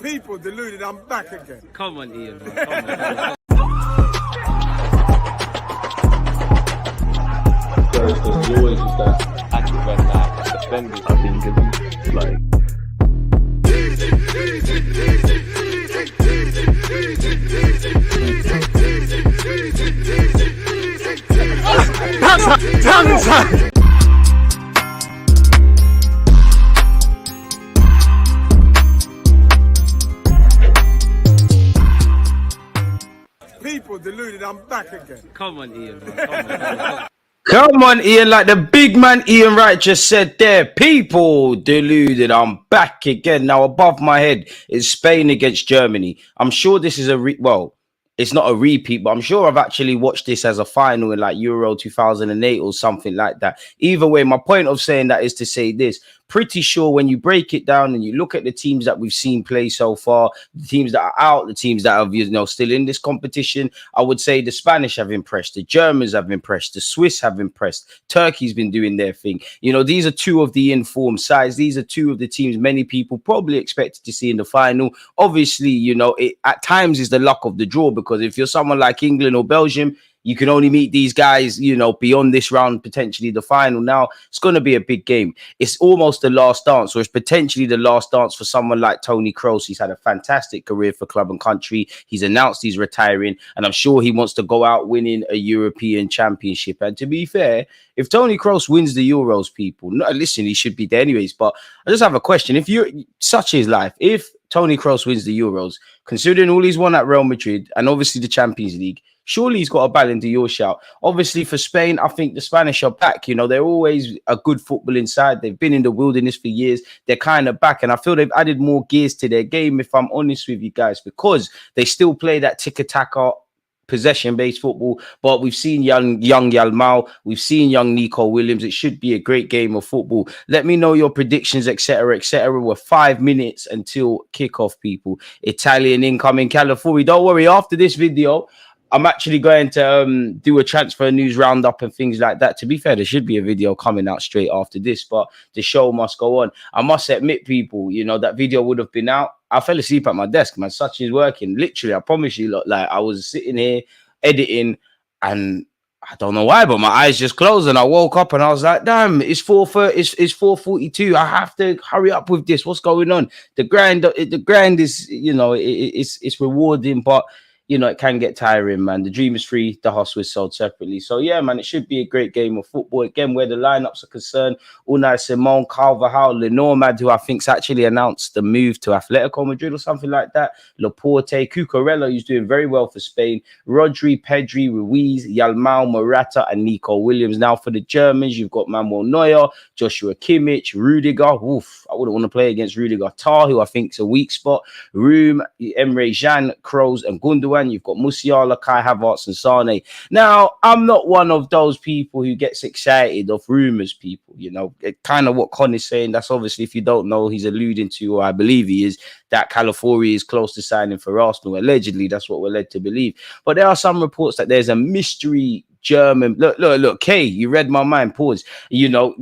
People deluded, I'm back again. Come on, Ian, man. Come on. There's always just that active and that defending. I think it's like. People deluded, I'm back again. Come on, Ian, man. Come on. Come on, Ian, like the big man Ian Wright just said there. People deluded. I'm back again. Now, above my head is Spain against Germany. I'm sure this is well, it's not a repeat, but I'm sure I've actually watched this as a final in like Euro 2008 or something like that. Either way, my point of saying that is to say this. Pretty sure when you break it down and you look at the teams that we've seen play so far, the teams that are out, the teams that are, still in this competition, I would say the Spanish have impressed, the Germans have impressed, the Swiss have impressed, Turkey's been doing their thing. These are two of the informed sides. These are two of the teams many people probably expected to see in the final. Obviously, it at times is the luck of the draw, because if you're someone like England or Belgium, you can only meet these guys, beyond this round, potentially the final. Now, it's going to be a big game. It's almost the last dance, or it's potentially the last dance for someone like Toni Kroos. He's had a fantastic career for club and country. He's announced he's retiring, and I'm sure he wants to go out winning a European championship. And to be fair, if Toni Kroos wins the Euros, people, listen, he should be there anyways. But I just have a question. If you're such is life, if Toni Kroos wins the Euros, considering all he's won at Real Madrid and obviously the Champions League, surely he's got a Ballon d'Or shout. Obviously, for Spain, I think the Spanish are back. They're always a good footballing side. They've been in the wilderness for years. They're kind of back. And I feel they've added more gears to their game, if I'm honest with you guys, because they still play that tiki-taka possession-based football. But we've seen young Yalmao. We've seen young Nico Williams. It should be a great game of football. Let me know your predictions, etc., etc. We're 5 minutes until kickoff, people. Italian incoming, California. Don't worry, after this video, I'm actually going to do a transfer news roundup and things like that. To be fair, there should be a video coming out straight after this, but the show must go on. I must admit, people, that video would have been out. I fell asleep at my desk, man. Such is working. Literally, I promise you, look, like I was sitting here editing, and I don't know why, but my eyes just closed, and I woke up and I was like, damn, it's 4:30, it's 4:42. I have to hurry up with this. What's going on? The grind is, it's rewarding, but it can get tiring, man. The dream is free. The hustle is sold separately. So, yeah, man, it should be a great game of football. Again, where the lineups are concerned, Unai Simon, Carvajal, Lenormand, who I think's actually announced the move to Atletico Madrid or something like that, Laporte, Cucurella, who's doing very well for Spain, Rodri, Pedri, Ruiz, Yalmao, Morata, and Nico Williams. Now, for the Germans, you've got Manuel Neuer, Joshua Kimmich, Rudiger. Oof, I wouldn't want to play against Rudiger. Tar, who I think's a weak spot. Room, Emre Can, Kroos, and Gundogan. You've got Musiala, Kai Havertz, and Sane. Now, I'm not one of those people who gets excited of rumours, people. Kind of what Con is saying. That's obviously, if you don't know, he's alluding to, or I believe he is, that Calafiori is close to signing for Arsenal. Allegedly, that's what we're led to believe. But there are some reports that there's a mystery German. Look, Kay, you read my mind. Pause.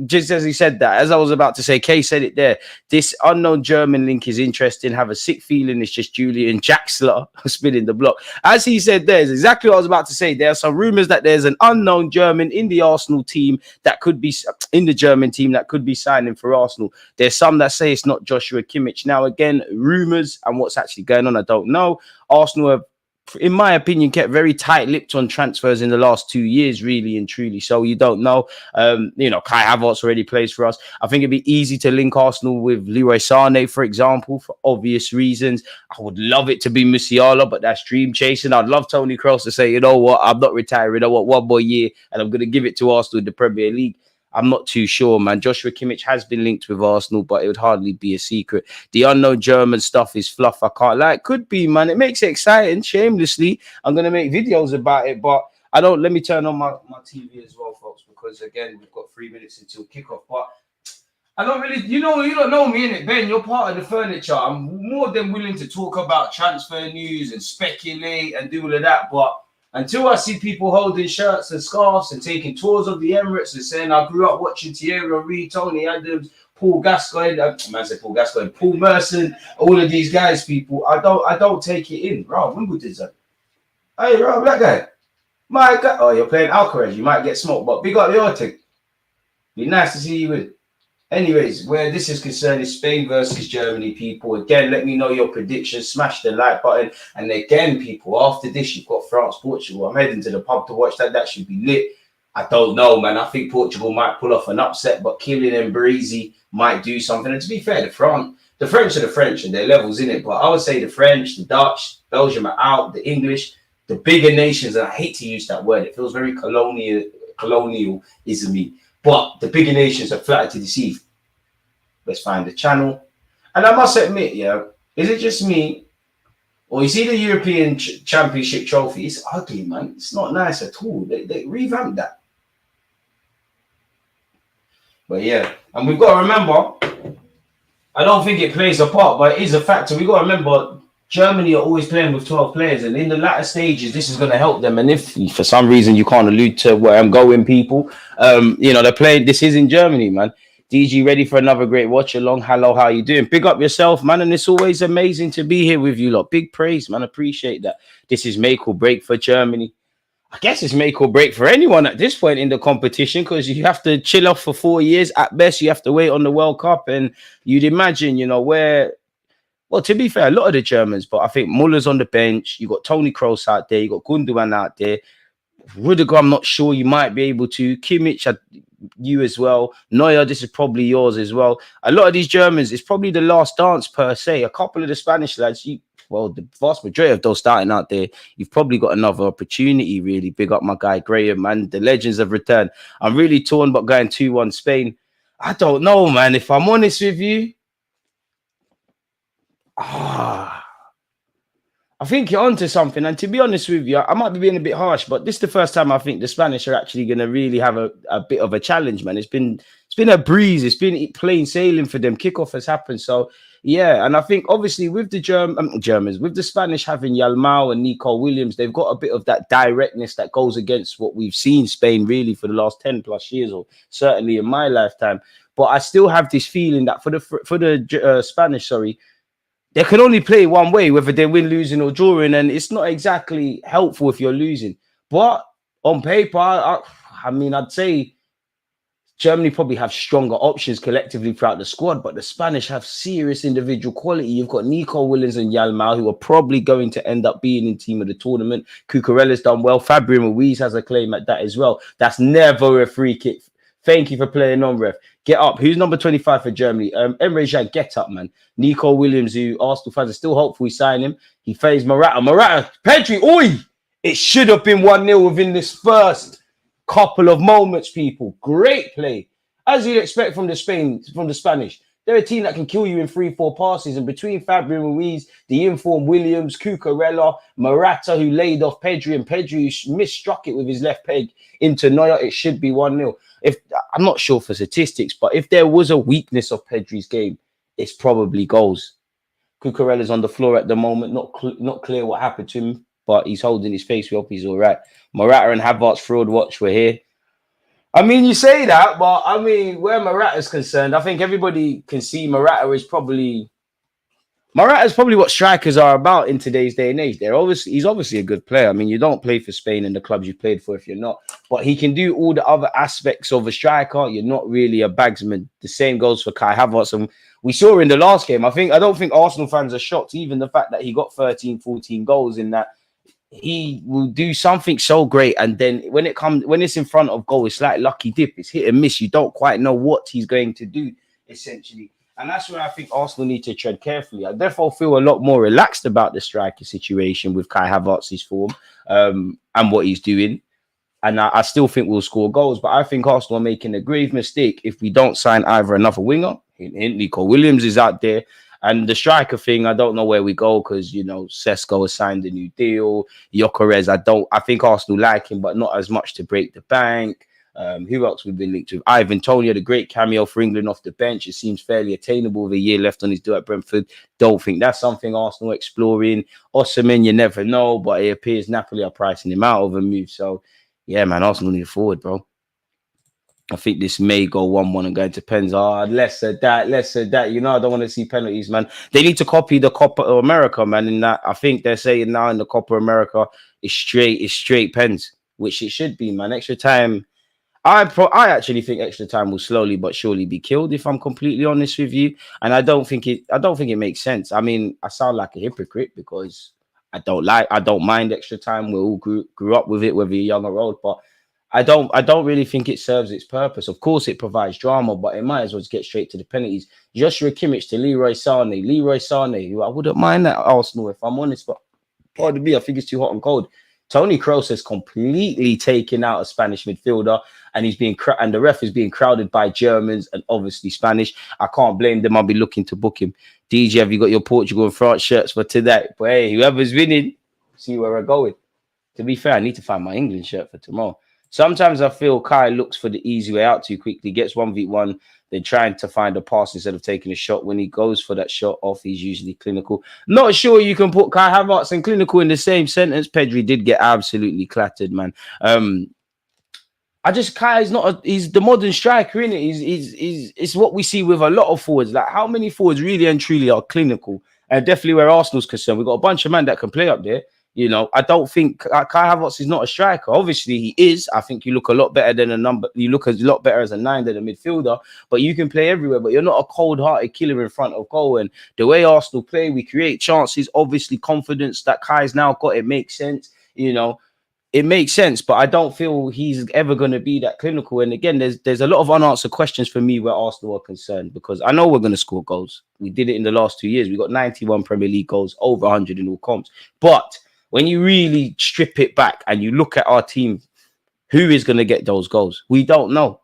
Just as he said that, as I was about to say, Kay said it there. This unknown German link is interesting. Have a sick feeling it's just Julian Jaxler spinning the block. As he said there, is exactly what I was about to say. There are some rumors that there's an unknown German in the Arsenal team that could be in the German team that could be signing for Arsenal. There's some that say it's not Joshua Kimmich. Now, again, rumors and what's actually going on, I don't know. Arsenal have, in my opinion, kept very tight-lipped on transfers in the last 2 years, really and truly. So you don't know. Kai Havertz already plays for us. I think it'd be easy to link Arsenal with Leroy Sané, for example, for obvious reasons. I would love it to be Musiala, but that's dream chasing. I'd love Toni Kroos to say, you know what, I'm not retiring. I want one more year, and I'm going to give it to Arsenal in the Premier League. I'm not too sure, man. Joshua Kimmich has been linked with Arsenal, but it would hardly be a secret. The unknown German stuff is fluff. I can't lie. It could be, man. It makes it exciting. Shamelessly, I'm going to make videos about it, but I don't. Let me turn on my TV as well, folks, because, again, we've got 3 minutes until kickoff. But I don't really, you don't know me, innit, Ben? You're part of the furniture. I'm more than willing to talk about transfer news and speculate and do all of that. But until I see people holding shirts and scarves and taking tours of the Emirates and saying I grew up watching Thierry Henry, Tony Adams, Paul Gascoigne, Paul Merson, all of these guys, people, I don't take it in. Bro, Wimbledon's a hey, bro, that guy. My God, oh, you're playing Alcaraz, you might get smoked, but big up your thing. Be nice to see you with. Anyways, where this is concerned is Spain versus Germany, people. Again, let me know your predictions. Smash the like button. And again, people, after this, you've got France, Portugal. I'm heading to the pub to watch that. That should be lit. I don't know, man. I think Portugal might pull off an upset, but Kylian and Breezy might do something. And to be fair, the French are the French and their levels in it. But I would say the French, the Dutch, Belgium are out, the English, the bigger nations, and I hate to use that word. It feels very colonialism-y. But the bigger nations are flattered to deceive. Let's find the channel. And I must admit, yeah, is it just me? Or you see the European Championship trophy? It's ugly, man. It's not nice at all. They revamped that. But yeah, and we've got to remember, I don't think it plays a part, but it is a factor. We've got to remember, Germany are always playing with 12 players, and in the latter stages, this is going to help them. And if for some reason you can't allude to where I'm going, people, they're playing. This is in Germany, man. DG ready for another great watch along. Hello, how you doing? Big up yourself, man. And it's always amazing to be here with you lot. Big praise, man. Appreciate that. This is make or break for Germany. I guess it's make or break for anyone at this point in the competition, because you have to chill off for 4 years. At best, you have to wait on the World Cup. And you'd imagine, where... Well, to be fair, a lot of the Germans, but I think Muller's on the bench. You got Toni Kroos out there. You got Gundogan out there. Rudiger, I'm not sure you might be able to. Kimmich, you as well. Neuer, this is probably yours as well. A lot of these Germans, it's probably the last dance per se. A couple of the Spanish lads, the vast majority of those starting out there, you've probably got another opportunity, really. Big up my guy, Graham, man. The legends have returned. I'm really torn about going 2-1 Spain. I don't know, man. If I'm honest with you, I think you're onto something. And to be honest with you, I might be being a bit harsh, but this is the first time I think the Spanish are actually going to really have a bit of a challenge, man. It's been a breeze. It's been plain sailing for them. Kickoff has happened. So, yeah. And I think, obviously, with the Germans, with the Spanish having Yalmao and Nico Williams, they've got a bit of that directness that goes against what we've seen Spain really for the last 10 plus years, or certainly in my lifetime. But I still have this feeling that for the Spanish, they can only play one way, whether they win, losing, or drawing, and it's not exactly helpful if you're losing. But on paper, I'd say Germany probably have stronger options collectively throughout the squad, but the Spanish have serious individual quality. You've got Nico Williams and Yalmao, who are probably going to end up being in team of the tournament. Cucurella's done well. Fabian Ruiz has a claim at that as well. That's never a free kick. Thank you for playing on, ref. Get up. Who's number 25 for Germany? Emre Can, get up, man. Nico Williams, who Arsenal fans are still hopeful we sign him. He faced Morata. Pedri, oi! It should have been 1-0 within this first couple of moments, people. Great play. As you'd expect from the Spanish. They're a team that can kill you in 3-4 passes. And between Fabian Ruiz, the informed Williams, Cucurella, Morata, who laid off Pedri, and Pedri misstruck it with his left peg into Neuer, it should be 1-0. I'm not sure for statistics, but if there was a weakness of Pedri's game, it's probably goals. Cucurella's on the floor at the moment. Not clear what happened to him, but he's holding his face. We hope he's all right. Morata and Havertz fraud watch. We're here. I mean, you say that, but I mean, where Morata's concerned, I think everybody can see Morata is probably what strikers are about in today's day and age. He's obviously a good player. I mean, you don't play for Spain and the clubs you've played for if you're not, but he can do all the other aspects of a striker. You're not really a bagsman. The same goes for Kai Havertz. And we saw in the last game, I don't think Arsenal fans are shocked, even the fact that he got 13, 14 goals in that. He will do something so great, and then when it's in front of goal, it's like lucky dip. It's hit and miss. You don't quite know what he's going to do, essentially. And that's where I think Arsenal need to tread carefully. I therefore feel a lot more relaxed about the striker situation with Kai Havertz's form and what he's doing. And I still think we'll score goals, but I think Arsenal are making a grave mistake if we don't sign either another winger. Nico Williams is out there. And the striker thing, I don't know where we go because, Sesko has signed a new deal. Gyökeres, I think Arsenal like him, but not as much to break the bank. Who else we've been linked with? Ivan Toney had a great cameo for England off the bench. It seems fairly attainable with a year left on his deal at Brentford. Don't think that's something Arsenal exploring. Osimhen, you never know, but it appears Napoli are pricing him out of a move. So, yeah, man, Arsenal need a forward, bro. I think this may go 1-1 and go into pens. Less of that. You know, I don't want to see penalties, man. They need to copy the Copa America, man. In that, I think they're saying now in the Copa America, it's straight pens, which it should be, man. Extra time. I actually think extra time will slowly but surely be killed, if I'm completely honest with you. And I don't think it makes sense. I mean, I sound like a hypocrite because I don't mind extra time. We all grew up with it, whether you're young or old, but I don't really think it serves its purpose. Of course, it provides drama, but it might as well just get straight to the penalties. Joshua Kimmich to Leroy Sané, who I wouldn't mind that Arsenal if I'm honest, but pardon me, I think it's too hot and cold. Toni Kroos has completely taken out a Spanish midfielder, and and the ref is being crowded by Germans and obviously Spanish. I can't blame them. I'll be looking to book him. DJ, have you got your Portugal and France shirts for today? But hey, whoever's winning, see where we're going. To be fair, I need to find my England shirt for tomorrow. Sometimes I feel Kai looks for the easy way out too quickly, gets 1v1, then trying to find a pass instead of taking a shot. When he goes for that shot off, he's usually clinical. Not sure you can put Kai Havertz and clinical in the same sentence. Pedri did get absolutely clattered, man. Kai is not he's the modern striker, innit? It's what we see with a lot of forwards. Like, how many forwards really and truly are clinical? And definitely where Arsenal's concerned, we've got a bunch of men that can play up there. You know, I don't think Kai Havertz is not a striker. Obviously, he is. I think you look a lot better than a number. You look a lot better as a 9 than a midfielder. But you can play everywhere. But you're not a cold-hearted killer in front of goal. And the way Arsenal play, we create chances. Obviously, confidence that Kai's now got, it makes sense. You know, it makes sense. But I don't feel he's ever going to be that clinical. And again, there's a lot of unanswered questions for me where Arsenal are concerned, because I know we're going to score goals. We did it in the last 2 years. We got 91 Premier League goals, over 100 in all comps. But when you really strip it back and you look at our team, who is going to get those goals? We don't know.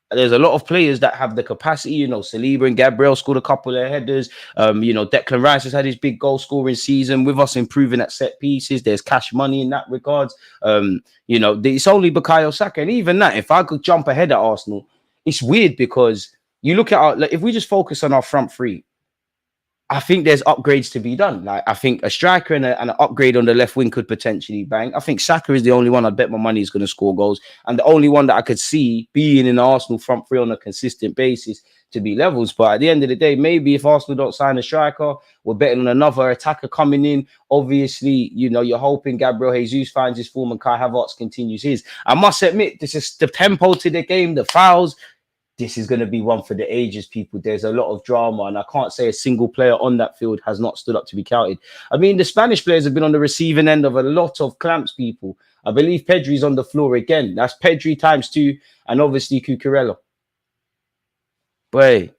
There's a lot of players that have the capacity. You know, Saliba and Gabriel scored a couple of headers. You know, Declan Rice has had his big goal scoring season with us improving at set pieces. There's cash money in that regards. You know, it's only Bukayo Saka. And even that, if I could jump ahead at Arsenal, it's weird because you look at if we just focus on our front three, I think there's upgrades to be done. Like, I think a striker and an upgrade on the left wing could potentially bang. I think Saka is the only one I'd bet my money is going to score goals, and the only one that I could see being in the Arsenal front three on a consistent basis to be levels. But at the end of the day, maybe if Arsenal don't sign a striker, we're betting on another attacker coming in. Obviously, you know, you're hoping Gabriel Jesus finds his form and Kai Havertz continues his. I must admit, this is the tempo to the game, the fouls. This is going to be one for the ages, people. There's a lot of drama, and I can't say a single player on that field has not stood up to be counted. I mean, the Spanish players have been on the receiving end of a lot of clamps, people. I believe Pedri's on the floor again. That's Pedri times 2, and obviously Cucurella. But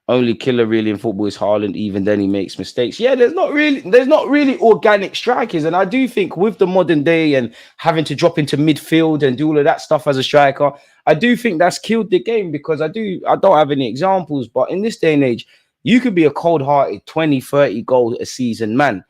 only killer really in football is Haaland. Even then, he makes mistakes. Yeah, there's not really organic strikers, and I do think with the modern day and having to drop into midfield and do all of that stuff as a striker, I do think that's killed the game, because I don't have any examples, but in this day and age, you could be a cold-hearted 20, 30 goal a season man,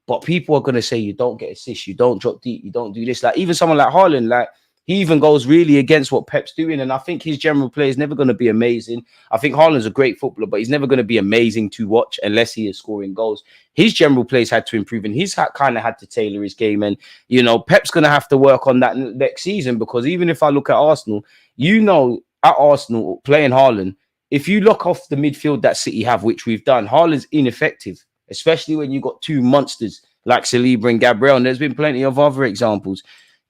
but people are going to say you don't get assists, you don't drop deep, you don't do this. Like, even someone like Haaland, like, he even goes really against what Pep's doing, and I think his general play is never going to be amazing. I think Haaland's a great footballer, but he's never going to be amazing to watch unless he is scoring goals. His general plays had to improve, and he's kind of had to tailor his game. And, you know, Pep's going to have to work on that next season, because even if I look at Arsenal, you know, at Arsenal, playing Haaland, if you lock off the midfield that City have, which we've done, Haaland's ineffective, especially when you've got two monsters like Saliba and Gabriel. And there's been plenty of other examples.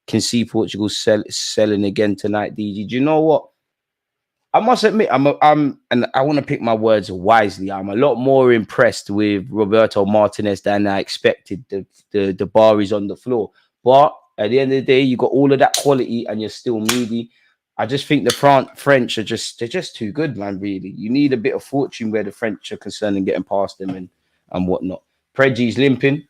Can see Portugal selling again tonight, DG. Do you know what? I must admit, and I want to pick my words wisely. I'm a lot more impressed with Roberto Martinez than I expected. The bar is on the floor. But at the end of the day, you got all of that quality and you're still moody. I just think the French they're just too good, man, really. You need a bit of fortune where the French are concerned and getting past them and whatnot. Pedri's limping.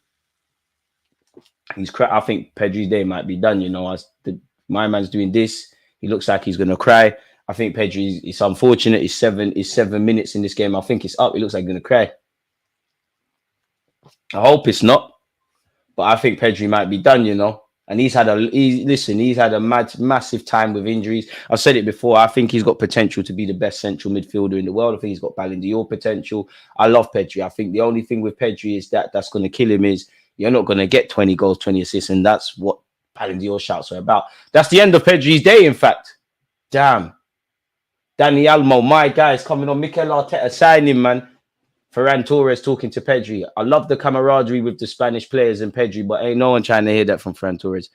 I think Pedri's day might be done, you know. My man's doing this. He looks like he's going to cry. I think Pedri, it's unfortunate. It's 7 minutes in this game. I think it's up. It looks like he's going to cry. I hope it's not. But I think Pedri might be done, you know. And he's had a massive time with injuries. I've said it before. I think he's got potential to be the best central midfielder in the world. I think he's got Ballon d'Or potential. I love Pedri. I think the only thing with Pedri is that's going to kill him is you're not going to get 20 goals, 20 assists. And that's what Ballon d'Or shouts are about. That's the end of Pedri's day, in fact. Damn. Danny Almo, my guy, is coming on. Mikel Arteta signing, man. Ferran Torres talking to Pedri. I love the camaraderie with the Spanish players and Pedri, but ain't no one trying to hear that from Ferran Torres.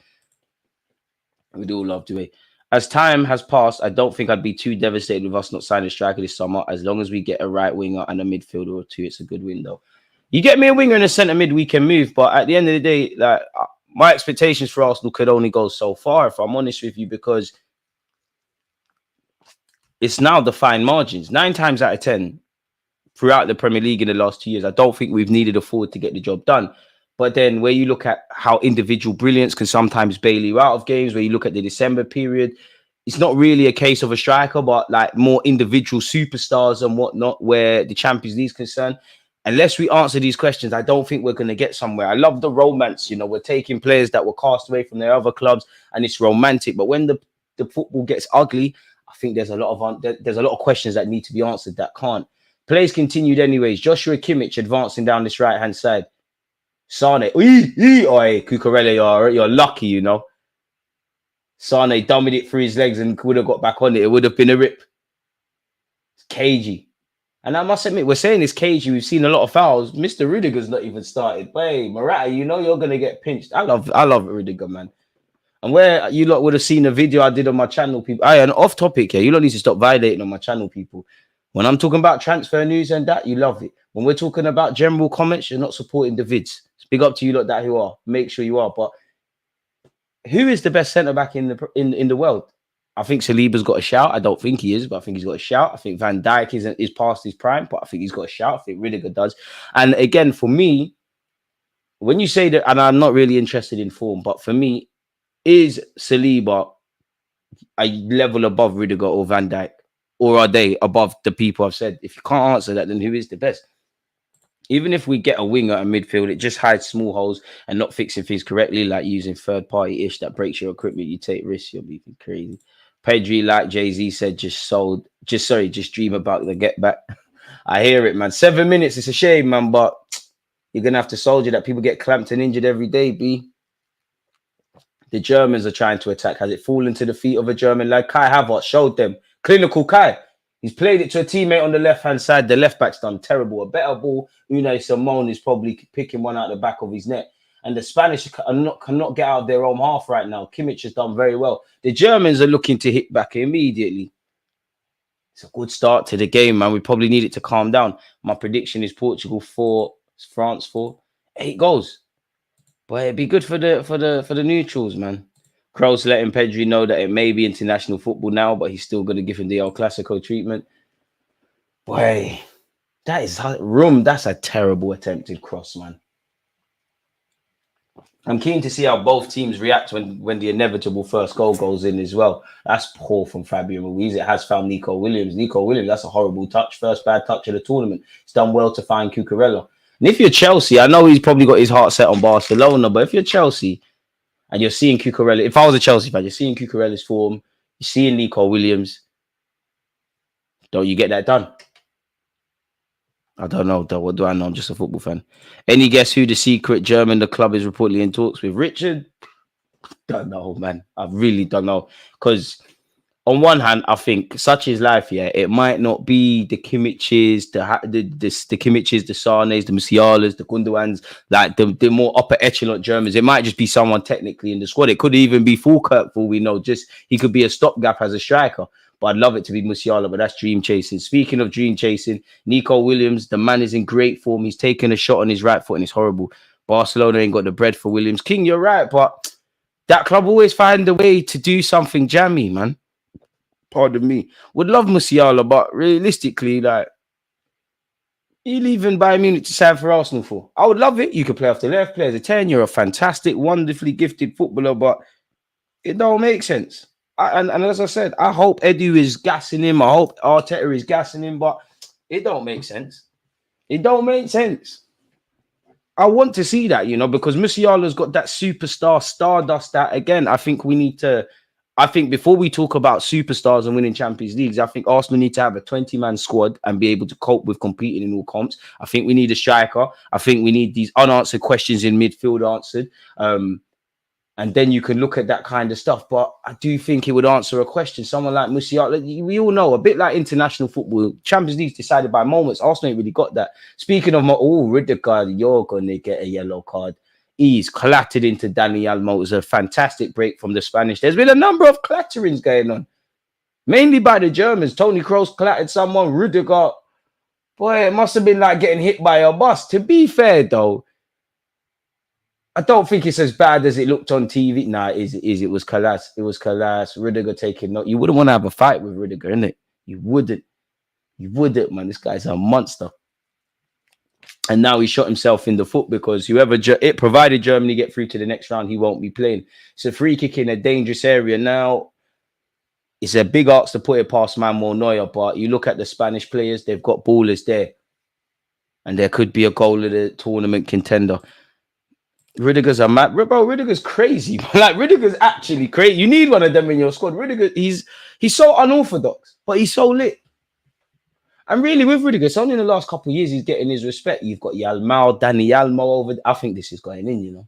We'd all love to. As time has passed, I don't think I'd be too devastated with us not signing a striker this summer. As long as we get a right winger and a midfielder or two, it's a good window. You get me a winger and a centre mid, we can move. But at the end of the day, like my expectations for Arsenal could only go so far, if I'm honest with you, because it's now the fine margins. 9 times out of 10, throughout the Premier League in the last 2 years, I don't think we've needed a forward to get the job done. But then where you look at how individual brilliance can sometimes bail you out of games, where you look at the December period, it's not really a case of a striker, but like more individual superstars and whatnot, where the Champions League is concerned. Unless we answer these questions, I don't think we're going to get somewhere. I love the romance. You know, we're taking players that were cast away from their other clubs and it's romantic. But when the football gets ugly, I think there's a lot of questions that need to be answered that can't. Plays continued anyways. Joshua Kimmich advancing down this right-hand side. Sane. Cucurella, you're lucky, you know. Sane dummied it through his legs and would have got back on it. It would have been a rip. It's cagey. And I must admit, we're saying it's cagey. We've seen a lot of fouls. Mr. Rudiger's not even started. Hey, Morata, you know you're going to get pinched. I love Rudiger, man. And where you lot would have seen a video I did on my channel, people. And off topic here. You lot need to stop violating on my channel, people. When I'm talking about transfer news and that, you love it. When we're talking about general comments, you're not supporting the vids. It's big up to you lot that who are. Make sure you are. But who is the best centre-back in the world? I think Saliba's got a shout. I don't think he is, but I think he's got a shout. I think Van Dijk is past his prime, but I think he's got a shout. I think Rudiger does. And again, for me, when you say that, and I'm not really interested in form, but for me, is Saliba a level above Rudiger or Van Dijk? Or are they above the people I've said? If you can't answer that, then who is the best? Even if we get a winger at midfield, it just hides small holes and not fixing things correctly, like using third-party ish that breaks your equipment. You take risks, you'll be crazy. Pedri, like Jay-Z said, just dream about the get back. I hear it, man. 7 minutes, it's a shame, man, but you're going to have to soldier that. People get clamped and injured every day, B. The Germans are trying to attack. Has it fallen to the feet of a German lad? Kai Havertz showed them. Clinical Kai. He's played it to a teammate on the left-hand side. The left-back's done terrible. A better ball, Unai Simon is probably picking one out the back of his net. And the Spanish cannot get out of their own half right now. Kimmich has done very well. The Germans are looking to hit back immediately. It's a good start to the game, man. We probably need it to calm down. My prediction is Portugal 4, France 4. 8 goals. But it'd be good for the neutrals, man. Kroos letting Pedri know that it may be international football now, but he's still going to give him the El Clasico treatment. Boy, that is room. That's a terrible attempted cross, man. I'm keen to see how both teams react when the inevitable first goal goes in as well. That's poor from Fabian Ruiz. It has found Nico Williams. Nico Williams, that's a horrible touch. First bad touch of the tournament. It's done well to find Cucurella. And if you're Chelsea, I know he's probably got his heart set on Barcelona, but if you're Chelsea and you're seeing Cucurella, if I was a Chelsea fan, you're seeing Cucurella's form, you're seeing Nico Williams, don't you get that done? I don't know. What do I know? I'm just a football fan. Any guess who the secret German the club is reportedly in talks with? Richard? Don't know, man. I really don't know. Because on one hand, I think such is life, yeah. It might not be the Kimmiches, the Kimmiches, the Sanes, the Musialas, the Gundogan's, like the more upper echelon Germans. It might just be someone technically in the squad. It could even be Fulkirk, for we know. Just he could be a stopgap as a striker. But I'd love it to be Musiala, but that's dream chasing. Speaking of dream chasing, Nico Williams, the man is in great form. He's taken a shot on his right foot and it's horrible. Barcelona ain't got the bread for Williams. King, you're right, but that club always find a way to do something jammy, man. Pardon me. Would love Musiala, but realistically, like, you leaving Bayern Munich to sign for Arsenal for? I would love it. You could play off the left, play as a 10. You're a fantastic, wonderfully gifted footballer, but it don't make sense. And as I said, I hope Edu is gassing him. I hope Arteta is gassing him, but it don't make sense. It don't make sense. I want to see that, you know, because Musiala's got that superstar stardust that, again, I think we need to. I think before we talk about superstars and winning Champions Leagues, I think Arsenal need to have a 20-man squad and be able to cope with competing in all comps. I think we need a striker. I think we need these unanswered questions in midfield answered. And then you can look at that kind of stuff. But I do think it would answer a question. Someone like Musiala, we all know, a bit like international football, Champions League decided by moments. Arsenal ain't really got that. Speaking of Rudiger, you're going to get a yellow card. He's clattered into Dani Almo. It was a fantastic break from the Spanish. There's been a number of clatterings going on, mainly by the Germans. Toni Kroos clattered someone. Rudiger, boy, it must have been like getting hit by a bus. To be fair, though, I don't think it's as bad as it looked on TV. Nah, it was Kalas. It was Kalas. Rudiger taking no. You wouldn't want to have a fight with Rudiger, innit? You wouldn't. You wouldn't, man. This guy's a monster. And now he shot himself in the foot because it provided Germany get through to the next round, he won't be playing. It's a free kick in a dangerous area. Now, it's a big ask to put it past Manuel Neuer, but you look at the Spanish players, they've got ballers there. And there could be a goal of the tournament contender. Rudiger's a mad, bro. Rudiger's crazy. Like, Rudiger's actually crazy. You need one of them in your squad. Rudiger, he's so unorthodox, but he's so lit. And really, with Rudiger, it's only in the last couple of years he's getting his respect. You've got Yalmao, Dani Almo over. I think this is going in, you know.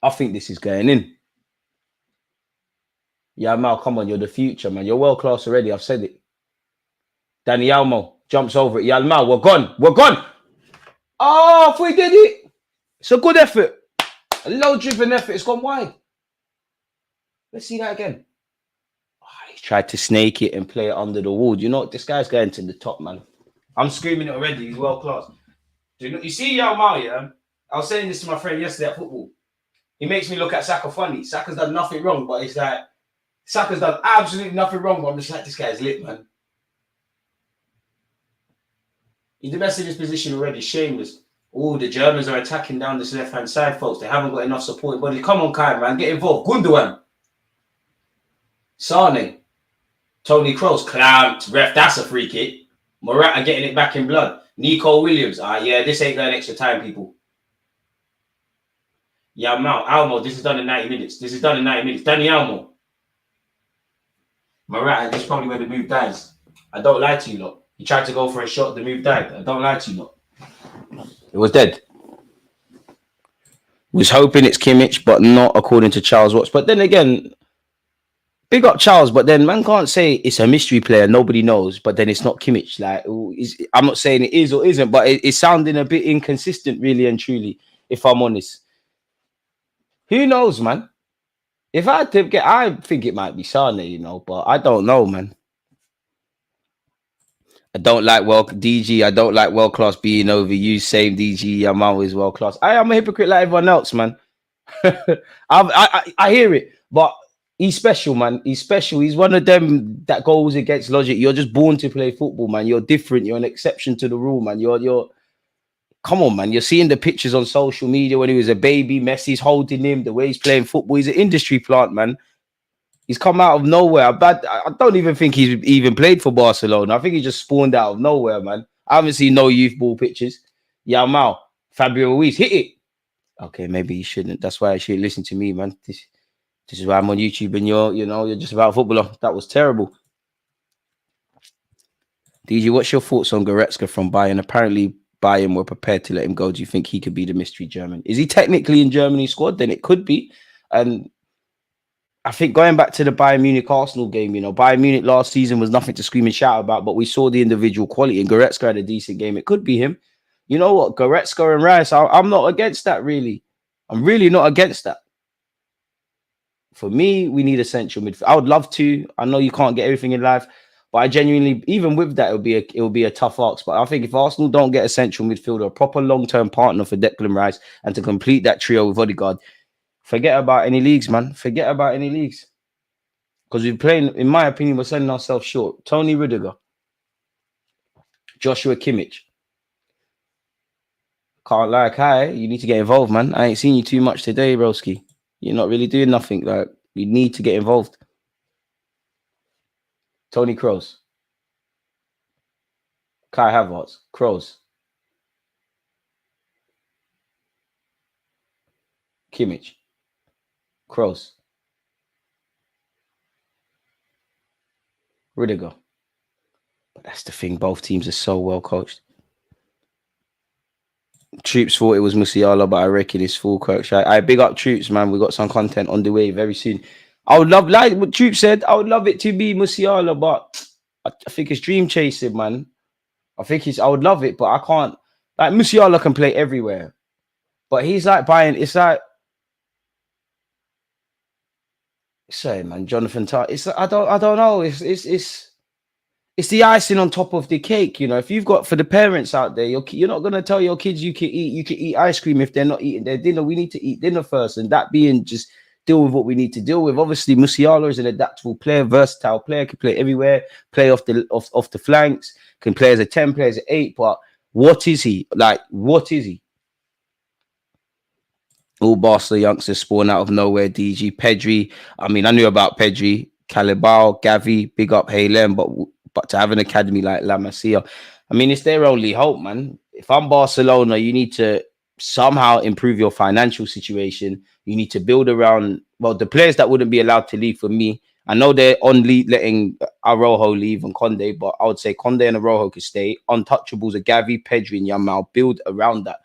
I think this is going in. Yalmao, come on, you're the future, man. You're world class already. I've said it. Dani Almo jumps over it. Yalmao, we're gone. We're gone. Oh, if we did it. It's a good effort. A low-driven effort. It's gone wide. Let's see that again. He tried to snake it and play it under the wall. You know what? This guy's going to the top, man. I'm screaming it already. He's world class. You see Yao Mao, yeah? I was saying this to my friend yesterday at football. He makes me look at Saka funny. Saka's done nothing wrong, but it's like Saka's done absolutely nothing wrong, but I'm just like, this guy's lit, man. He's the best in his position already. Shameless. Oh, the Germans are attacking down this left-hand side, folks. They haven't got enough support. But come on, Kai, man. Get involved. Gundogan. Sane. Toni Kroos. Clamped. Ref, that's a free kick. Morata getting it back in blood. Nico Williams. Yeah, this ain't going extra time, people. Almo, this is done in 90 minutes. This is done in 90 minutes. Dani Almo. Morata, this is probably where the move dies. I don't lie to you, lot. He tried to go for a shot, the move died. I don't lie to you, lot. It was dead. Was hoping it's Kimmich, but not according to Charles Watts. But then again, big up Charles, but then man can't say it's a mystery player, nobody knows, but then it's not Kimmich. Like, I'm not saying it is or isn't, but it's sounding a bit inconsistent, really and truly, if I'm honest. Who knows, man? If I had to get, I think it might be Sane, you know, but I don't know, man. I don't like DG. I don't like world class being overused. Same DG. I'm always world class. I am a hypocrite like everyone else, man. I hear it, but he's special, man. He's special. He's one of them that goes against logic. You're just born to play football, man. You're different. You're an exception to the rule, man. You're. Come on, man. You're seeing the pictures on social media when he was a baby. Messi's holding him. The way he's playing football. He's an industry plant, man. He's come out of nowhere. I don't even think he's even played for Barcelona. I think he just spawned out of nowhere, man. I haven't seen no youth ball pictures. Yao Mao, Fabio Ruiz, hit it. Okay, maybe you shouldn't. That's why you should listen to me, man. This is why I'm on YouTube and you're just about a footballer. That was terrible. DG, what's your thoughts on Goretzka from Bayern? Apparently, Bayern were prepared to let him go. Do you think he could be the mystery German? Is he technically in Germany's squad? Then it could be. And I think going back to the Bayern Munich Arsenal game, you know, Bayern Munich last season was nothing to scream and shout about, but we saw the individual quality, and Goretzka had a decent game. It could be him. You know what? Goretzka and Rice, I'm not against that, really. I'm really not against that. For me, we need a central midfield. I would love to. I know you can't get everything in life, but I genuinely, even with that, it will be a tough ask. But I think if Arsenal don't get a central midfielder, a proper long-term partner for Declan Rice, and to complete that trio with Odegaard, forget about any leagues, man. Forget about any leagues. Because we're playing, in my opinion, we're selling ourselves short. Tony Rudiger. Joshua Kimmich. Can't lie, Kai. You need to get involved, man. I ain't seen you too much today, broski. You're not really doing nothing. Like, you need to get involved. Toni Kroos. Kai Havertz. Kroos. Kimmich, Kroos, Rudiger. But that's the thing. Both teams are so well coached. Troops thought it was Musiala, but I reckon it's full coach. I big up Troops, man. We got some content on the way very soon. I would love, like what Troops said, I would love it to be Musiala, but I think it's dream chasing, man. I would love it, but I can't. Like Musiala can play everywhere, but he's like buying. It's like, sorry, man, Jonathan Tah. It's I don't know. It's the icing on top of the cake, you know. If you've got, for the parents out there, you're not gonna tell your kids you can eat ice cream if they're not eating their dinner. We need to eat dinner first, and that being just deal with what we need to deal with. Obviously, Musiala is an adaptable player, versatile player, can play everywhere, play off the flanks, can play as a 10, play as an 8. But what is he? Like, what is he? All Barca youngsters spawn out of nowhere. DG, Pedri. I mean, I knew about Pedri, Calibao, Gavi, big up Halem, but to have an academy like La Masia, I mean, it's their only hope, man. If I'm Barcelona, you need to somehow improve your financial situation. You need to build around, well, the players that wouldn't be allowed to leave for me. I know they're on letting Araujo leave and Conde, but I would say Conde and Araujo could stay. Untouchables are Gavi, Pedri, and Yamal. Build around that.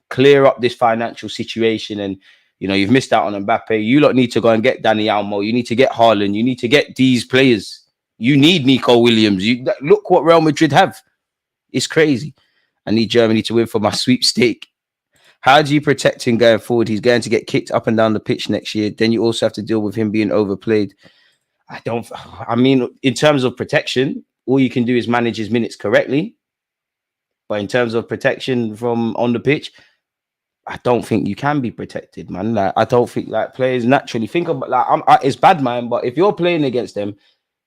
Clear up this financial situation. And, you know, you've missed out on Mbappe. You lot need to go and get Dani Almo. You need to get Haaland. You need to get these players. You need Nico Williams. Look what Real Madrid have. It's crazy. I need Germany to win for my sweepstake. How do you protect him going forward? He's going to get kicked up and down the pitch next year. Then you also have to deal with him being overplayed. I mean, in terms of protection, all you can do is manage his minutes correctly. But in terms of protection from on the pitch, I don't think you can be protected, man. Like, I don't think like players naturally think about like it's bad, man. But if you're playing against them,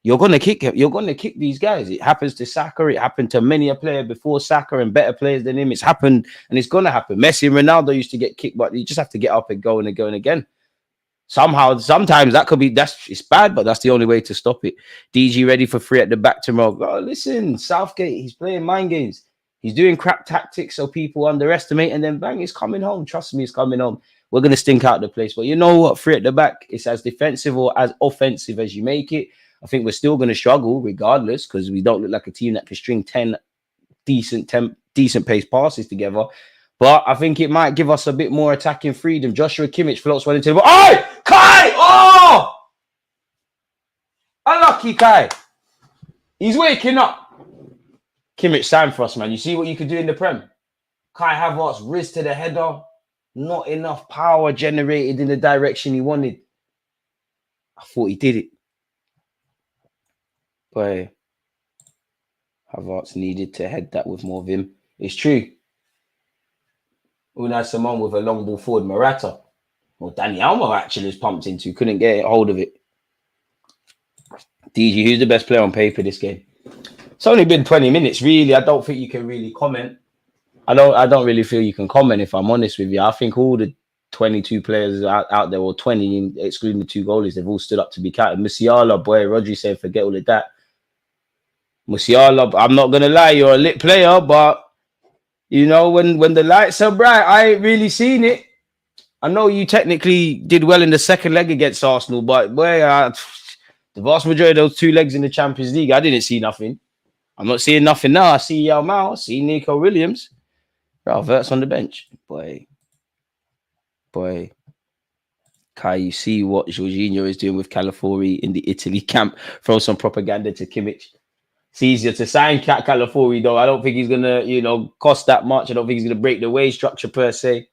you're gonna kick him. You're gonna kick these guys. It happens to Saka. It happened to many a player before Saka and better players than him. It's happened and it's gonna happen. Messi and Ronaldo used to get kicked, but you just have to get up and go and go and again. Somehow, sometimes that could be it's bad, but that's the only way to stop it. DG ready for free at the back tomorrow. Oh, listen, Southgate, he's playing mind games. He's doing crap tactics so people underestimate, and then bang, he's coming home. Trust me, he's coming home. We're gonna stink out the place, but you know what? Free at the back, it's as defensive or as offensive as you make it. I think we're still going to struggle regardless because we don't look like a team that can string 10 decent pace passes together. But I think it might give us a bit more attacking freedom. Joshua Kimmich floats one into the ball. Oh, Kai! Oh! Unlucky Kai. He's waking up. Kimmich, sign for us, man. You see what you could do in the Prem? Kai Havertz, wrist to the header. Not enough power generated in the direction he wanted. I thought he did it. Boy, Havertz needed to head that with more vim. It's true. Unai Simon with a long ball forward. Morata. Well, Dani Almo actually was pumped into. Couldn't get hold of it. DG, who's the best player on paper this game? It's only been 20 minutes, really. I don't think you can really comment. I don't really feel you can comment, if I'm honest with you. I think all the 22 players out there, or 20, excluding the 2 goalies, they've all stood up to be counted. Musiala, boy, Rodri said, forget all of that. Musiala, I'm not gonna lie, you're a lit player, but you know, when the lights are bright, I ain't really seen it. I know you technically did well in the second leg against Arsenal, but boy, the vast majority of those 2 legs in the Champions League, I didn't see nothing. I'm not seeing nothing now. I see Yamal, I see Nico Williams. Verts on the bench. Boy. Kai, you see what Jorginho is doing with Calafiori in the Italy camp. Throw some propaganda to Kimmich. It's easier to sign Calafiori, though. I don't think he's going to, cost that much. I don't think he's going to break the wage structure per se.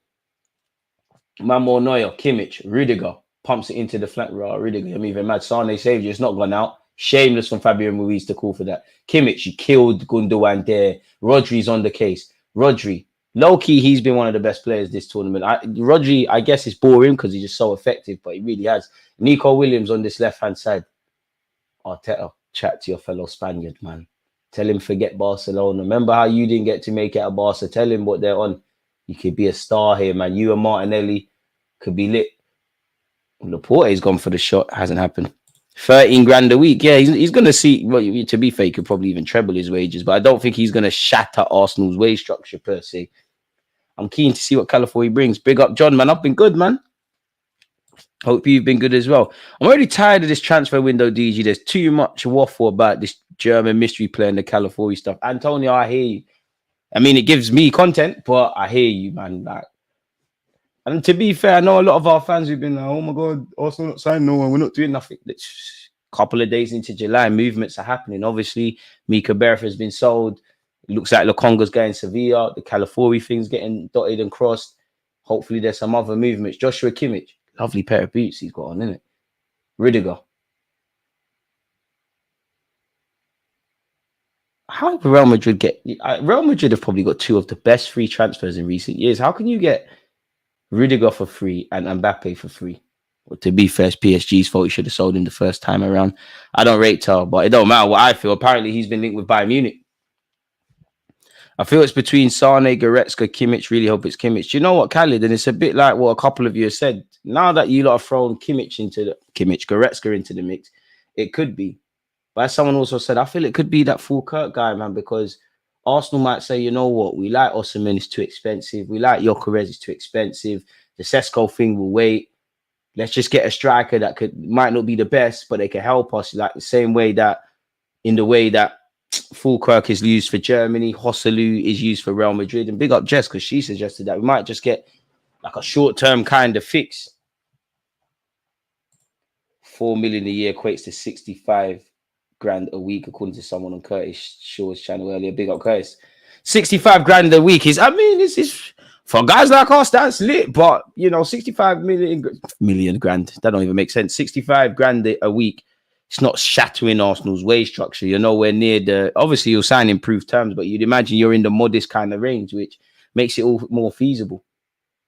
Mamo Neuer, Kimmich, Rudiger pumps it into the flank. Rudiger, I'm even mad. Sane saved you. It's not gone out. Shameless from Fabio Ruiz to call for that. Kimmich, you killed Gundogan there. Rodri's on the case. Rodri, low-key, he's been one of the best players this tournament. Rodri, I guess it's boring because he's just so effective, but he really has. Nico Williams on this left-hand side. Arteta, chat to your fellow Spaniard, man. Tell him forget Barcelona. Remember how you didn't get to make it at Barca? Tell him what they're on. You could be a star here, man. You and Martinelli could be lit. Laporte's gone for the shot. Hasn't happened. 13 grand a week. Yeah, he's going to see. Well, to be fair, he could probably even treble his wages, but I don't think he's going to shatter Arsenal's wage structure per se. I'm keen to see what Calafiori brings. Big up, John, man. I've been good, man. Hope you've been good as well. I'm already tired of this transfer window, DG. There's too much waffle about this German mystery player and the California stuff. Antonio, I hear you. I mean, it gives me content, but I hear you, man. Like, and to be fair, I know a lot of our fans who've been like, oh my God, Arsenal not signed no one. We're not doing nothing. It's a couple of days into July, movements are happening. Obviously, Mika Berth has been sold. It looks like Lokonga's going Sevilla. The California thing's getting dotted and crossed. Hopefully, there's some other movements. Joshua Kimmich, lovely pair of boots he's got on, isn't it? Rudiger. How did Real Madrid get... Real Madrid have probably got two of the best free transfers in recent years. How can you get Rudiger for free and Mbappe for free? Well, to be fair, it's PSG's fault. You should have sold him the first time around. I don't rate Tar, but it don't matter what I feel. Apparently, he's been linked with Bayern Munich. I feel it's between Sane, Goretzka, Kimmich. Really hope it's Kimmich. Do you know what, Khalid? And it's a bit like what a couple of you have said. Now that you lot have thrown Goretzka into the mix, it could be. But as someone also said, I feel it could be that full Kirk guy, man, because Arsenal might say, you know what, we like Osimhen, it's too expensive. We like Gyökeres, it's too expensive. The Sesko thing will wait. Let's just get a striker that might not be the best, but they can help us, like the same way that, in the way that Fulkirk is used for Germany, Hosselu is used for Real Madrid. And big up Jess, because she suggested that we might just get like a short-term kind of fix. 4 million a year equates to 65 grand a week, according to someone on Curtis Shaw's channel earlier. Big up Curtis. 65 grand a week is, I mean, it's for guys like us, that's lit. But, you know, 65 million grand, that don't even make sense. 65 grand a week. It's not shattering Arsenal's wage structure. You're nowhere near the... Obviously, you'll sign improved terms, but you'd imagine you're in the modest kind of range, which makes it all more feasible,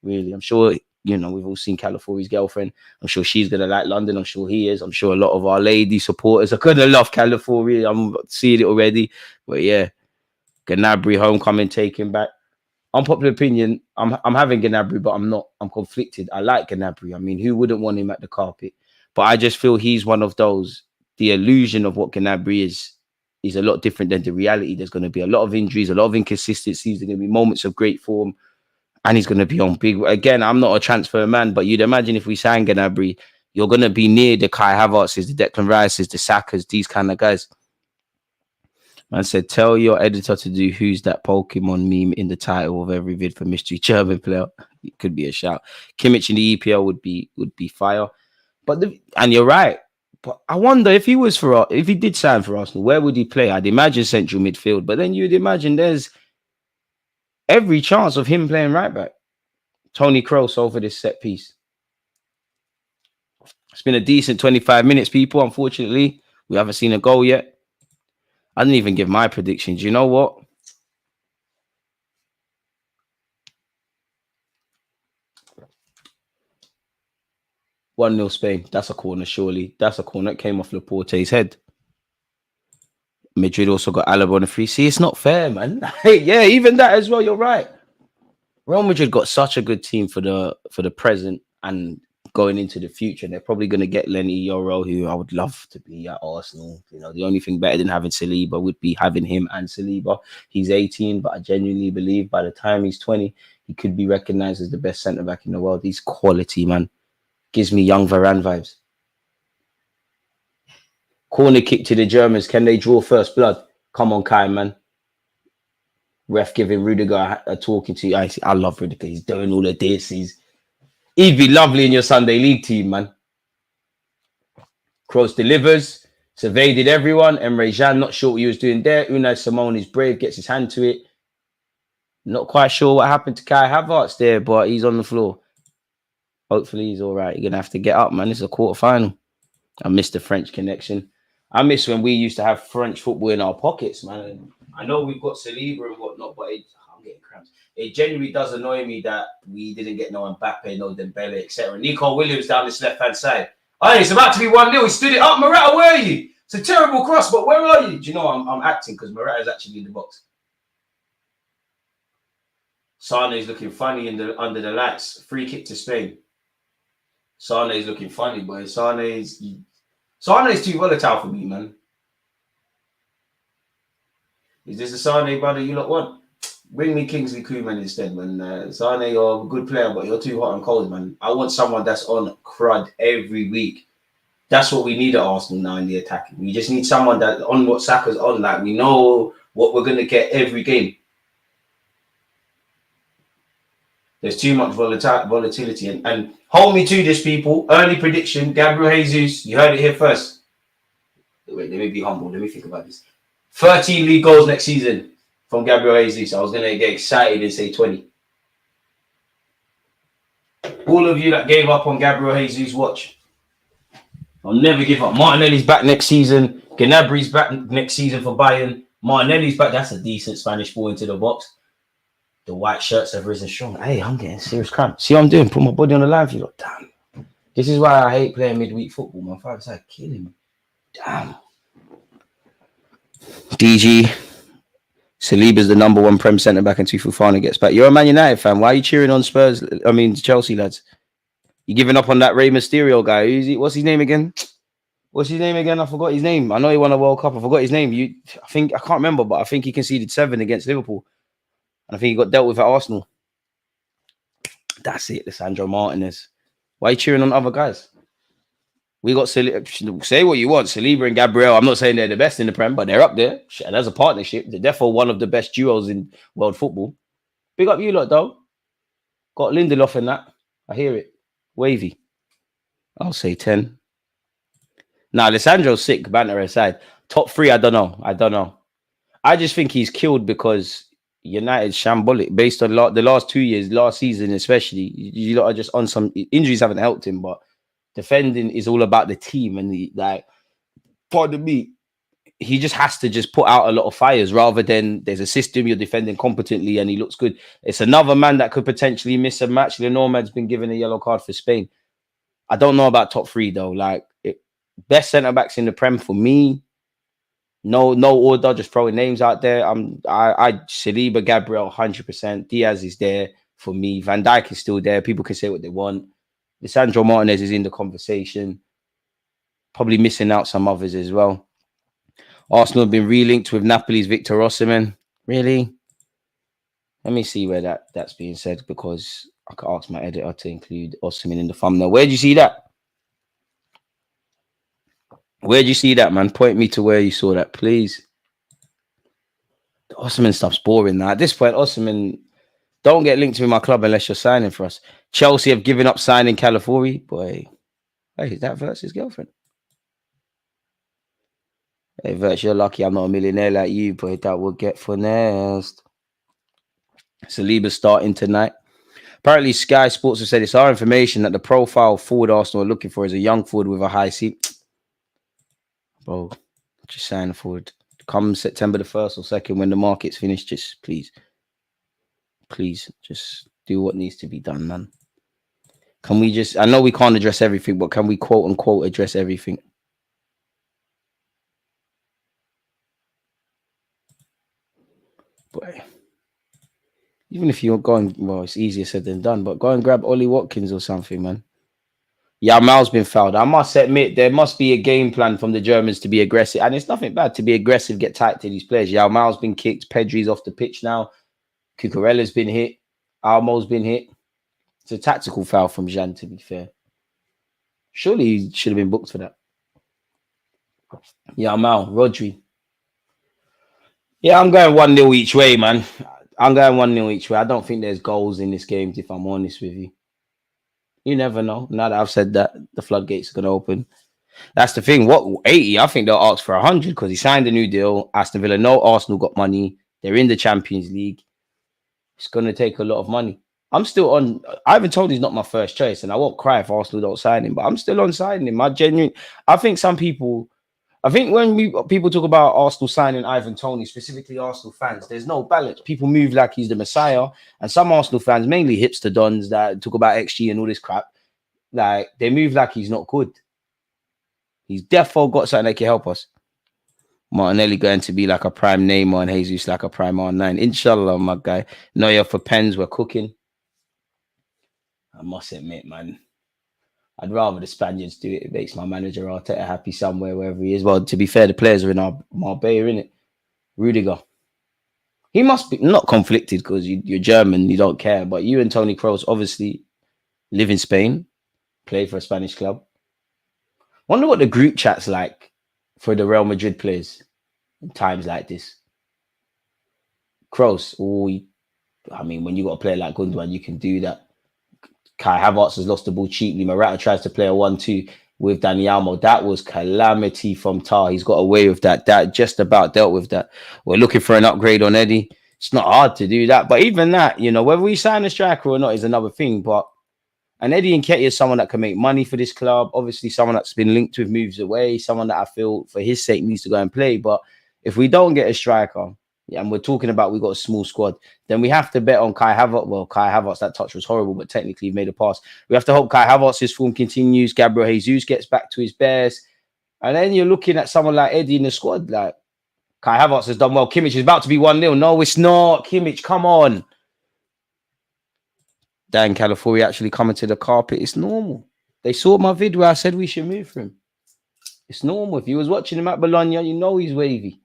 really. I'm sure, you know, we've all seen California's girlfriend. I'm sure she's going to like London. I'm sure he is. I'm sure a lot of our lady supporters are going to love California. I'm seeing it already. But yeah, Gnabry homecoming taken back. Unpopular opinion, I'm having Gnabry, but I'm conflicted. I like Gnabry. I mean, who wouldn't want him at the carpet? But I just feel he's one of those... The illusion of what Gnabry is a lot different than the reality. There's going to be a lot of injuries, a lot of inconsistencies. There's going to be moments of great form, and he's going to be on big. Again, I'm not a transfer man, but you'd imagine if we signed Gnabry, you're going to be near the Kai Havertz's, the Declan Rice's, the Sakas, these kind of guys. Man said, tell your editor to do who's that Pokemon meme in the title of every vid for mystery German player. It could be a shout. Kimmich in the EPL would be fire. And you're right. But I wonder if he did sign for Arsenal, where would he play? I'd imagine central midfield, but then you'd imagine there's every chance of him playing right back. Toni Kroos over this set piece. It's been a decent 25 minutes, people. Unfortunately, we haven't seen a goal yet. I didn't even give my predictions. You know what? One 0 Spain. That's a corner, surely. That's a corner. It came off Laporte's head. Madrid also got Alaba on the free. See, it's not fair, man. Yeah, even that as well. You're right. Real Madrid got such a good team for the present and going into the future. They're probably going to get Lenny Yoro, who I would love to be at Arsenal. You know, the only thing better than having Saliba would be having him and Saliba. He's 18, but I genuinely believe by the time he's 20, he could be recognized as the best centre-back in the world. He's quality, man. Gives me young Varane vibes. Corner kick to the Germans. Can they draw first blood? Come on, Kai, man. Ref giving Rudiger a talking to. I love Rudiger. He's doing all of this. He'd be lovely in your Sunday league team, man. Kroos delivers. Surveyed everyone. Emre Can, not sure what he was doing there. Unai Simone is brave, gets his hand to it. Not quite sure what happened to Kai Havertz there, but he's on the floor. Hopefully he's all right. You're going to have to get up, man. It's a quarter-final. I miss the French connection. I miss when we used to have French football in our pockets, man. And I know we've got Saliba and whatnot, but I'm getting cramps. It genuinely does annoy me that we didn't get no Mbappe, no Dembele, etc. Nico Williams down this left-hand side. Oh, it's about to be 1-0. He stood it up. Morata, where are you? It's a terrible cross, but where are you? Do you know I'm acting because Morata is actually in the box. Sane is looking funny under the lights. Free kick to Spain. Sane is looking funny, boy. Sane is too volatile for me, man. Is this the Sane brother you lot want? Bring me Kingsley Coman instead, man. Sane, you're a good player, but you're too hot and cold, man. I want someone that's on crud every week. That's what we need at Arsenal now in the attacking. We just need someone that on what Saka's on. Like, we know what we're going to get every game. There's too much volatility. And hold me to this, people. Early prediction, Gabriel Jesus. You heard it here first. Wait, let me be humble. Let me think about this. 13 league goals next season from Gabriel Jesus. I was going to get excited and say 20. All of you that gave up on Gabriel Jesus, watch. I'll never give up. Martinelli's back next season. Gnabry's back next season for Bayern. Martinelli's back. That's a decent Spanish ball into the box. The white shirts have risen strong. Hey, I'm getting serious cramp. See what I'm doing? Put my body on the line for you. Look, damn. This is why I hate playing midweek football. My father's like killing me. Damn. DG. Saliba's the number one Prem centre back until Fofana gets back. You're a Man United fan. Why are you cheering on Spurs? I mean, Chelsea lads. You giving up on that Rey Mysterio guy? Who's he? What's his name again? What's his name again? I forgot his name. I know he won a World Cup. I forgot his name. I can't remember, but I think he conceded 7 against Liverpool. And I think he got dealt with at Arsenal. That's it, Lisandro Martinez. Why are you cheering on other guys? We got say what you want, Saliba and Gabriel. I'm not saying they're the best in the Prem, but they're up there. And as a partnership, they're therefore one of the best duos in world football. Big up you lot, though. Got Lindelof in that. I hear it. Wavy. I'll say 10. Now, Alessandro's sick, banter aside. Top 3, I don't know. I just think he's killed because United's shambolic based on the last 2 years, last season especially. You lot are just on some injuries haven't helped him, but defending is all about the team and pardon me, he just has to just put out a lot of fires rather than there's a system you're defending competently and he looks good. It's another man that could potentially miss a match. Lenormand's been given a yellow card for Spain. I don't know about top 3 though. Best centre backs in the Prem for me. No order, just throwing names out there. I Saliba, Gabriel, 100%. Diaz is there for me. Van Dijk is still there. People can say what they want. Lisandro Martinez is in the conversation. Probably missing out some others as well. Arsenal have been relinked with Napoli's Victor Osimhen. Really? Let me see where that's being said because I could ask my editor to include Osimhen in the thumbnail. Where did you see that? Where'd you see that, man? Point me to where you saw that, please. The Osimhen stuff's boring now. At this point, Osimhen, don't get linked to my club unless you're signing for us. Chelsea have given up signing Calafiori. Boy, hey, is that Vert's girlfriend? Hey, Vert, you're lucky I'm not a millionaire like you, boy. That will get finessed. Saliba starting tonight. Apparently, Sky Sports have said it's our information that the profile forward Arsenal are looking for is a young forward with a high seat. Bro, just sign forward. Come September the 1st or 2nd when the market's finished, just please, just do what needs to be done, man. Can we just, I know we can't address everything, but can we quote unquote address everything? Boy, even if you're going, well, it's easier said than done, but go and grab Ollie Watkins or something, man. Yeah, Mal's been fouled. I must admit, there must be a game plan from the Germans to be aggressive. And it's nothing bad to be aggressive, get tight to these players. Yeah, Mal's been kicked. Pedri's off the pitch now. Cucurella's been hit. Almo's been hit. It's a tactical foul from Jean, to be fair. Surely he should have been booked for that. Yeah, Mal, Rodri. Yeah, I'm going 1-0 each way, man. I'm going 1-0 each way. I don't think there's goals in this game, if I'm honest with you. You never know. Now that I've said that, the floodgates are going to open. That's the thing. What 80? I think they'll ask for 100 because he signed a new deal. Aston Villa know Arsenal got money. They're in the Champions League. It's going to take a lot of money. I'm still on. Ivan Toney's not my first choice, and I won't cry if Arsenal don't sign him. But I'm still on signing him. I think some people. I think when people talk about Arsenal signing Ivan Toney, specifically Arsenal fans, there's no balance. People move like he's the Messiah. And some Arsenal fans, mainly hipster dons that talk about XG and all this crap, like they move like he's not good. He's definitely got something that can help us. Martinelli going to be like a prime Neymar and Jesus like a prime R9. Inshallah, my guy. Neuer for pens, we're cooking. I must admit, man. I'd rather the Spaniards do it. It makes my manager Arteta happy somewhere, wherever he is. Well, to be fair, the players are in our Marbella, innit? Rudiger. He must be not conflicted because you're German, you don't care. But you and Toni Kroos obviously live in Spain, play for a Spanish club. Wonder what the group chat's like for the Real Madrid players in times like this. Kroos, I mean, when you got a player like Gundogan, you can do that. Kai Havertz has lost the ball cheaply. Morata tries to play a 1-2 with Dani Almo. That was calamity from Tar. He's got away with that. That just about dealt with that. We're looking for an upgrade on Eddie. It's not hard to do that. But even that, whether we sign a striker or not is another thing. But and Eddie Nketiah is someone that can make money for this club. Obviously, someone that's been linked with moves away. Someone that I feel, for his sake, needs to go and play. But if we don't get a striker, and we're talking about we got a small squad, then we have to bet on Kai Havertz. Well, Kai Havertz, that touch was horrible, but technically he made a pass. We have to hope Kai Havertz's form continues. Gabriel Jesus gets back to his best. And then you're looking at someone like Eddie in the squad. Like, Kai Havertz has done well. Kimmich is about to be 1-0. No, it's not. Kimmich, come on. Dan California actually coming to the carpet. It's normal. They saw my video where I said we should move for him. It's normal. If you was watching him at Bologna, you know he's wavy.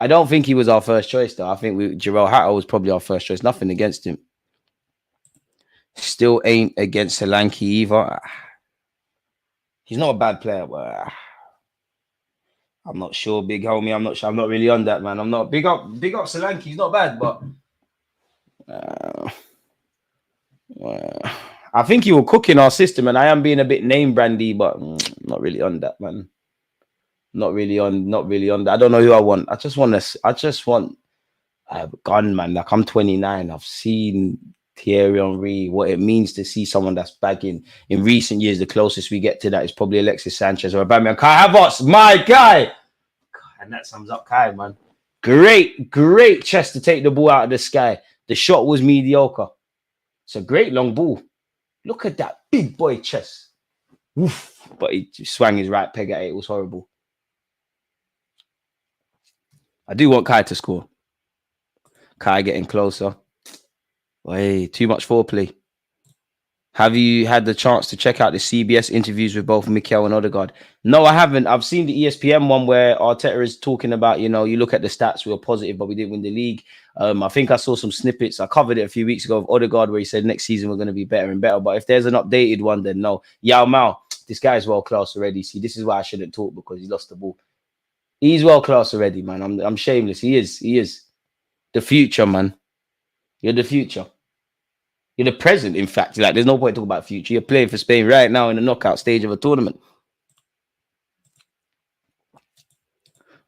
I don't think he was our first choice, though. I think Jarrell Hatter was probably our first choice. Nothing against him. Still ain't against Solanke either. He's not a bad player, but I'm not sure, big homie. I'm not sure. I'm not really on that, man. I'm not big up Solanke. He's not bad, but I think he will cook in our system, and I am being a bit name brandy, but not really on that, man. Not really on that. I don't know who I want. I just want a gun, man. Like, I'm 29. I've seen Thierry Henry, what it means to see someone that's bagging. In recent years, the closest we get to that is probably Alexis Sanchez or Aubameyang. Kai Havertz, my guy. And that sums up Kai, man. Great chest to take the ball out of the sky. The shot was mediocre. It's a great long ball. Look at that big boy chest. Oof. But he swung his right peg at it. It was horrible. I do want Kai to score. Kai getting closer. Way too much foreplay. Have you had the chance to check out the CBS interviews with both Mikel and Odegaard? No, I haven't. I've seen the ESPN one where Arteta is talking about, you look at the stats, we were positive, but we didn't win the league. I think I saw some snippets. I covered it a few weeks ago of Odegaard where he said next season we're going to be better and better. But if there's an updated one, then no. Yao Mao, this guy's world class already. See, this is why I shouldn't talk, because he lost the ball. He's world class already, man. I'm shameless. He is. The future, man. You're the future. You're the present, in fact. Like, there's no point talking about future. You're playing for Spain right now in the knockout stage of a tournament.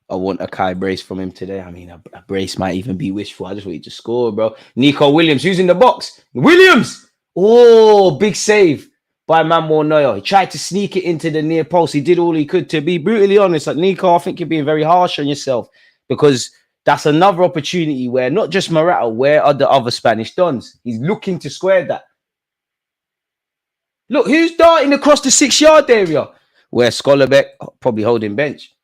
I want a Kai brace from him today. I mean, a brace might even be wishful. I just want you to score, bro. Nico Williams, who's in the box? Williams! Oh, big save by Manuel Neuer. He tried to sneak it into the near post. He did all he could. To be brutally honest, like, Nico, I think you're being very harsh on yourself, because that's another opportunity where not just Morata, where are the other Spanish dons? He's looking to square that. Look, who's darting across the 6-yard area? Where Scholarbeck probably holding bench.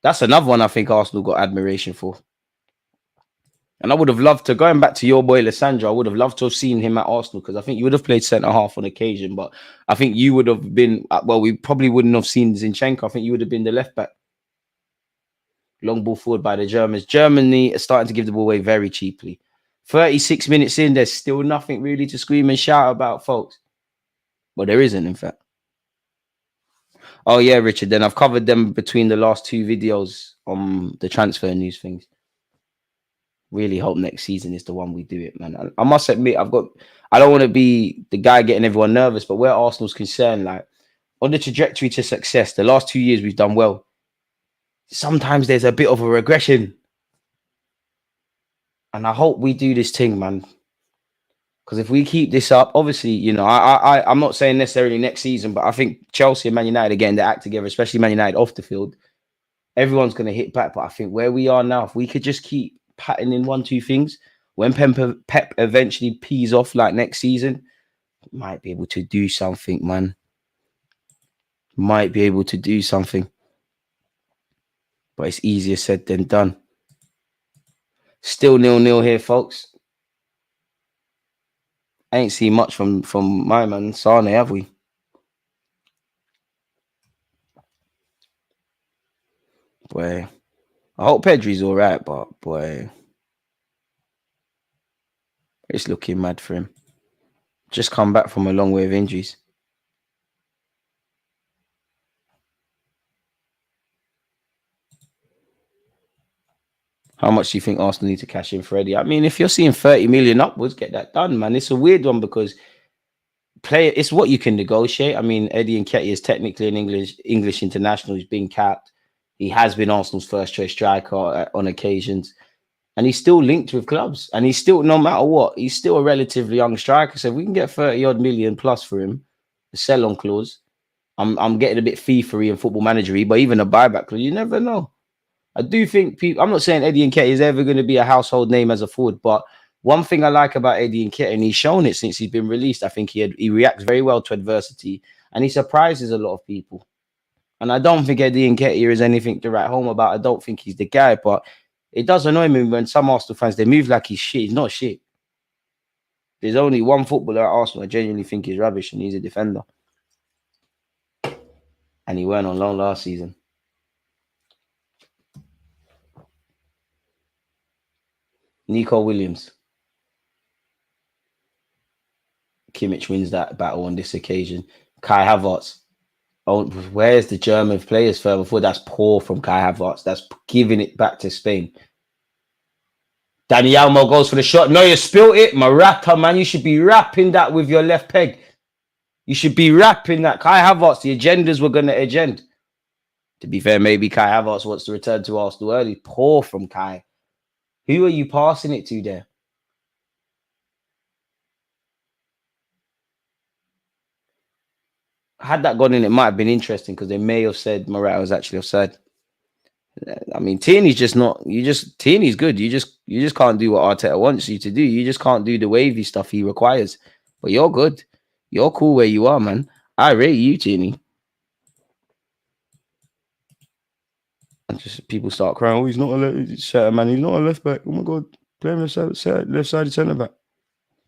That's another one I think Arsenal got admiration for. And I would have loved to, going back to your boy Lissandro, I would have loved to have seen him at Arsenal, because I think you would have played centre-half on occasion, but I think you would have been, well, we probably wouldn't have seen Zinchenko. I think you would have been the left-back. Long ball forward by the Germans. Germany are starting to give the ball away very cheaply. 36 minutes in, there's still nothing really to scream and shout about, folks. Well, there isn't, in fact. Oh, yeah, Richard. Then I've covered them between the last two videos on the transfer news things. Really hope next season is the one we do it, man. I must admit, I don't want to be the guy getting everyone nervous, but where Arsenal's concerned, like, on the trajectory to success, the last 2 years we've done well. Sometimes there's a bit of a regression. And I hope we do this thing, man. Because if we keep this up, obviously, I'm not saying necessarily next season, but I think Chelsea and Man United are getting their act together, especially Man United off the field. Everyone's going to hit back. But I think where we are now, if we could just keep patterning 1-2 things, when Pep eventually pees off like next season, might be able to do something, man. Might be able to do something. But it's easier said than done. Still 0-0 here, folks. I ain't seen much from my man Sane, have we? Boy, I hope Pedri's all right, but boy, It's looking mad for him. Just come back from a long way of injuries. How much do you think Arsenal need to cash in for Eddie? I mean, if you're seeing 30 million upwards, get that done, man. It's a weird one because it's what you can negotiate. I mean, Eddie Nketiah is technically an English international. He's been capped. He has been Arsenal's first choice striker on occasions. And he's still linked with clubs. And he's still, no matter what, he's still a relatively young striker. So if we can get 30 odd million plus for him, the sell-on clause, I'm getting a bit FIFA-y and football manager-y, but even a buyback clause, you never know. I do think people, I'm not saying Eddie Nketiah is ever going to be a household name as a forward, but one thing I like about Eddie Nketiah, and he's shown it since he's been released, I think he reacts very well to adversity and he surprises a lot of people. And I don't think Eddie Nketiah is anything to write home about. I don't think he's the guy, but it does annoy me when some Arsenal fans, they move like he's shit. He's not shit. There's only one footballer at Arsenal I genuinely think is rubbish, and he's a defender. And he went on loan last season. Nico Williams. Kimmich wins that battle on this occasion. Kai Havertz. Oh, where's the German players further forward? That's poor from Kai Havertz. That's giving it back to Spain. Dani Olmo goes for the shot. No, you spilt it. Morata, man. You should be wrapping that with your left peg. You should be wrapping that. Kai Havertz, the agendas were going to agenda. To be fair, maybe Kai Havertz wants to return to Arsenal early. Poor from Kai. Who are you passing it to there? Had that gone in, it might have been interesting because they may have said Morata was actually offside. I mean, Tierney's just not. Tierney's good. You just can't do what Arteta wants you to do. You just can't do the wavy stuff he requires. But you're good. You're cool where you are, man. I rate you, Tierney. And just people start crying. Oh, he's not a left man. He's not a left back. Oh my god, play him left-sided centre back.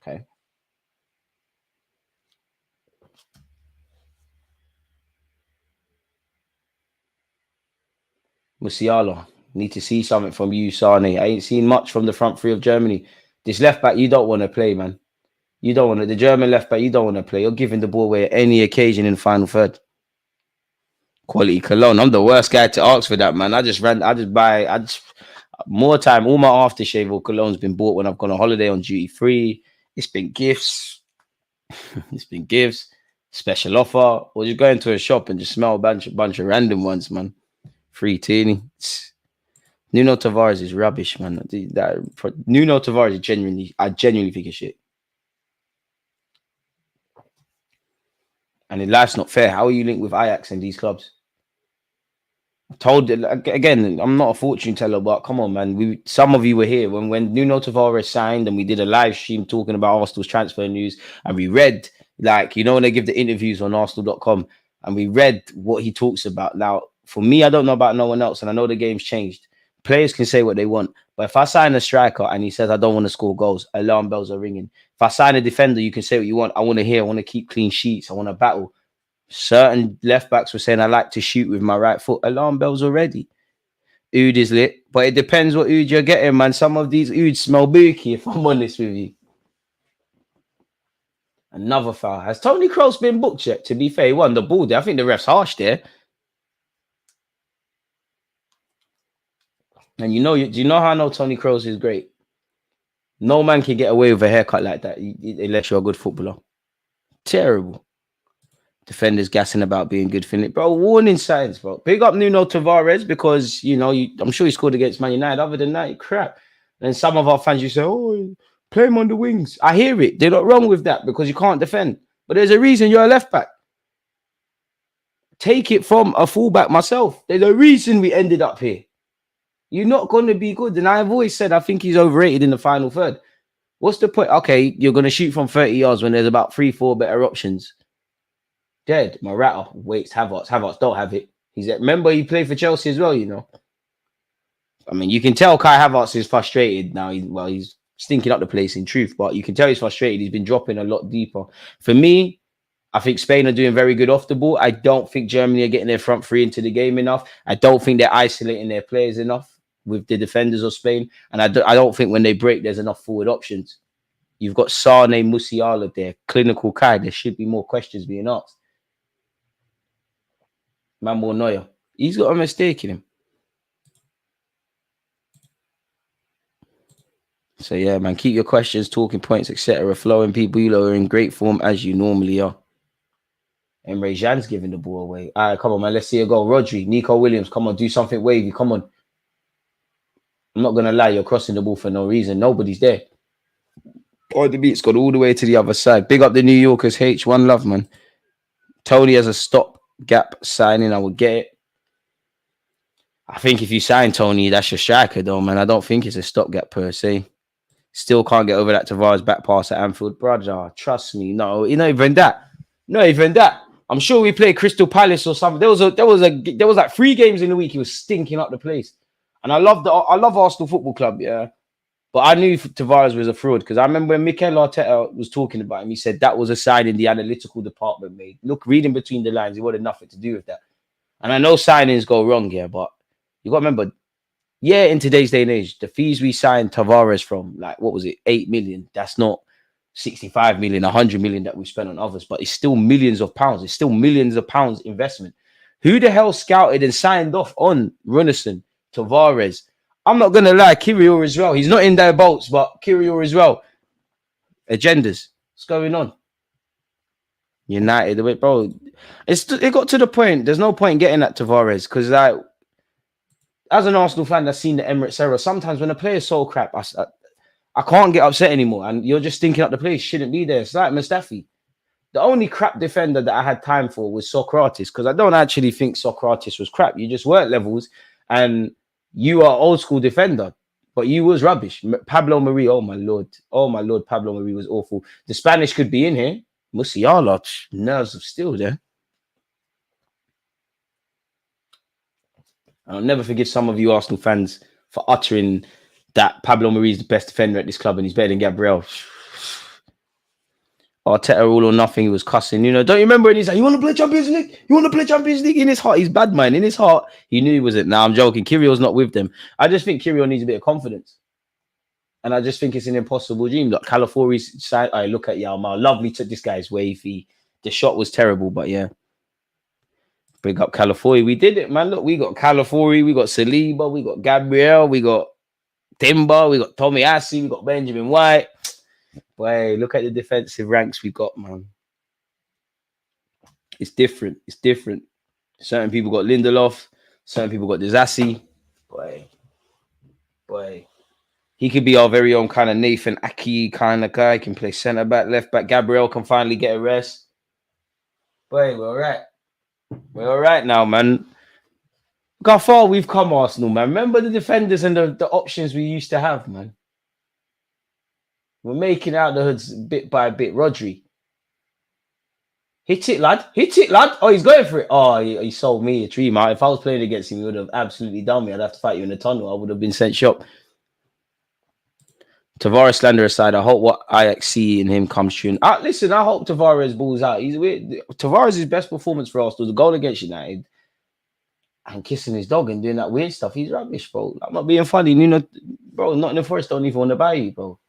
Okay. Musiala, need to see something from you, Sane. I ain't seen much from the front three of Germany. This left back, you don't want to play, man. You don't want to. The German left back, you don't want to play. You're giving the ball away at any occasion in the final third. Quality Cologne. I'm the worst guy to ask for that, man. More time. All my aftershave or cologne's been bought when I've gone on holiday on duty free. It's been gifts. It's been gifts. Special offer. Or just go into a shop and just smell a bunch of random ones, man. Free Tierney. Nuno Tavares is rubbish, man. Nuno Tavares is I genuinely think it's shit. And in life's not fair. How are you linked with Ajax and these clubs? I told you, again, I'm not a fortune teller, but come on, man. Some of you were here when Nuno Tavares signed and we did a live stream talking about Arsenal's transfer news, and we read, when they give the interviews on Arsenal.com, and we read what he talks about. Now, for me, I don't know about no one else, and I know the game's changed. Players can say what they want, but if I sign a striker and he says I don't want to score goals, alarm bells are ringing. If I sign a defender, you can say what you want. I want to hear, I want to keep clean sheets, I want to battle. Certain left backs were saying I like to shoot with my right foot. Alarm bells already. Oud is lit, but it depends what Oud you're getting, man. Some of these Ouds smell booky, if I'm honest with you. Another foul. Has Toni Kroos been booked yet? To be fair, he won the ball there. I think the ref's harsh there. And do you know how I know Toni Kroos is great? No man can get away with a haircut like that unless you're a good footballer. Terrible. Defenders gassing about being good for it. Bro, warning signs, bro. Big up Nuno Tavares because, I'm sure he scored against Man United. Other than that, crap. And some of our fans, you say, oh, play him on the wings. I hear it. They're not wrong with that because you can't defend. But there's a reason you're a left back. Take it from a fullback myself. There's a reason we ended up here. You're not going to be good. And I've always said I think he's overrated in the final third. What's the point? Okay, you're going to shoot from 30 yards when there's about 3-4 better options. Dead. Morata waits. Havertz don't have it. Remember, he played for Chelsea as well, I mean, you can tell Kai Havertz is frustrated now. He's stinking up the place in truth, but you can tell he's frustrated. He's been dropping a lot deeper. For me, I think Spain are doing very good off the ball. I don't think Germany are getting their front three into the game enough. I don't think they're isolating their players enough with the defenders of Spain. And I don't think when they break, there's enough forward options. You've got Sane Musiala there, clinical Kai. There should be more questions being asked. Manuel Neuer, he's got a mistake in him. So yeah, man, keep your questions, talking points, etc. flowing. People, you lot are in great form as you normally are. Emre Can's giving the ball away. All right, come on, man. Let's see a goal. Rodri, Nico Williams, come on, do something wavy. Come on. I'm not gonna lie, you're crossing the ball for no reason. Nobody's there. Oh, the beat's gone all the way to the other side. Big up the New Yorkers. H1 love, man. Tony has a stop-gap signing. I will get it. I think if you sign Tony, that's your striker, though, man. I don't think it's a stopgap per se. Still can't get over that Tavares back pass at Anfield. Brother, trust me. No, not even that. Not even that. I'm sure we played Crystal Palace or something. There was like 3 games in the week. He was stinking up the place. And I love Arsenal Football Club, yeah. But I knew Tavares was a fraud because I remember when Mikel Arteta was talking about him, he said that was a signing the analytical department made. Look, reading between the lines, he wanted nothing to do with that. And I know signings go wrong, yeah, but you got to remember, yeah, in today's day and age, the fees we signed Tavares from, like, what was it, 8 million? That's not 65 million, 100 million that we spent on others, but it's still millions of pounds. It's still millions of pounds investment. Who the hell scouted and signed off on Runnison, Tavares? I'm not going to lie, Kirill as well. He's not in their bolts, but Kirill as well. Agendas. What's going on? United, bro. It got to the point. There's no point getting at Tavares because, like, as an Arsenal fan that's seen the Emirates era, sometimes when a player's so crap, I can't get upset anymore. And you're just thinking up the place shouldn't be there. It's like Mustafi. The only crap defender that I had time for was Socrates because I don't actually think Socrates was crap. You just weren't levels and you are old school defender, but you was rubbish. Pablo Mari, oh my lord, Pablo Mari was awful. The Spanish could be in here. Musiala, nerves of steel there. I'll never forgive some of you Arsenal fans for uttering that Pablo Mari is the best defender at this club and he's better than Gabriel. Arteta all or nothing, he was cussing. You know, don't you remember when he's like, you want to play Champions League? You want to play Champions League? In his heart, he's bad, man. In his heart, he knew he wasn't. Now, I'm joking. Kyrill's not with them. I just think Kirill needs a bit of confidence. And I just think it's an impossible dream. Look, Calafori's side, I look at Yalma. Lovely took this guy's wavy. The shot was terrible, but yeah. Bring up Calafori. We did it, man. Look, we got Calafori, we got Saliba, we got Gabriel, we got Timber, we got Tomiyasu, we got Benjamin White. Boy, look at the defensive ranks we got, man. It's different. It's different. Certain people got Lindelof. Certain people got Disasi. Boy. He could be our very own kind of Nathan Aki kind of guy. He can play centre back, left back. Gabriel can finally get a rest. Boy, we're all right. We're all right now, man. Look how far we've come, Arsenal, man. Remember the defenders and the options we used to have, man. We're making out the hoods bit by bit. Rodri. Hit it, lad. Hit it, lad. Oh, he's going for it. Oh, he sold me a dream out. If I was playing against him, he would have absolutely done me. I'd have to fight you in the tunnel. I would have been sent shop. Tavares slander aside, I hope what Ajax see in him comes true. Listen, I hope Tavares balls out. He's weird. Tavares' best performance for Arsenal, the goal against United, and kissing his dog and doing that weird stuff. He's rubbish, bro. I'm not being funny. You know, bro, Nottingham Forest don't even want to buy you, bro.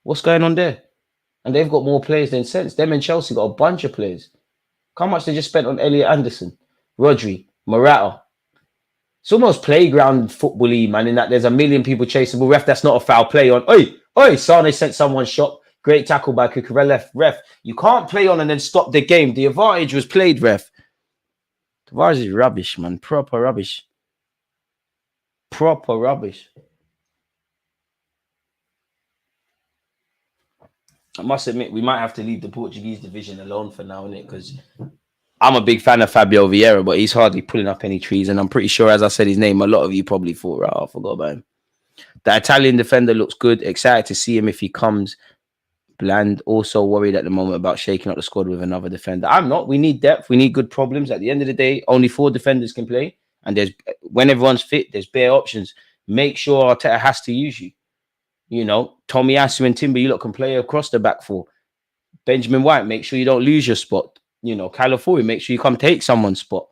What's going on there? And they've got more players than sense. Them and Chelsea got a bunch of players. How much they just spent on Elliot Anderson, Rodri, Morata. It's almost playground football-y, man, in that there's a million people chasing. But ref, that's not a foul play on. Oi, Sane sent someone shot. Great tackle by Cucurella. Ref, you can't play on and then stop the game. The advantage was played, ref. Tavares is rubbish, man. Proper rubbish. Proper rubbish. I must admit, we might have to leave the Portuguese division alone for now, innit? Because I'm a big fan of Fabio Vieira, but he's hardly pulling up any trees. And I'm pretty sure, as I said his name, a lot of you probably thought, right, I forgot about him. The Italian defender looks good. Excited to see him if he comes. Bland. Also worried at the moment about shaking up the squad with another defender. I'm not. We need depth. We need good problems. At the end of the day, only 4 defenders can play. And when everyone's fit, there's bare options. Make sure Arteta has to use you. You know, Tomiyasu and Timber, you lot can play across the back 4. Benjamin White, make sure you don't lose your spot. You know, Calafori, make sure you come take someone's spot.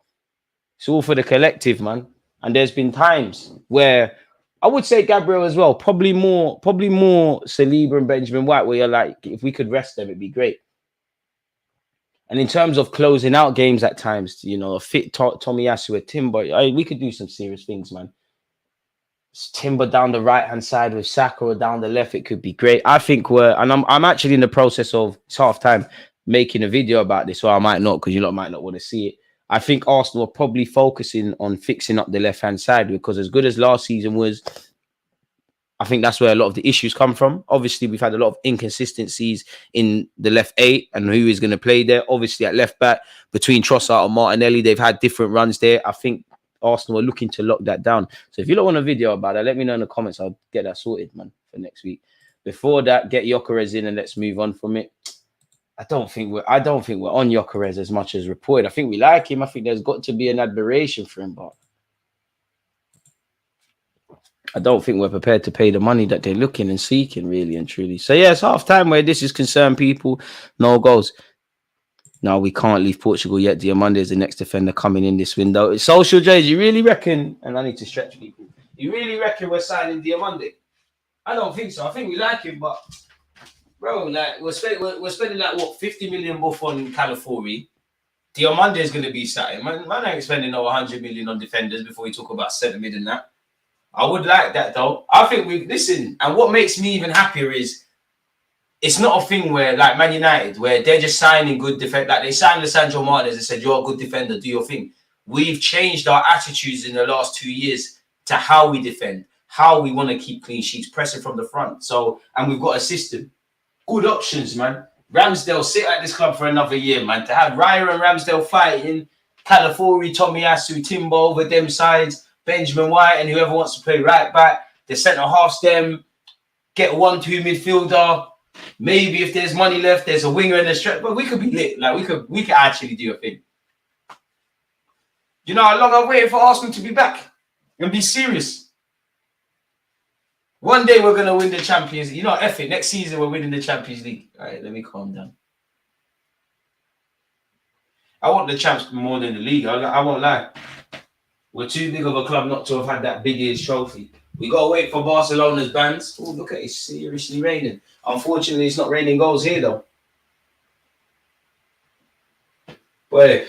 It's all for the collective, man. And there's been times where I would say Gabriel as well. Probably more Saliba and Benjamin White, where you're like, if we could rest them, it'd be great. And in terms of closing out games at times, you know, a fit Tomiyasu, a Timber, we could do some serious things, man. Timber down the right hand side with Saka or down the left, it could be great. I think I'm actually in the process of, it's half time, making a video about this, or I might not, because you lot might not want to see it. I think Arsenal are probably focusing on fixing up the left hand side, because as good as last season was, I think that's where a lot of the issues come from. Obviously, we've had a lot of inconsistencies in the left eight and who is going to play there. Obviously, at left back, between Trossard and Martinelli, they've had different runs there. I think Arsenal are looking to lock that down. So if you don't want a video about that, let me know in the comments. I'll get that sorted, man, for next week. Before that, get Gyökeres in and let's move on from it. I don't think we're on Gyökeres as much as reported. I think we like him. I think there's got to be an admiration for him, but I don't think we're prepared to pay the money that they're looking and seeking, really and truly. So yeah, it's half time where this is concerned, people. No goals. No, we can't leave Portugal yet. Diamande is the next defender coming in this window. It's Social J's. You really reckon? And I need to stretch people. You really reckon we're signing Diamande? I don't think so. I think we like him, but bro, like we're spending like what 50 million buff on Calafiori. Diamande is going to be starting. Man ain't spending over 100 million on defenders before we talk about centre mid and that. I would like that though. I think we listen, and what makes me even happier is it's not a thing where like Man United, where they're just signing good defense. Like they signed Lissandro Martinez and said, "You're a good defender, do your thing." We've changed our attitudes in the last 2 years to how we defend, how we want to keep clean sheets, pressing from the front. So, and we've got a system, good options, man. Ramsdale sit at this club for another year, man. To have Raya and Ramsdale fighting, Calafiori, Tomiyasu, Timber over them sides. Benjamin White and whoever wants to play right back, the centre half them, get a 1-2 midfielder. Maybe if there's money left, there's a winger in the stretch. But we could be lit. Like we could actually do a thing. You know how long I've waited for Arsenal to be back and be serious. One day we're gonna win the Champions League. You know, F it. Next season we're winning the Champions League. All right, let me calm down. I want the champs more than the league. I won't lie. We're too big of a club not to have had that big ears trophy. We got to wait for Barcelona's bans. Oh, look at it. It's seriously raining. Unfortunately, it's not raining goals here, though. But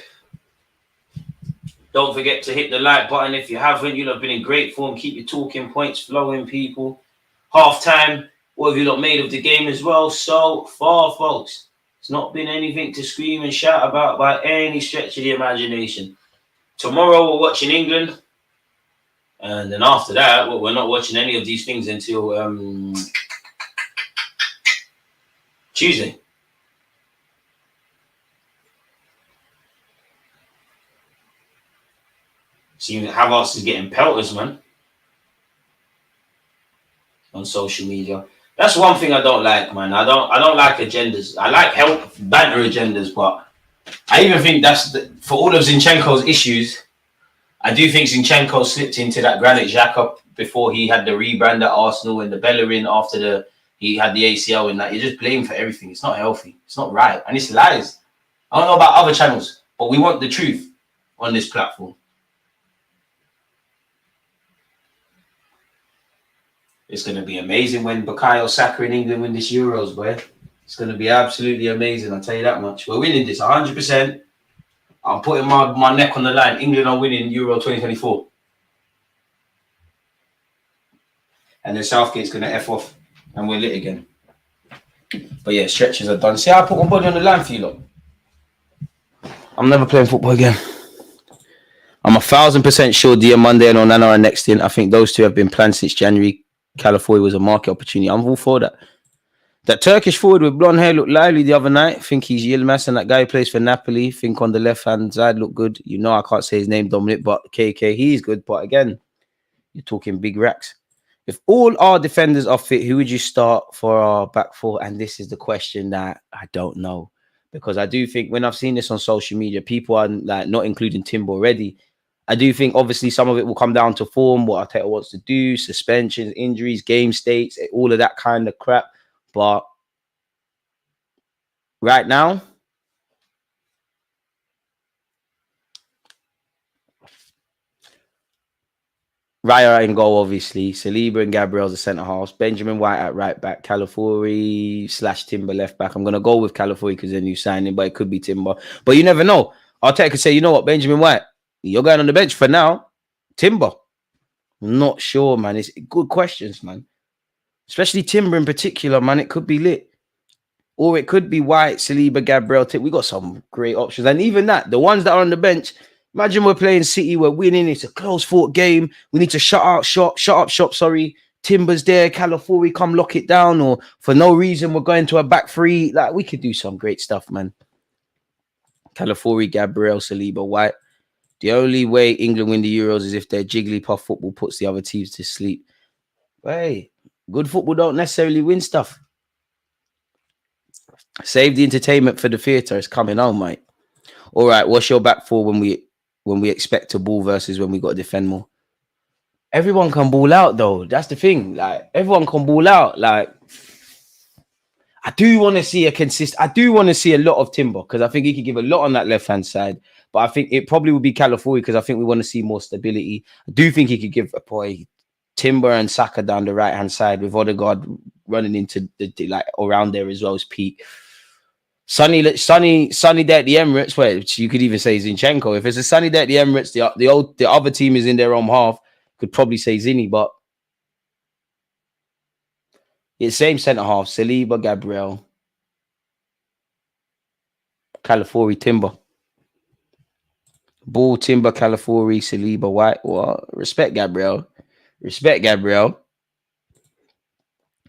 don't forget to hit the like button. If you haven't, you'll have been in great form. Keep your talking points flowing, people. Half time. What have you lot made of the game as well? So far, folks, it's not been anything to scream and shout about by any stretch of the imagination. Tomorrow we're watching England, and then after that, we're not watching any of these things until Tuesday. See, Havertz is getting pelters, man, on social media. That's one thing I don't like, man. I don't like agendas. I like banter agendas, but I even think that's for all of Zinchenko's issues. I do think Zinchenko slipped into that Granit Xhaka before he had the rebrand at Arsenal and the Bellerin after he had the ACL and that. You're just blamed for everything. It's not healthy. It's not right. And it's lies. I don't know about other channels, but we want the truth on this platform. It's going to be amazing when Bukayo Saka in England win this Euros, boy. It's going to be absolutely amazing, I'll tell you that much. We're winning this 100%. I'm putting my neck on the line. England are winning Euro 2024. And then Southgate's going to F off. And we're lit again. But yeah, stretches are done. See how I put my body on the line for you lot? I'm never playing football again. I'm 1,000% sure Diamande and Onana are next in. I think those two have been planned since January. California was a market opportunity. I'm all for that. That Turkish forward with blonde hair looked lively the other night. I think he's Yilmaz, and that guy who plays for Napoli. I think on the left-hand side looked good. You know I can't say his name, Dominic, but KK, he's good. But again, you're talking big racks. If all our defenders are fit, who would you start for our back four? And this is the question that I don't know. Because I do think when I've seen this on social media, people are like not including Timber already. I do think obviously some of it will come down to form, what Arteta wants to do, suspensions, injuries, game states, all of that kind of crap. But right now, Raya in goal, obviously. Saliba and Gabriel's the centre halves. Benjamin White at right back. Calafiori / Timber left back. I'm going to go with Calafiori because they're new signing, but it could be Timber. But you never know. Arteta could say, you know what, Benjamin White, you're going on the bench for now. Timber. Not sure, man. It's good questions, man. Especially Timber in particular, man. It could be lit. Or it could be White, Saliba, Gabriel. We got some great options. And even that, the ones that are on the bench, imagine we're playing City, we're winning. It's a close-fought game. We need to shut up shop. Timber's there. Calafiori, come lock it down. Or for no reason, we're going to a back three. Like, we could do some great stuff, man. Calafiori, Gabriel, Saliba, White. The only way England win the Euros is if their Jigglypuff football puts the other teams to sleep. Hey, good football don't necessarily win stuff. Save the entertainment for the theatre. It's coming on, mate. All right, what's your back for when we expect to ball versus when we got to defend more? Everyone can ball out, though. That's the thing. Like, everyone can ball out. Like, I do want to see a lot of Timber because I think he could give a lot on that left-hand side. But I think it probably would be Calafiori because I think we want to see more stability. I do think he could give a boy Timber and Saka down the right-hand side with Odegaard running into the like around there as well as Pete. Sunny day at the Emirates, where you could even say Zinchenko. If it's a sunny day at the Emirates, the other team is in their own half. Could probably say Zinni, but it's same centre half: Saliba, Gabriel, Calafiori, Timber. Ball, Timber, Calafiori, Saliba, White. Well, respect Gabriel.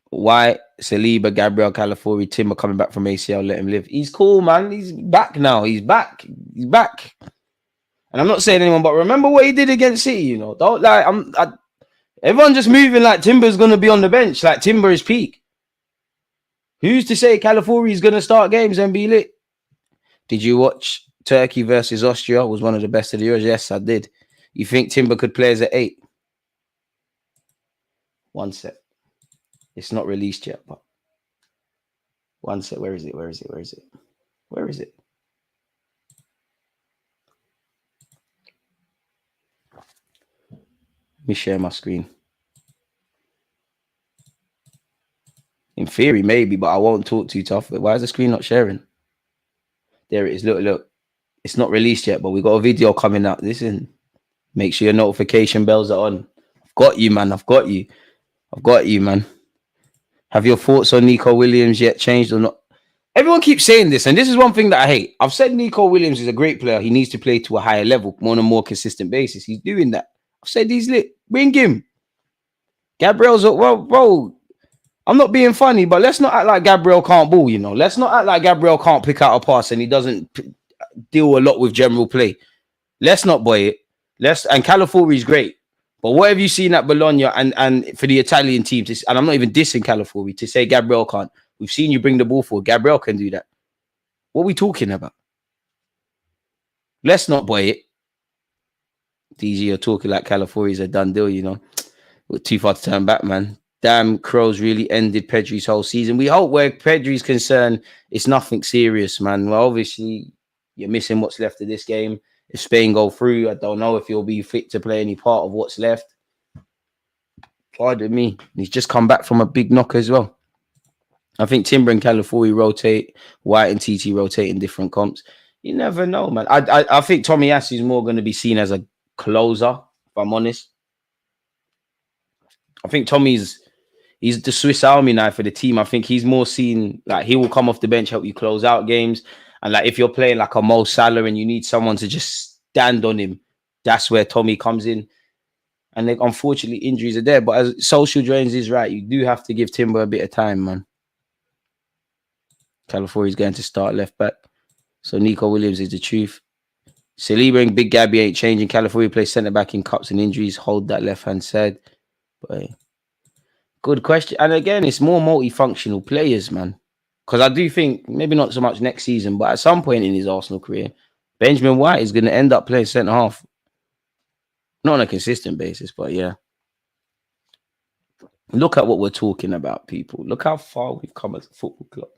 White, Saliba, Gabriel, Calafiori, Timber coming back from ACL. Let him live. He's cool, man. He's back now. He's back. And I'm not saying anyone, but remember what he did against City. You know, don't like. Everyone just moving like Timber's gonna be on the bench. Like Timber is peak. Who's to say Calafiori is gonna start games and be lit? Did you watch Turkey versus Austria? It was one of the best of the Euros. Yes, I did. You think Timber could play as an 8? One sec. It's not released yet, but one sec. Where is it? Let me share my screen. In theory, maybe, but I won't talk too tough. Why is the screen not sharing? There it is. Look. It's not released yet, but we got a video coming out. Listen, make sure your notification bells are on. I've got you, man. Have your thoughts on Nico Williams yet changed or not? Everyone keeps saying this, and this is one thing that I hate. I've said Nico Williams is a great player. He needs to play to a higher level, on a more consistent basis. He's doing that. I've said he's lit. Bring him. Gabriel's well, bro. I'm not being funny, but let's not act like Gabriel can't ball, you know. Let's not act like Gabriel can't pick out a pass and he doesn't deal a lot with general play. Let's not boy it. And Calafiori is great. But what have you seen at Bologna and for the Italian team? And I'm not even dissing Calafiori to say Gabriel can't. We've seen you bring the ball forward. Gabriel can do that. What are we talking about? Let's not boy it. DG, you're talking like Calafiori is a done deal, you know. We're too far to turn back, man. Damn, Kroos really ended Pedri's whole season. We hope where Pedri's concerned, it's nothing serious, man. Well, obviously, you're missing what's left of this game. If Spain go through, I don't know if he'll be fit to play any part of what's left. Pardon me. He's just come back from a big knock as well. I think Timber and Calafiori rotate, White and TT rotate in different comps. You never know, man. I think Tommy Asu is more going to be seen as a closer, if I'm honest. I think he's the Swiss Army knife for the team. I think he's more seen, like, he will come off the bench, help you close out games. And like if you're playing like a Mo Salah and you need someone to just stand on him, that's where Tommy comes in. And then unfortunately injuries are there. But as Social Drains is right, you do have to give Timber a bit of time, man. Calafiori's going to start left back. So Nico Williams is the truth. Saliba and Big Gabby ain't changing. Calafiori plays centre back in cups and injuries. Hold that left hand side. But good question. And again, it's more multifunctional players, man. Because I do think, maybe not so much next season, but at some point in his Arsenal career, Benjamin White is going to end up playing centre half. Not on a consistent basis, but yeah. Look at what we're talking about, people. Look how far we've come as a football club.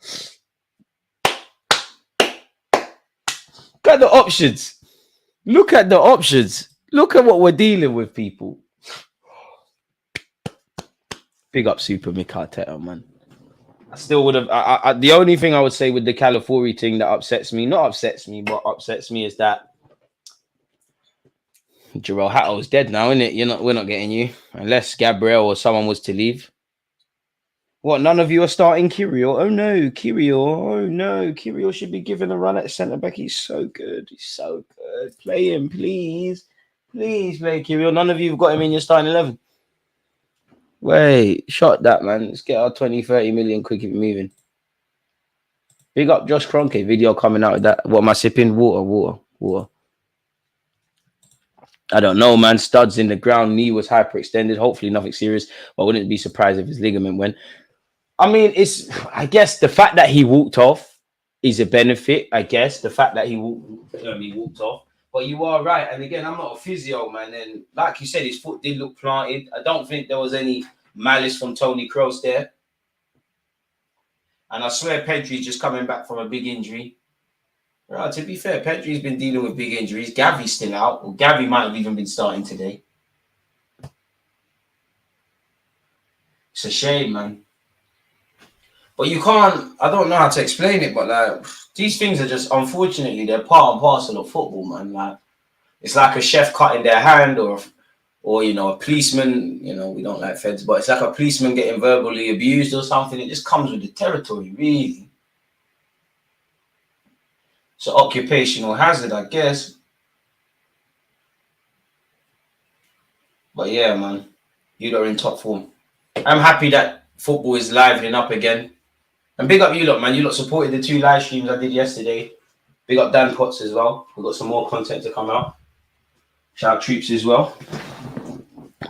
Look at the options. Look at what we're dealing with, people. Big up Super Mick Arteta, man. I still would have. The only thing I would say with the California thing that upsets me, not upsets me, but upsets me is that Jarrell Hatto's dead now, isn't it? We're not getting you unless Gabriel or someone was to leave. What? None of you are starting Kirill? Oh no, Kirill! Oh no, Kirill should be given a run at centre back. He's so good. He's so good. Play him, please. Please play Kirill. None of you have got him in your starting 11. Wait, shot that, man. Let's get our 20, 30 million quick if moving. Big up Josh Kroenke. Video coming out of that. What am I sipping? Water. I don't know, man. Studs in the ground. Knee was hyperextended. Hopefully nothing serious. But I wouldn't be surprised if his ligament went. I mean, I guess the fact that he walked off is a benefit. I guess the fact that he walked off. But you are right. And again, I'm not a physio, man. And like you said, his foot did look planted. I don't think there was any malice from Toni Kroos there. And I swear Pedri's just coming back from a big injury. Right, to be fair, Pedri's been dealing with big injuries. Gavi's still out. Well, Gavi might have even been starting today. It's a shame, man. But you can't, I don't know how to explain it, but like these things are just, unfortunately, they're part and parcel of football, man. Like it's like a chef cutting their hand or a policeman, we don't like feds, but it's like a policeman getting verbally abused or something. It just comes with the territory, really. It's an occupational hazard, I guess. But yeah, man, you lot are in top form. I'm happy that football is livening up again. And big up you lot, man. You lot supported the 2 live streams I did yesterday. Big up Dan Potts as well. We've got some more content to come out. Shout out Troops as well.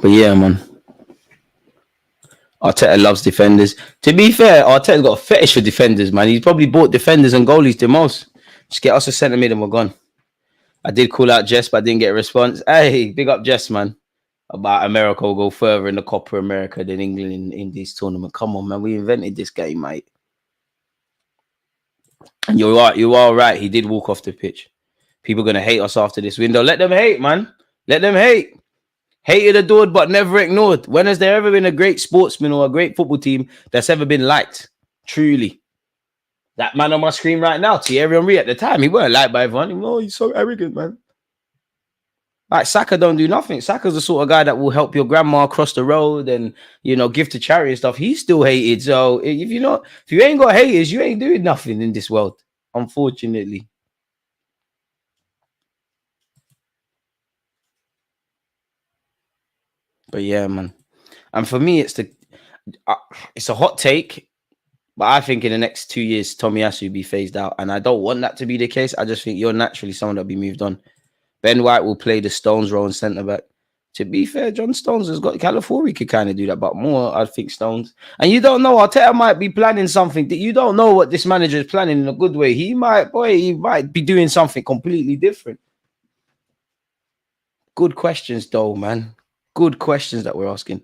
But yeah, man. Arteta loves defenders. To be fair, Arteta's got a fetish for defenders, man. He's probably bought defenders and goalies the most. Just get us a centre mid and we're gone. I did call out Jess, but I didn't get a response. Hey, big up Jess, man. About America will go further in the Copa America than England in this tournament. Come on, man. We invented this game, mate. And you are right. He did walk off the pitch. People are going to hate us after this window. Let them hate, man. Let them hate. Hated, adored, but never ignored. When has there ever been a great sportsman or a great football team that's ever been liked? Truly. That man on my screen right now, Thierry Henry, at the time, he weren't liked by everyone. Oh, he's so arrogant, man. Like, Saka don't do nothing. Saka's the sort of guy that will help your grandma across the road and, give to charity and stuff. He's still hated. So if you ain't got haters, you ain't doing nothing in this world, unfortunately. But yeah, man. And for me, it's a hot take, but I think in the next 2 years, Tomiyasu will be phased out. And I don't want that to be the case. I just think you're naturally someone that'll be moved on. Ben White will play the Stones role in centre back. To be fair, John Stones has got California could kind of do that, but more, I think Stones. And you don't know, Arteta might be planning something that you don't know what this manager is planning in a good way. He might be doing something completely different. Good questions, though, man. Good questions that we're asking.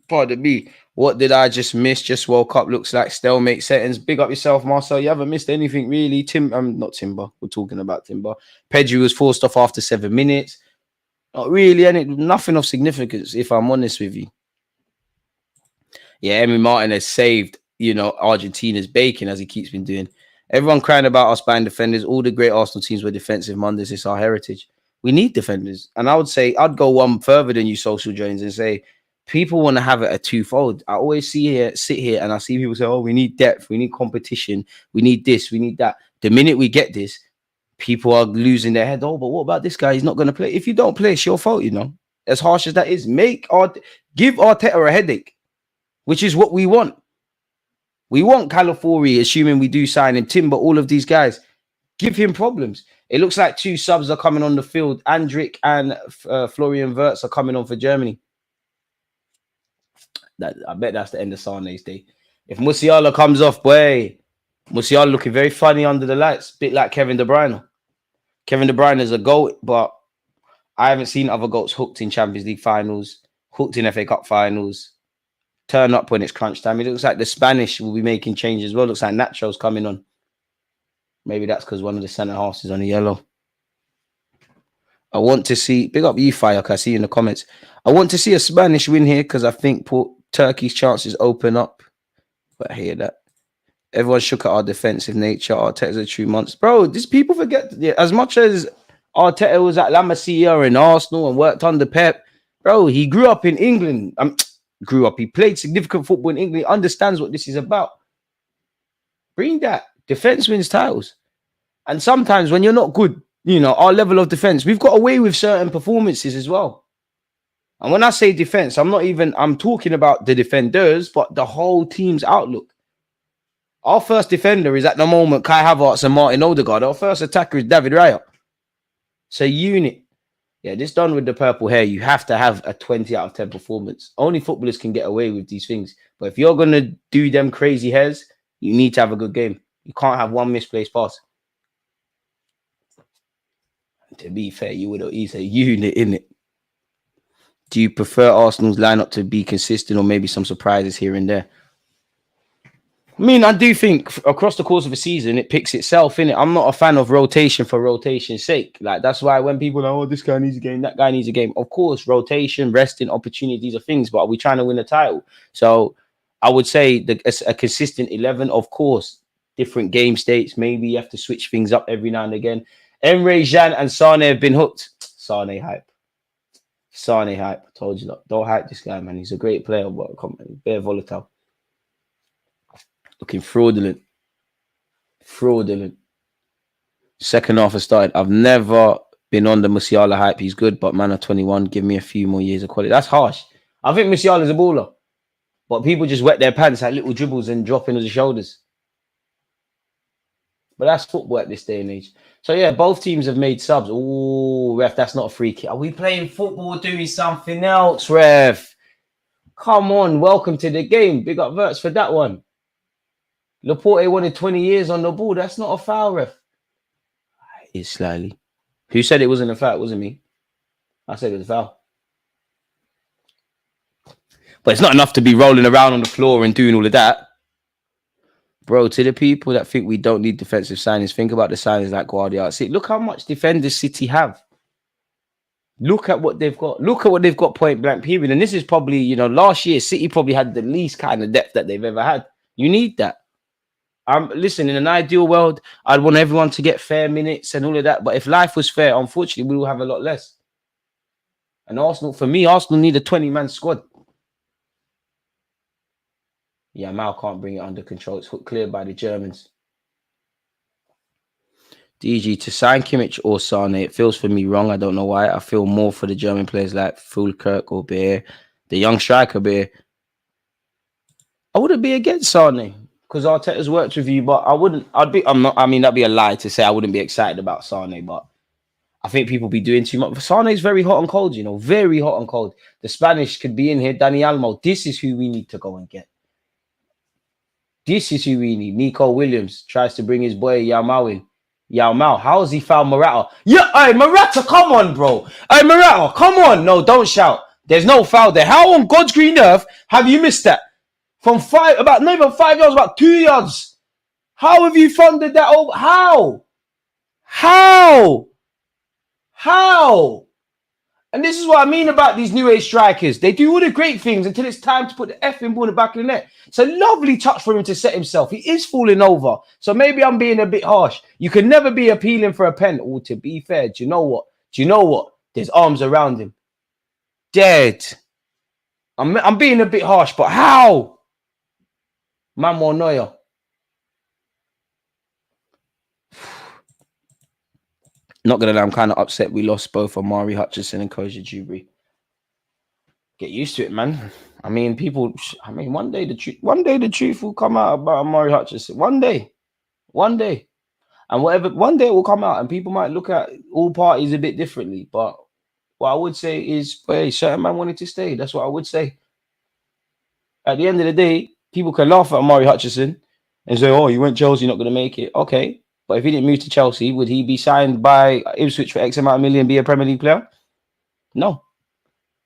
Pardon me. What did I just miss? Just woke up. Looks like stalemate settings. Big up yourself, Marcel. You haven't missed anything, really. Not Timber. We're talking about Timber. Pedri was forced off after 7 minutes. Not really, and nothing of significance, if I'm honest with you. Yeah, Emi Martin has saved, Argentina's bacon, as he keeps been doing. Everyone crying about us buying defenders. All the great Arsenal teams were defensive Mondays. It's our heritage. We need defenders. And I would say, I'd go one further than you, Social Jones, and say, people want to have it a twofold. I always sit here and I see people say, oh, we need depth, we need competition, we need this, we need that. The minute we get this, people are losing their head. Oh, but what about this guy? He's not going to play. If you don't play, it's your fault, As harsh as that is. Give Arteta a headache, which is what we want. We want California, assuming we do sign him, Timber, all of these guys. Give him problems. It looks like 2 subs are coming on the field. Andrick and Florian Wirtz are coming on for Germany. I bet that's the end of Sane's day. If Musiala comes off, boy, Musiala looking very funny under the lights, bit like Kevin De Bruyne. Kevin De Bruyne is a GOAT, but I haven't seen other GOATs hooked in Champions League finals, hooked in FA Cup finals, turn up when it's crunch time. It looks like the Spanish will be making changes as well. Looks like Nacho's coming on. Maybe that's because one of the centre halves is on the yellow. I want to see, big up you, Fire, I see you in the comments. I want to see a Spanish win here because I think Turkey's chances open up. But I hear that. Everyone shook at our defensive nature. Arteta's a true monster. Bro, these people forget, as much as Arteta was at La Masia and Arsenal and worked under Pep, bro, he grew up in England. He played significant football in England. He understands what this is about. Bring that. Defense wins titles. And sometimes when you're not good, you know, our level of defense, we've got away with certain performances as well. And when I say defense, I'm talking about the defenders, but the whole team's outlook. Our first defender is at the moment Kai Havertz and Martin Odegaard. Our first attacker is David Raya. It's a unit. Yeah, this done with the purple hair. You have to have a 20 out of 10 performance. Only footballers can get away with these things. But if you're going to do them crazy hairs, you need to have a good game. You can't have one misplaced pass. To be fair, he's a unit, innit? Do you prefer Arsenal's lineup to be consistent or maybe some surprises here and there? I mean, I do think across the course of a season, it picks itself, innit? I'm not a fan of rotation for rotation's sake. Like, that's why when people are like, oh, this guy needs a game, that guy needs a game. Of course, rotation, resting, opportunities are things, but are we trying to win a title? So I would say a consistent 11, of course, different game states. Maybe you have to switch things up every now and again. Emre Can and Sane have been hooked. Sane hype. Sane hype. I told you, look, don't hype this guy, man. He's a great player, but very volatile. Looking fraudulent. Fraudulent. Second half has started. I've never been on the Musiala hype. He's good, but man, at 21, give me a few more years of quality. That's harsh. I think Musiala's a baller, but people just wet their pants at little dribbles and dropping of the shoulders. But that's football at this day and age. So, yeah, both teams have made subs. Oh, ref, that's not a free kick. Are we playing football or doing something else, ref? Come on, welcome to the game. Big up Verts for that one. Laporte wanted 20 years on the ball. That's not a foul, ref. It's slightly. Who said it wasn't a foul? It wasn't me. I said it was a foul. But it's not enough to be rolling around on the floor and doing all of that. Bro, to the people that think we don't need defensive signings, think about the signings like Guardiola. See, look how much defenders City have. Look at what they've got. Look at what they've got point blank period. And this is probably, you know, last year, City probably had the least kind of depth that they've ever had. You need that. Listen, in an ideal world, I'd want everyone to get fair minutes and all of that. But if life was fair, unfortunately, we will have a lot less. And Arsenal, for me, Arsenal need a 20-man squad. Yeah, Mal can't bring it under control. It's cleared by the Germans. DG, to sign Kimmich or Sane, it feels for me wrong. I don't know why. I feel more for the German players like Fulkirk or Beer, the young striker Beer. I wouldn't be against Sane because Arteta's worked with you, but I wouldn't. That'd be a lie to say I wouldn't be excited about Sane, but I think people be doing too much. Sane is very hot and cold, you know, very hot and cold. The Spanish could be in here. Dani Almo, this is who we need to go and get. This is who we need. Nico Williams tries to bring his boy Yao Mao in. Yao Mao, how has he found Morata? Yeah, hey, Morata, come on, bro. Hey, Morata, come on. No, don't shout. There's no foul there. How on God's green earth have you missed that? From not even 5 yards, about 2 yards. How have you funded that over? How? And this is what I mean about these new age strikers. They do all the great things until it's time to put the effing ball in the back of the net. It's a lovely touch for him to set himself. He is falling over. So maybe I'm being a bit harsh. You can never be appealing for a pen. Oh, to be fair, do you know what? There's arms around him. Dead. I'm being a bit harsh, but how? Manuel Neuer. Not gonna lie, I'm kind of upset we lost both Amari Hutchinson and Koji Dewberry. Get used to it, man. I mean, one day the truth will come out about Amari Hutchinson. One day. And one day it will come out and people might look at all parties a bit differently. But what I would say is, hey, certain man wanted to stay. That's what I would say. At the end of the day, people can laugh at Amari Hutchinson and say, oh, you went Chelsea, you're not going to make it. Okay. But if he didn't move to Chelsea, would he be signed by Ipswich for X amount of million, be a Premier League player? No.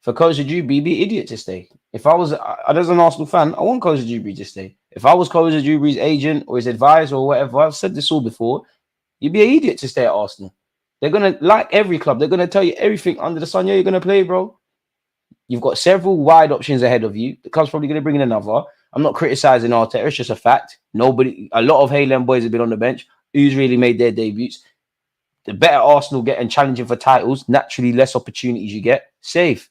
For Koji Dewberry, be an idiot to stay. If I was, as an Arsenal fan, I want Koji Dewberry to stay. If I was Koji Dewberry's agent or his advisor or whatever, I've said this all before, you'd be an idiot to stay at Arsenal. They're going to, like every club, they're going to tell you everything under the sun. Yeah, you're going to play, bro. You've got several wide options ahead of you. The club's probably going to bring in another. I'm not criticizing Arteta. It's just a fact. A lot of Haaland boys have been on the bench. Who's really made their debuts? The better Arsenal get and challenging for titles, naturally less opportunities you get. Safe.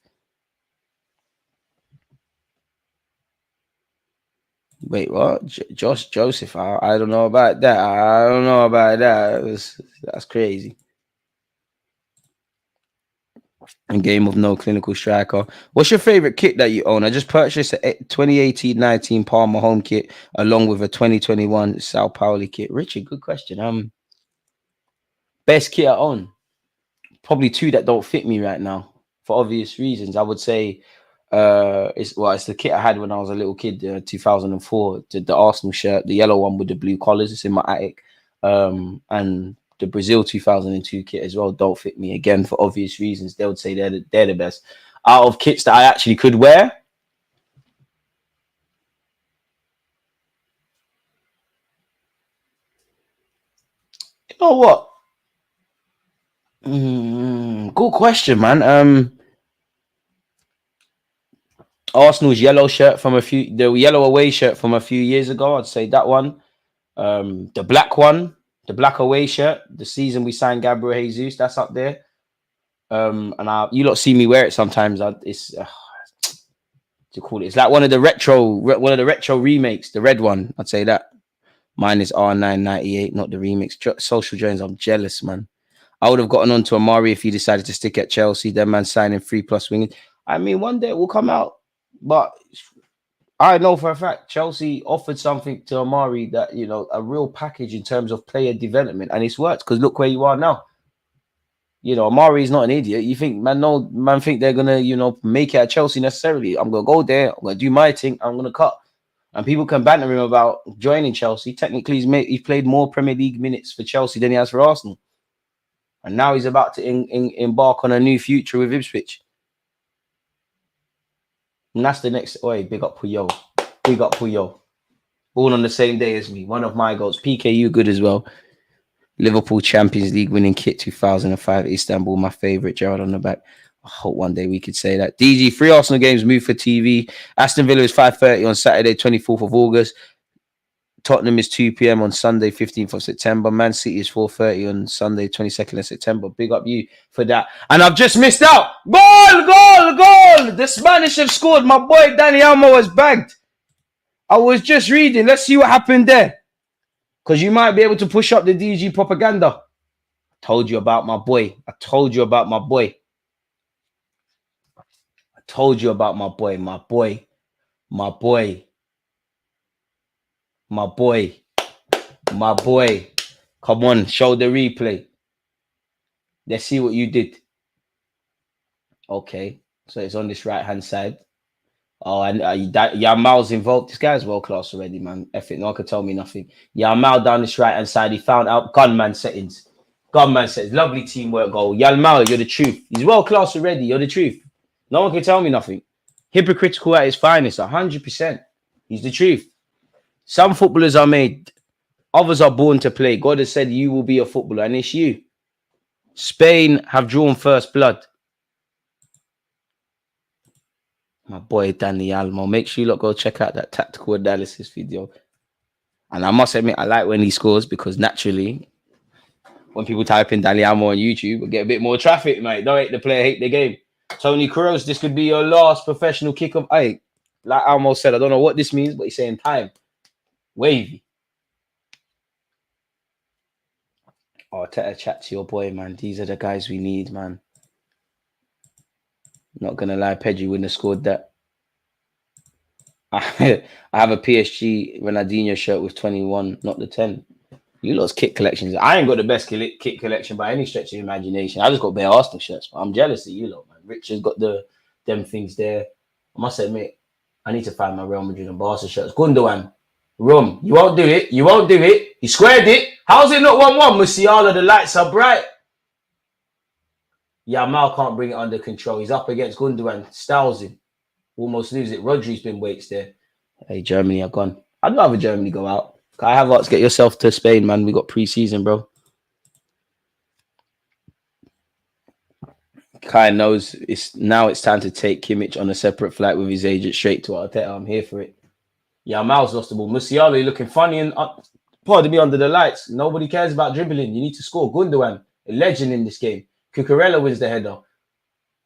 Wait, what? Josh Joseph? I don't know about that. I don't know about that. That's crazy. A game of no clinical striker. What's your favorite kit that you own? I just purchased a 2018-19 Palmer home kit along with a 2021 Sao Paulo kit. Richard, good question. Best kit I own. Probably two that don't fit me right now for obvious reasons. I would say it's the kit I had when I was a little kid, 2004, the Arsenal shirt, the yellow one with the blue collars. It's in my attic. And the Brazil 2002 kit as well don't fit me again for obvious reasons. They would say they're the best. Out of kits that I actually could wear, you know what? Good question, man. Arsenal's yellow shirt from the yellow away shirt from a few years ago. I'd say that one. The black one, the black away shirt, the season we signed Gabriel Jesus, that's up there. And you lot see me wear it sometimes. It's to call it. It's like one of the retro remakes, the red one. I'd say that. Mine is R998, not the remix. Social Jones, I'm jealous, man. I would have gotten on to Amari if he decided to stick at Chelsea. That man signing 3+ wingers. I mean, one day it will come out, but I know for a fact Chelsea offered something to Amari that, you know, a real package in terms of player development, and it's worked because look where you are now. You know, Amari is not an idiot. You think, man think they're gonna, you know, make it at Chelsea necessarily. I'm gonna go there, I'm gonna do my thing, I'm gonna cut. And people can banter him about joining Chelsea. Technically, he's played more Premier League minutes for Chelsea than he has for Arsenal. And now he's about to embark on a new future with Ipswich. And that's the next. Oh, big up Puyo. Big up Puyo. Born on the same day as me. One of my goals. PKU good as well. Liverpool Champions League winning kit 2005. Istanbul, my favourite. Gerrard on the back. I hope one day we could say that. DG, 3 Arsenal games moved for TV. Aston Villa is 5:30 on Saturday, 24th of August. Tottenham is 2 p.m. on Sunday, 15th of September. Man City is 4:30 on Sunday, 22nd of September. Big up you for that. And I've just missed out. Goal! The Spanish have scored. My boy Dani Almo was bagged. I was just reading. Let's see what happened there. Because you might be able to push up the DG propaganda. I told you about my boy. My boy. Come on, show the replay. Let's see what you did. Okay, so it's on this right-hand side. Oh, and Yamal's involved. This guy's world class already, man. F it, no one can tell me nothing. Yamal down this right-hand side. He found out gunman settings. Lovely teamwork goal. Yamal, you're the truth. He's world class already. You're the truth. No one can tell me nothing. Hypocritical at his finest, 100%. He's the truth. Some footballers are made. Others are born to play. God has said you will be a footballer, and it's you. Spain have drawn first blood. My boy Dani Almo. Make sure you go check out that tactical analysis video. And I must admit, I like when he scores because naturally, when people type in Dani Almo on YouTube, we'll get a bit more traffic, mate. Don't hate the player, hate the game. Toni Kroos, this could be your last professional kick of eight. Like Almo said, I don't know what this means, but he's saying time. Wavy. Oh, chat to your boy, man. These are the guys we need, man. Not gonna lie, Pedri wouldn't have scored that. I have a PSG Ronaldinho shirt with 21, not the 10. You lot's kit collections. I ain't got the best kit collection by any stretch of imagination. I just got bare Arsenal shirts, but I'm jealous of you lot, man. Richard's got them things there. I must admit, I need to find my Real Madrid and Barca shirts. Gundogan, Rum, you won't do it. You squared it. How's it not 1-1? Musiala, the lights are bright. Yamal can't bring it under control. He's up against Gundogan. Styles him. Almost lose it. Rodri's been weights there. Hey, Germany are gone. I'd rather Germany go out. Kai Havertz, get yourself to Spain, man. We got pre-season, bro. Kai knows it's time to take Kimmich on a separate flight with his agent straight to Arteta. I'm here for it. Yeah, Miles lost the ball. Musiala looking funny and pardon me under the lights. Nobody cares about dribbling. You need to score. Gundogan, a legend in this game. Cucurella wins the header.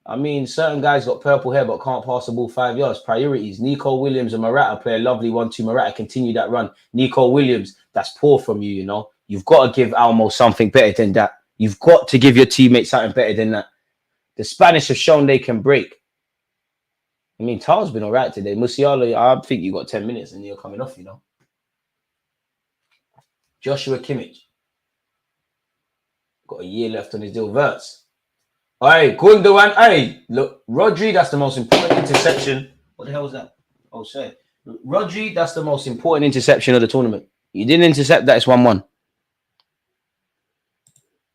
I mean, certain guys got purple hair but can't pass the ball 5 yards. Priorities. Nico Williams and Morata play a lovely 1-2. Morata continue that run. Nico Williams, that's poor from you, you know. You've got to give Almo something better than that. You've got to give your teammates something better than that. The Spanish have shown they can break. I mean, Tar's been all right today. Musiala, I think you got 10 minutes and you're coming off, you know. Joshua Kimmich. Got a year left on his deal. Verts. Hey, Gundogan. Hey, look, Rodri, that's the most important interception. What the hell was that? Oh, sorry. Rodri, that's the most important interception of the tournament. You didn't intercept that, it's 1-1.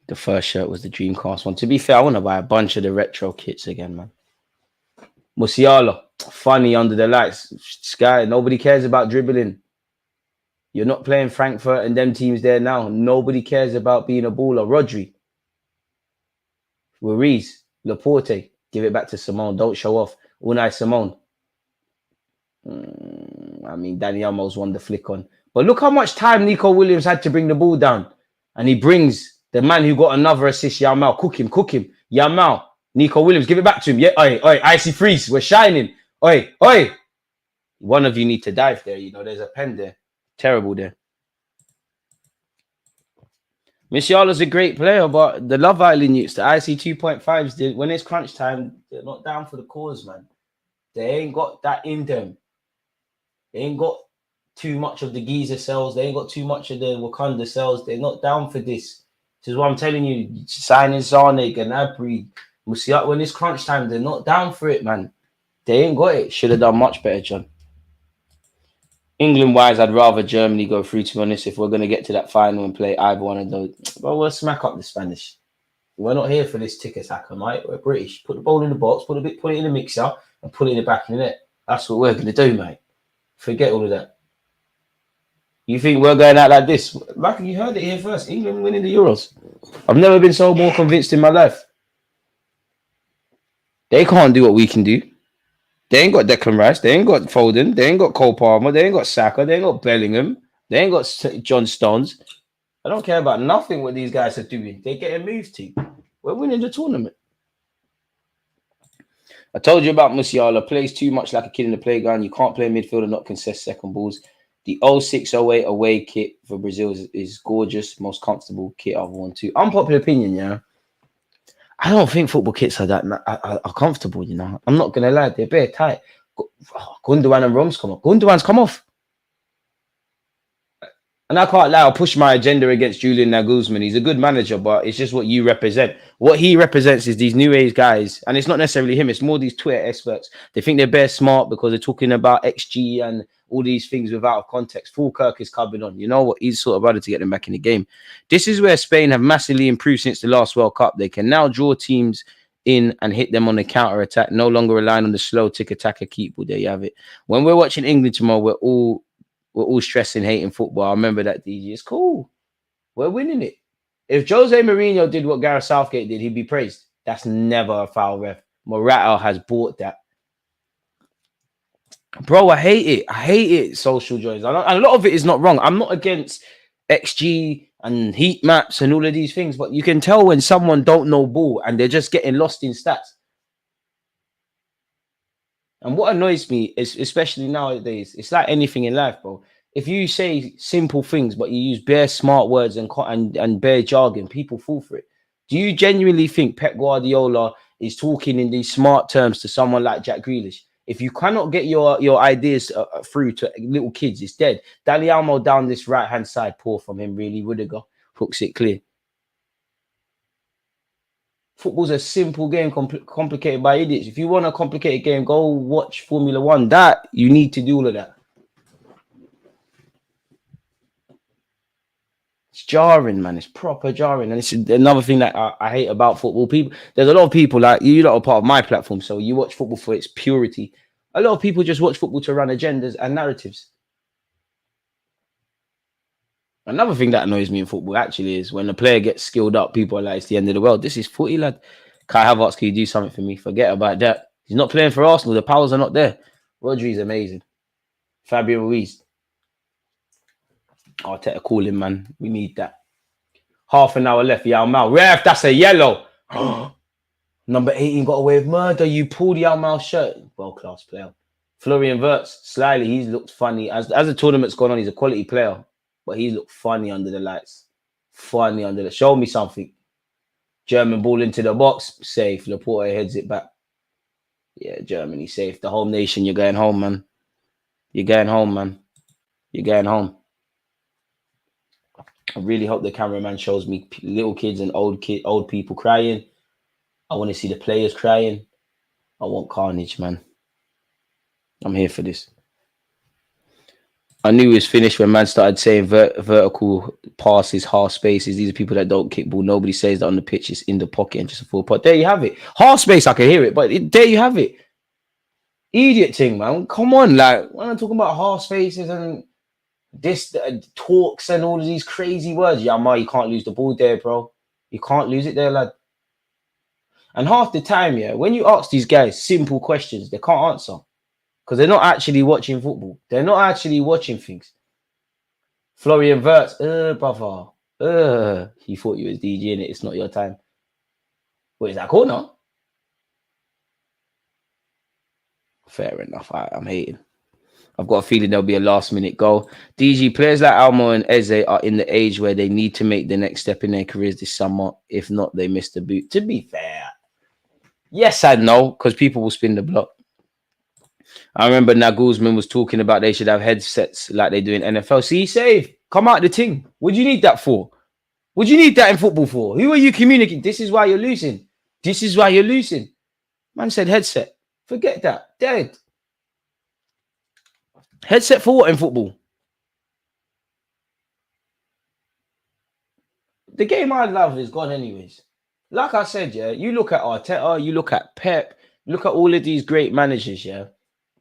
The first shirt was the Dreamcast one. To be fair, I want to buy a bunch of the retro kits again, man. Musiala, funny under the lights. Sky, nobody cares about dribbling. You're not playing Frankfurt and them teams there now. Nobody cares about being a baller. Rodri. Ruiz, Laporte, give it back to Simone. Don't show off. Unai Simone. I mean, Danny Almo's won the flick on. But look how much time Nico Williams had to bring the ball down. And he brings the man who got another assist, Yamal. Cook him. Yamal. Nico Williams, give it back to him. Yeah, oi, icy freeze. We're shining. Oi. One of you need to dive there. You know, there's a pen there. Terrible there. Musiala's a great player, but the Love Island youths, the IC 2.5s, when it's crunch time, they're not down for the cause, man. They ain't got that in them. They ain't got too much of the Giza cells. They ain't got too much of the Wakanda cells. They're not down for this. This is what I'm telling you. Signing Sane, Gnabry, Musiala, when it's crunch time, they're not down for it, man. They ain't got it. Should have done much better, John. England-wise, I'd rather Germany go through, to be honest, if we're going to get to that final and play either one of those. But we'll smack up the Spanish. We're not here for this tick-attacker, mate. We're British. Put the ball in the box, put it in the mixer, and put it in the back of the net. That's what we're going to do, mate. Forget all of that. You think we're going out like this? Like you heard it here first. England winning the Euros. I've never been so more convinced in my life. They can't do what we can do. They ain't got Declan Rice. They ain't got Foden. They ain't got Cole Palmer. They ain't got Saka. They ain't got Bellingham. They ain't got John Stones. I don't care about nothing what these guys are doing. They're getting moved to. We're winning the tournament. I told you about Musiala. Plays too much like a kid in the playground. You can't play midfield and not contest second balls. The 06-08 away kit for Brazil is gorgeous. Most comfortable kit I've worn too. Unpopular opinion, yeah. I don't think football kits are that are comfortable, you know. I'm not gonna lie, they're bare tight. Gundogan and Rom's come off. Gundogan's come off. And I can't lie, I'll push my agenda against Julian Nagelsmann. He's a good manager, but it's just what you represent. What he represents is these new age guys, and it's not necessarily him, it's more these Twitter experts. They think they're bare smart because they're talking about XG and all these things without context. Fulkirk is coming on. You know what? He's sort of ready to get them back in the game. This is where Spain have massively improved since the last World Cup. They can now draw teams in and hit them on the counter attack, no longer relying on the slow tick-attacker keep. Well, there you have it. When we're watching England tomorrow, we're all stressing, hating football. I remember that, DG. It's cool. We're winning it. If Jose Mourinho did what Gareth Southgate did, he'd be praised. That's never a foul, ref. Morata has bought that. Bro, I hate it. I hate it, social joys. And a lot of it is not wrong. I'm not against XG and heat maps and all of these things, but you can tell when someone don't know ball and they're just getting lost in stats. And what annoys me is, especially nowadays, it's like anything in life, bro. If you say simple things, but you use bare smart words and bare jargon, people fall for it. Do you genuinely think Pep Guardiola is talking in these smart terms to someone like Jack Grealish? If you cannot get your ideas through to little kids, it's dead. Dani Almo down this right-hand side, poor from him, really. Rudiger hooks it clear. Football's a simple game, complicated by idiots. If you want a complicated game, go watch Formula One. That, you need to do all of that. It's jarring, man. It's proper jarring. And it's another thing that I hate about football. People, there's a lot of people like you lot are part of my platform, so you watch football for its purity. A lot of people just watch football to run agendas and narratives. Another thing that annoys me in football actually is when a player gets skilled up, people are like, it's the end of the world. This is footy, lad. Kai Havertz, can you do something for me? Forget about that. He's not playing for Arsenal. The powers are not there. Rodri's amazing. Fabio Ruiz. Arteta calling, man. We need that. Half an hour left. Yao Mao. Ref, that's a yellow. Number 18 got away with murder. You pulled Yao Mao's shirt. World-class player. Florian Wirtz, slyly, he's looked funny. As the tournament's gone on, he's a quality player. But he's looked funny under the lights. Funny under the... Show me something. German ball into the box. Safe. Laporte heads it back. Yeah, Germany safe. The home nation, you're going home, man. You're going home, man. You're going home. I really hope the cameraman shows me little kids and old people crying. I want to see the players crying. I want carnage, man. I'm here for this. I knew it was finished when man started saying vertical passes, half spaces. These are people that don't kick ball. Nobody says that on the pitch. It's in the pocket and just a full pot. There you have it. Half space, I can hear it, but there you have it. Idiot thing, man. Come on, like when I'm talking about half spaces and this talks and all of these crazy words. Yeah, man, you can't lose the ball there, bro. You can't lose it there, lad. And half the time, yeah, when you ask these guys simple questions, they can't answer because they're not actually watching football. They're not actually watching things. Florian Wirtz, brother, he thought you was DJing it. It's not your time. Wait, is that corner? Fair enough. I'm hating. I've got a feeling there'll be a last-minute goal. DG, players like Almo and Eze are in the age where they need to make the next step in their careers this summer. If not, they miss the boot. To be fair, yes and no, because people will spin the block. I remember Nagelsmann was talking about they should have headsets like they do in NFL. See, save. Come out the thing. What do you need that for? What do you need that in football for? Who are you communicating? This is why you're losing. This is why you're losing. Man said headset. Forget that. Dead. Headset for what in football? The game I love is gone anyways. Like I said, yeah, you look at Arteta, you look at Pep, look at all of these great managers, yeah,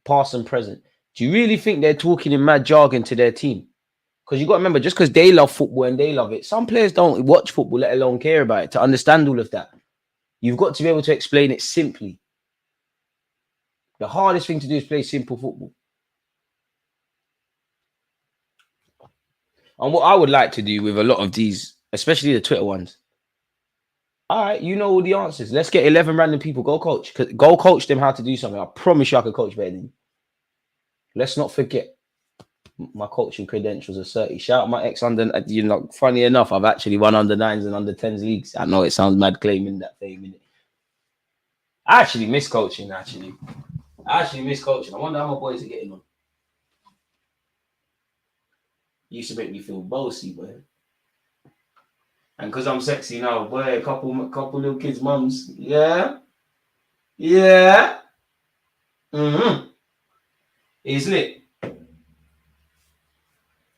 past and present. Do you really think they're talking in mad jargon to their team? Because you got to remember, just because they love football and they love it, some players don't watch football, let alone care about it, to understand all of that. You've got to be able to explain it simply. The hardest thing to do is play simple football. And what I would like to do with a lot of these, especially the Twitter ones, all right, you know all the answers. Let's get 11 random people. Go coach. Go coach them how to do something. I promise you I can coach better than you. Let's not forget my coaching credentials are 30. Shout out my ex-under, you know, funny enough, I've actually won under 9s and under 10s leagues. I know it sounds mad claiming that fame, innit? I actually miss coaching, I actually miss coaching. I wonder how my boys are getting on. Used to make me feel bossy, boy. And because I'm sexy now, boy, a couple little kids' mums. Yeah. Yeah. It's lit.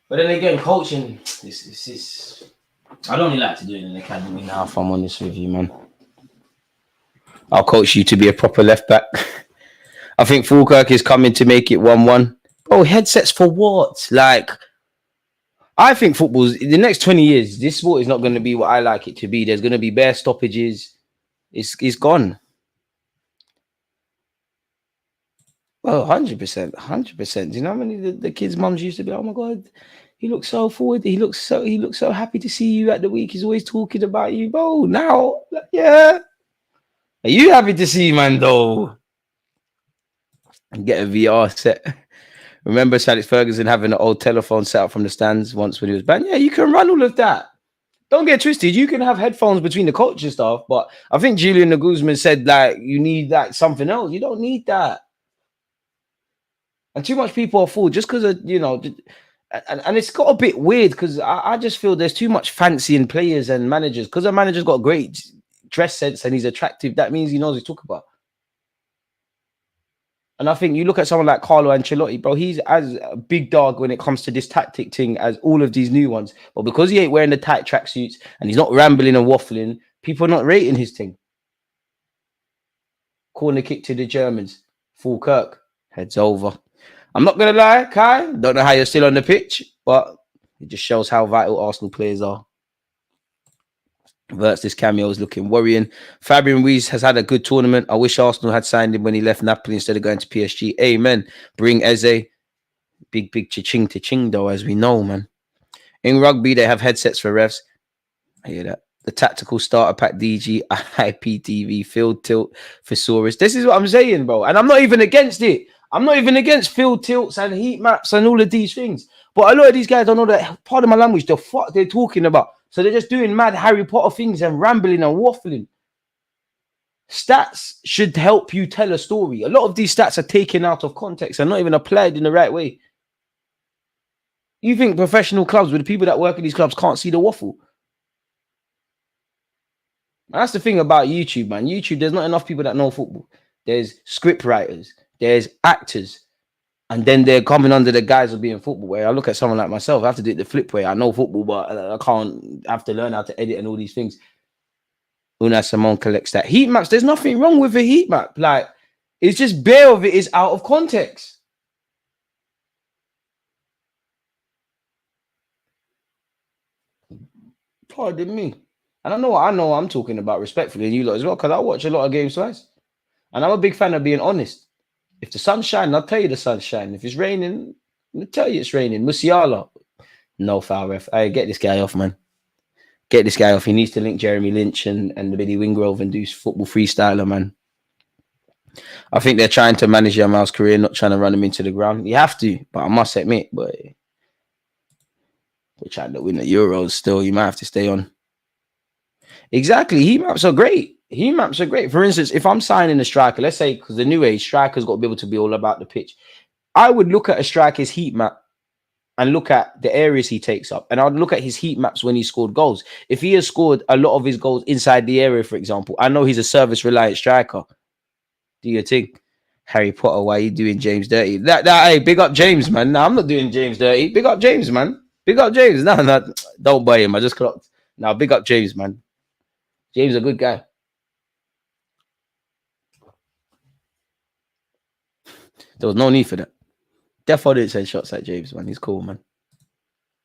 But then again, coaching, this is... I'd only like to do it in an academy now, if I'm honest with you, man. I'll coach you to be a proper left back. I think Fulkirk is coming to make it 1-1. Bro, headsets for what? Like... I think football's in the next 20 years, this sport is not going to be what I like it to be. There's going to be bare stoppages. It's gone. Well, 100%. 100%. Do you know how many the kids' mums used to be, oh my God, he looks so forward. He looks so happy to see you at the week. He's always talking about you. Bro, now, yeah. Are you happy to see, man, though? And get a VR set. Remember Alex Ferguson having an old telephone set up from the stands once when he was banned? Yeah, you can run all of that. Don't get twisted. You can have headphones between the coach and stuff, but I think Julian Nagelsmann said, like, you need that something else. You don't need that. And too much people are fooled just because of, you know, and it's got a bit weird because I just feel there's too much fancy in players and managers. Because a manager's got great dress sense and he's attractive, that means he knows what he's talking about. And I think you look at someone like Carlo Ancelotti, bro, he's as a big dog when it comes to this tactic thing as all of these new ones. But because he ain't wearing the tight tracksuits and he's not rambling and waffling, people are not rating his thing. Corner kick to the Germans. Fulkirk. Heads over. I'm not going to lie, Kai. Don't know how you're still on the pitch, but it just shows how vital Arsenal players are. Verts, this cameo is looking worrying. Fabian Ruiz has had a good tournament. I wish Arsenal had signed him when he left Napoli instead of going to PSG. Amen. Bring Eze. Big cha-ching though, as we know, man. In rugby, they have headsets for refs. I hear that. The tactical starter pack DG, IPTV, field tilt, thesaurus. This is what I'm saying, bro. And I'm not even against it. I'm not even against field tilts and heat maps and all of these things. But a lot of these guys don't know that part of my language, the fuck they're talking about. So they're just doing mad Harry Potter things and rambling and waffling. Stats should help you tell a story. A lot of these stats are taken out of context and not even applied in the right way. You think professional clubs with the people that work in these clubs can't see the waffle? That's the thing about YouTube, man. YouTube, there's not enough people that know football. There's script writers, there's actors, and then they're coming under the guise of being football. Where I look at someone like myself, I have to do it the flip way. I know football, but I can't have to learn how to edit and all these things. Una Simone collects that. Heat maps, there's nothing wrong with a heat map. Like, it's just bare of it is out of context. Pardon me. And I know what I'm talking about respectfully, and you lot as well, because I watch a lot of games twice. And I'm a big fan of being honest. If the sun's shining, I'll tell you the sun's shining. If it's raining, I'll tell you it's raining. Musiala. No foul, ref. Hey, get this guy off, man. Get this guy off. He needs to link Jeremy Lynch and the Billy Wingrove and do football freestyler, man. I think they're trying to manage Yamal's career, not trying to run him into the ground. You have to, but I must admit, but we're trying to win the Euros still. You might have to stay on. Exactly. Heat maps are great. Heat maps are great. For instance, if I'm signing a striker, let's say, because the new age striker's got to be able to be all about the pitch. I would look at a striker's heat map and look at the areas he takes up. And I'd look at his heat maps when he scored goals. If he has scored a lot of his goals inside the area, for example, I know he's a service-reliant striker. Do you think? Harry Potter, why are you doing James dirty? Hey, big up James, man. No, I'm not doing James dirty. Big up James, man. Big up James. No, don't buy him. I just clocked. Now, big up James, man. James is a good guy. There was no need for that. Defo didn't send shots at James, man. He's cool, man.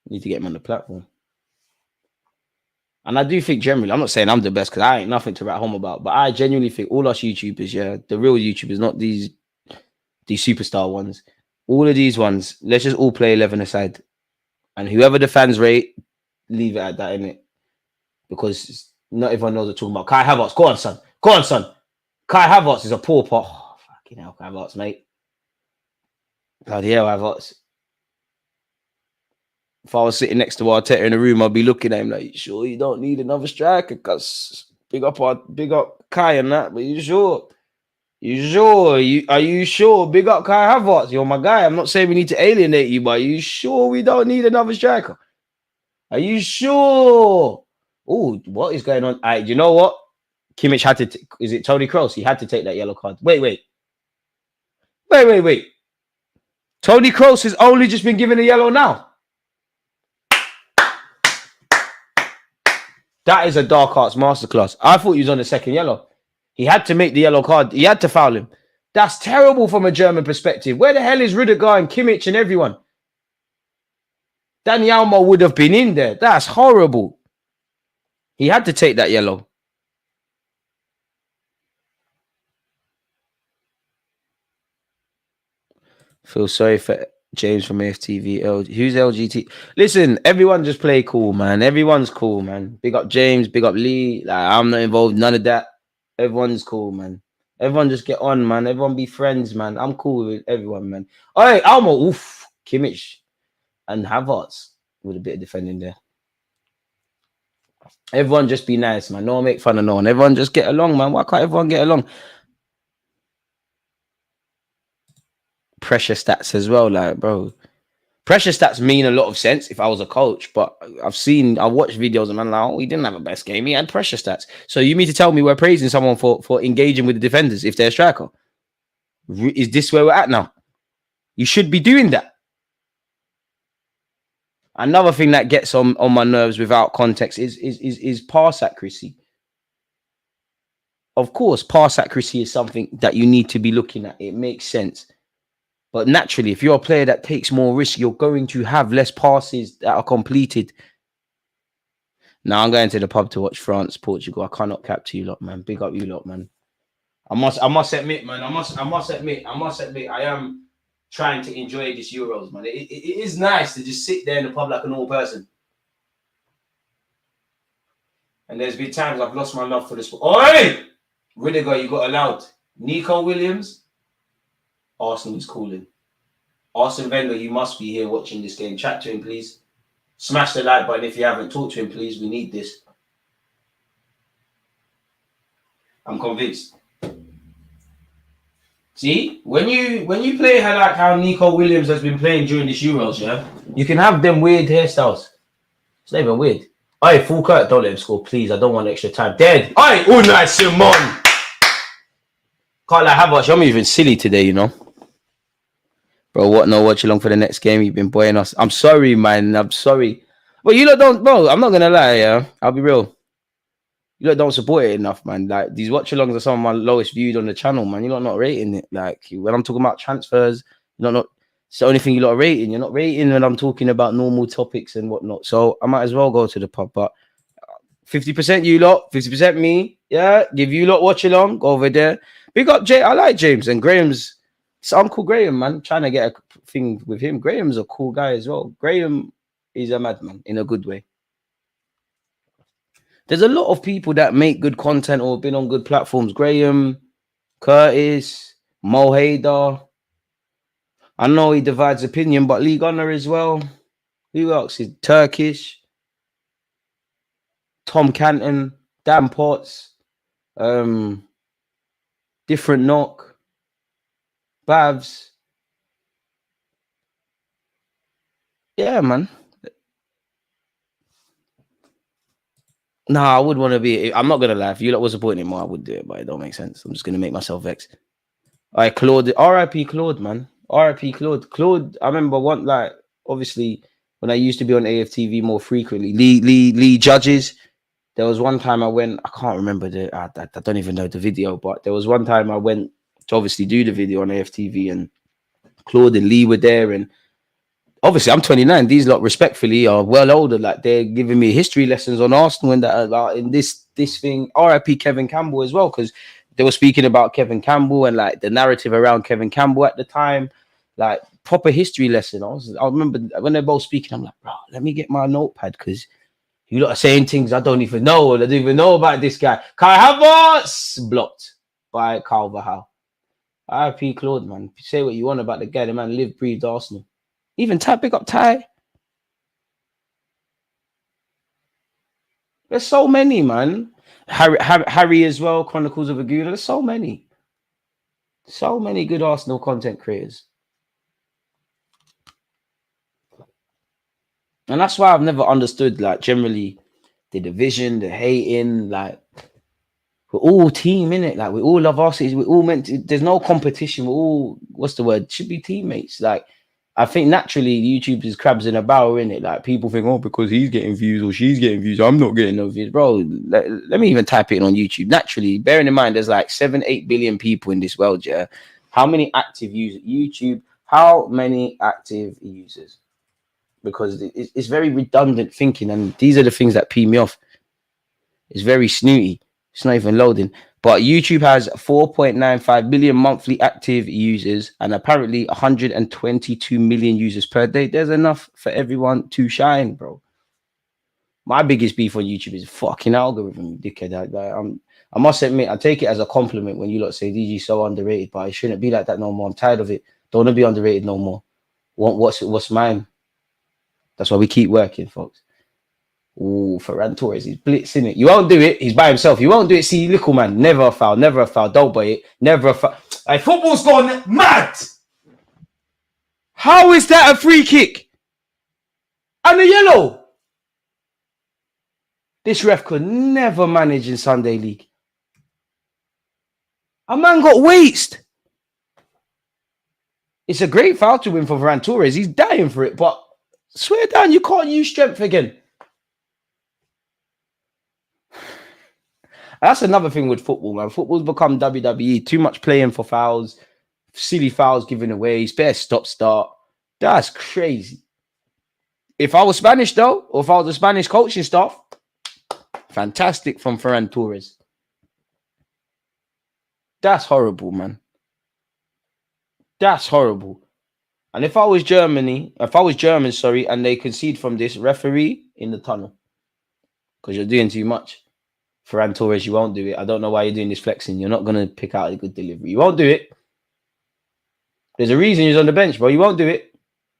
Need to get him on the platform. And I do think generally, I'm not saying I'm the best because I ain't nothing to write home about, but I genuinely think all us YouTubers, yeah, the real YouTubers, not these superstar ones. All of these ones, let's just all play 11 aside. And whoever the fans rate, leave it at that, innit? Because not everyone knows what they're talking about. Kai Havertz, go on, son. Go on, son. Kai Havertz is a poor pot. Oh, fucking hell, Kai Havertz, mate. Bloody hell, Havertz. If I was sitting next to Arteta in the room, I'd be looking at him like, sure, you don't need another striker, because big up Kai and that, but you sure? You sure? Are you sure? Big up Kai Havertz. You're my guy. I'm not saying we need to alienate you, but are you sure we don't need another striker? Are you sure? Oh, what is going on? You know what? Kimmich had to... Is it Toni Kroos? He had to take that yellow card. Wait. Toni Kroos has only just been given a yellow now. That is a dark arts masterclass. I thought he was on the second yellow. He had to make the yellow card. He had to foul him. That's terrible from a German perspective. Where the hell is Rudiger and Kimmich and everyone? Dani Almo would have been in there. That's horrible. He had to take that yellow. Feel sorry for James from AFTV. Who's LGT? Listen, everyone just play cool, man. Everyone's cool, man. Big up James, big up Lee. Like, I'm not involved, none of that. Everyone's cool, man. Everyone just get on, man. Everyone be friends, man. I'm cool with everyone, man. All right, Almo, oof, Kimmich and Havertz with a bit of defending there. Everyone just be nice, man. No one make fun of no one. Everyone just get along, man. Why can't everyone get along? Pressure stats as well, like, bro. Pressure stats mean a lot of sense if I was a coach, but I watched videos and I'm like, oh, he didn't have a best game. He had pressure stats. So you mean to tell me we're praising someone for engaging with the defenders if they're a striker? Is this where we're at now? You should be doing that. Another thing that gets on my nerves without context is pass accuracy. Of course, pass accuracy is something that you need to be looking at. It makes sense. But naturally, if you're a player that takes more risk, you're going to have less passes that are completed. Now I'm going to the pub to watch France, Portugal. I cannot cap to you lot, man. Big up you lot, man. I must admit, man. I must admit, I am trying to enjoy this Euros, man. It is nice to just sit there in the pub like a normal person. And there's been times I've lost my love for the sport. Oi! Rudiger, you got allowed. Nico Williams, Arsenal is calling. Arsene Wenger, you must be here watching this game. Chat to him, please. Smash the like button if you haven't. Talked to him, please. We need this. I'm convinced. See, when you play like how Nico Williams has been playing during this Euros, yeah, you can have them weird hairstyles. It's not even weird. Alright, full cut. Don't let him score, please. I don't want extra time. Dead. Alright, Unai Simon. Can't lie, Havertz, I'm even silly today, you know. Bro, what? No, watch along for the next game. You've been boying us. I'm sorry, man. I'm sorry. But you lot don't, bro. I'm not gonna lie, yeah. I'll be real. You lot don't support it enough, man. Like these watch alongs are some of my lowest viewed on the channel, man. You lot not rating it. Like when I'm talking about transfers, you lot not. It's the only thing you lot are rating. You're not rating when I'm talking about normal topics and whatnot. So I might as well go to the pub. But 50% you lot, 50% me. Yeah, give you lot watch along. Go over there. Big up Jay. I like James and Graham's. It's Uncle Graham, man. Trying to get a thing with him. Graham's a cool guy as well. Graham is a madman in a good way. There's a lot of people that make good content or been on good platforms. Graham, Curtis, Mo Hader. I know he divides opinion, but Lee Gunner as well. Who else is Turkish? Tom Canton, Dan Potts, Different Knock. Babs. Yeah, man. Nah, I would want to be. I'm not gonna lie. If you lot was supporting him more, I would do it, but it don't make sense. I'm just gonna make myself vex. All right, Claude. R.I.P. Claude, man. R.I.P. Claude. Claude. I remember one, like, obviously when I used to be on AFTV more frequently. Lee Judges. There was one time I went. I can't remember I don't even know the video, but there was one time I went to obviously do the video on AFTV, and Claude and Lee were there, and obviously I'm 29. These lot respectfully are well older. Like they're giving me history lessons on Arsenal and that in this thing. RIP Kevin Campbell as well, because they were speaking about Kevin Campbell and like the narrative around Kevin Campbell at the time. Like proper history lesson. I remember when they're both speaking, I'm like, bro, let me get my notepad because you lot are saying things I don't even know. Or I don't even know about this guy. Kai Havertz blocked by Carl Vahal. RIP Claude, man. Say what you want about the guy. The man lived, breathed Arsenal. Even Ty, big up Ty. There's so many, man. Harry as well, Chronicles of a Gooner. There's so many. So many good Arsenal content creators. And that's why I've never understood, like, generally, the division, the hating, like, we're all team, innit? Like, we all love Arsenal. We're all meant to, there's no competition. We're all, what's the word? Should be teammates. Like, I think naturally YouTube is crabs in a barrel, innit? Like, people think, oh, because he's getting views or she's getting views, I'm not getting no views. Bro, let me even type it in on YouTube. Naturally, bearing in mind, there's like 7-8 billion people in this world, yeah? How many active users? YouTube, how many active users? Because it's very redundant thinking, and these are the things that pee me off. It's very snooty. It's not even loading. But YouTube has 4.95 billion monthly active users and apparently 122 million users per day. There's enough for everyone to shine, bro. My biggest beef on YouTube is fucking algorithm, dickhead. I must admit, I take it as a compliment when you lot say DG's so underrated, but it shouldn't be like that no more. I'm tired of it. Don't want to be underrated no more. What's mine? That's why we keep working, folks. Ooh, Ferran Torres, he's blitzing it. You won't do it. He's by himself. You won't do it. See, little man, never a foul, never a foul. Don't buy it. Never a foul. Like, football's gone mad. How is that a free kick? And a yellow. This ref could never manage in Sunday League. A man got waste. It's a great foul to win for Ferran Torres. He's dying for it, but swear down, you can't use strength again. That's another thing with football, man. Football's become WWE. Too much playing for fouls, silly fouls given away, spare stop-start. That's crazy. If I was Spanish, though, or if I was the Spanish coaching staff, Fantastic from Ferran Torres. That's horrible, man. That's horrible. And if I was German, sorry, and they concede from this, referee in the tunnel. Because you're doing too much. Ferran Torres, you won't do it. I don't know why you're doing this flexing. You're not going to pick out a good delivery. You won't do it. There's a reason he's on the bench, bro. You won't do it.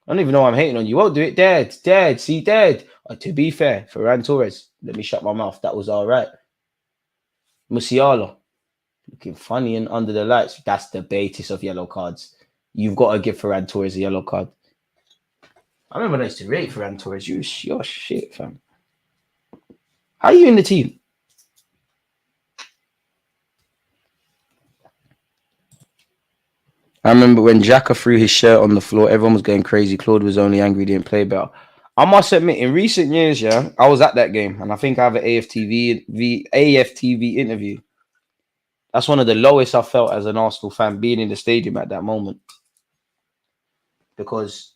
I don't even know why I'm hating on you. You won't do it. Dead. See, dead. To be fair, Ferran Torres, let me shut my mouth. That was all right. Musiala, looking funny and under the lights. That's the basis of yellow cards. You've got to give Ferran Torres a yellow card. I remember I used to rate Ferran Torres. You're shit, fam. How are you in the team? I remember when Xhaka threw his shirt on the floor, everyone was going crazy. Claude was only angry he didn't play better. I must admit, in recent years, yeah, I was at that game, and I think I have an AFTV interview. That's one of the lowest I felt as an Arsenal fan being in the stadium at that moment. Because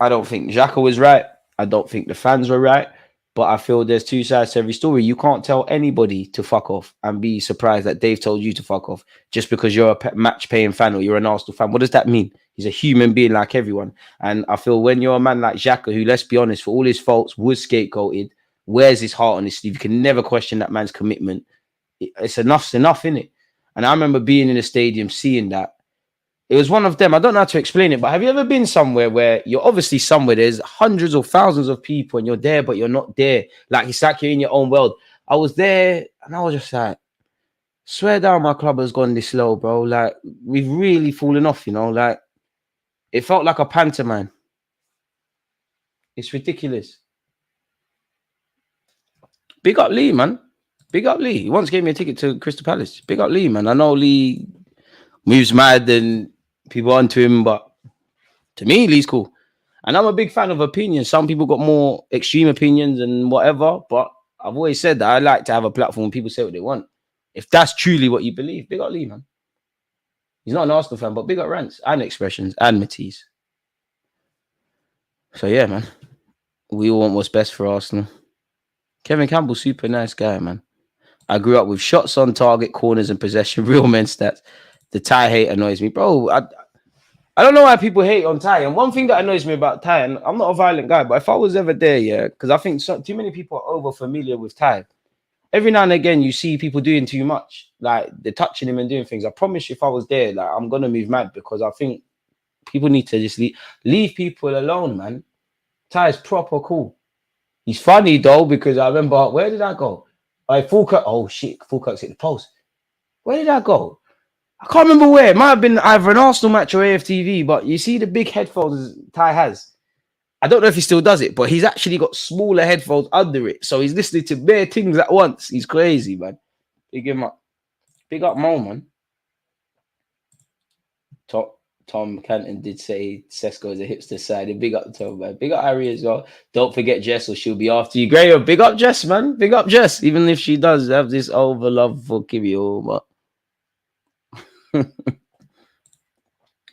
I don't think Xhaka was right. I don't think the fans were right. But I feel there's two sides to every story. You can't tell anybody to fuck off and be surprised that Dave told you to fuck off just because you're a match-paying fan or you're an Arsenal fan. What does that mean? He's a human being like everyone. And I feel when you're a man like Xhaka, who, let's be honest, for all his faults, was scapegoated, wears his heart on his sleeve. You can never question that man's commitment. It's enough, innit? And I remember being in the stadium, seeing that. It was one of them. I don't know how to explain it, but have you ever been somewhere where you're obviously somewhere, there's hundreds or thousands of people and you're there, but you're not there? Like, it's like you're in your own world. I was there and I was just like, swear down my club has gone this low, bro. Like, we've really fallen off, you know? Like, it felt like a pantomime. It's ridiculous. Big up Lee, man. Big up Lee. He once gave me a ticket to Crystal Palace. Big up Lee, man. I know Lee moves mad and people onto him, but to me, Lee's cool. And I'm a big fan of opinions. Some people got more extreme opinions and whatever, but I've always said that I like to have a platform when people say what they want. If that's truly what you believe, big up Lee, man. He's not an Arsenal fan, but big up Rants and Expressions and Matisse. So yeah, man. We all want what's best for Arsenal. Kevin Campbell, super nice guy, man. I grew up with shots on target, corners and possession, real men stats. The Thai hate annoys me. Bro, I don't know why people hate on Thai. And one thing that annoys me about Thai, and I'm not a violent guy, but if I was ever there, yeah, because I think too many people are over familiar with Thai. Every now and again, you see people doing too much. Like, they're touching him and doing things. I promise you, if I was there, like, I'm going to move mad because I think people need to just leave people alone, man. Thai is proper cool. He's funny, though, because I remember, where did I go? Falkirk. Oh, shit. Falkirk's hit the post. Where did I go? I can't remember where. It might have been either an Arsenal match or AFTV, but you see the big headphones Ty has. I don't know if he still does it, but he's actually got smaller headphones under it. So he's listening to bare things at once. He's crazy, man. Big him up. Big up Mo, man. Tom Canton did say Sesko is a hipster side. Big up Tom, man. Big up Harry as well. Don't forget Jess or she'll be after you. Graham, big up Jess, man. Big up Jess. Even if she does have this over love for Kibio, but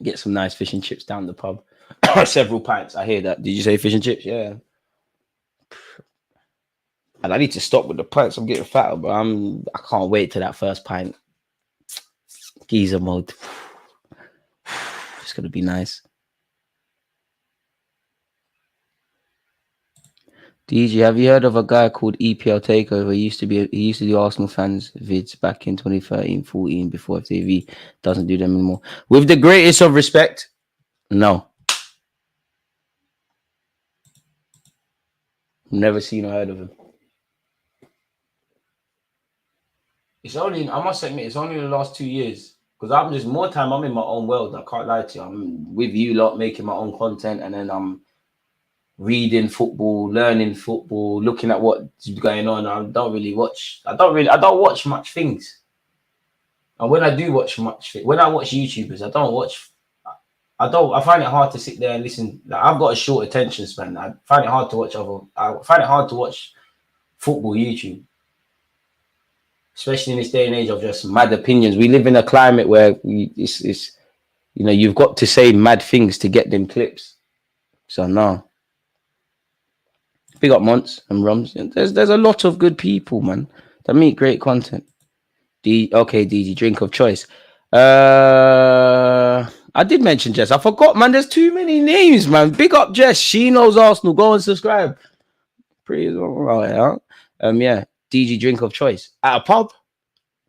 get some nice fish and chips down the pub. Several pints. I hear that. Did you say fish and chips? Yeah. And I need to stop with the pints. I'm getting fatter, but I can't wait till that first pint. Geezer mode. It's gonna be nice. DG, have you heard of a guy called EPL Takeover? He used to do Arsenal fans vids back in 2013, 14 before FTV doesn't do them anymore. With the greatest of respect, no. Never seen or heard of him. It's only, I must admit, it's only the last 2 years. Because I'm just more time, I'm in my own world. I can't lie to you. I'm with you lot, making my own content, and then I'm reading football, learning football, looking at what's going on. I don't watch much things. And when I do watch when I watch YouTubers, I find it hard to sit there and listen. Like, I've got a short attention span. I find it hard to watch football YouTube. Especially in this day and age of just mad opinions. We live in a climate where you've got to say mad things to get them clips. So no. Big up Monts and Rums. There's a lot of good people, man, that make great content. Okay, DG, drink of choice. I did mention Jess. I forgot, man. There's too many names, man. Big up Jess. She knows Arsenal. Go and subscribe. Pretty all right, huh? Yeah. DG, drink of choice. At a pub,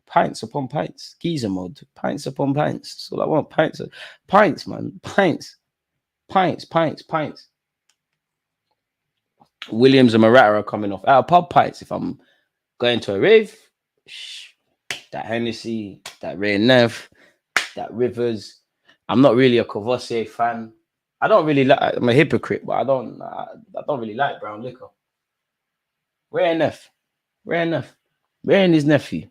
pints upon pints. Geezer mode. Pints upon pints. That's all I want. Pints, man. Pints. Williams and Morata are coming off. At a pub, pints. If I'm going to a rave, that Hennessy, that Ray Nev, that Rivers. I'm not really a Courvoisier fan. I don't really like. I'm a hypocrite, but I don't really like brown liquor. Ray Nev, Ray and his nephew.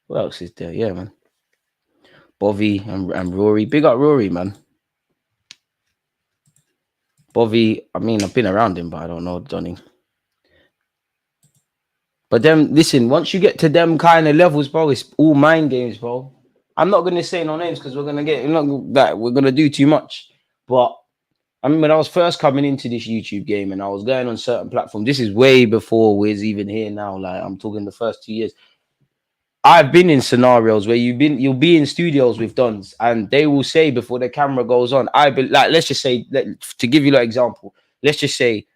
What else is there? Yeah, man. Bovey and Rory. Big up Rory, man. Bovey. I mean, I've been around him, but I don't know Johnny. But then, listen, once you get to them kind of levels, bro, it's all mind games, bro. I'm not going to say no names because we're going to do too much. But I mean, when I was first coming into this YouTube game and I was going on certain platforms, this is way before Wiz even here now. Like, I'm talking the first 2 years. I've been in scenarios where you'll be in studios with dons and they will say before the camera goes on, let's just say, to give you an example, let's just say,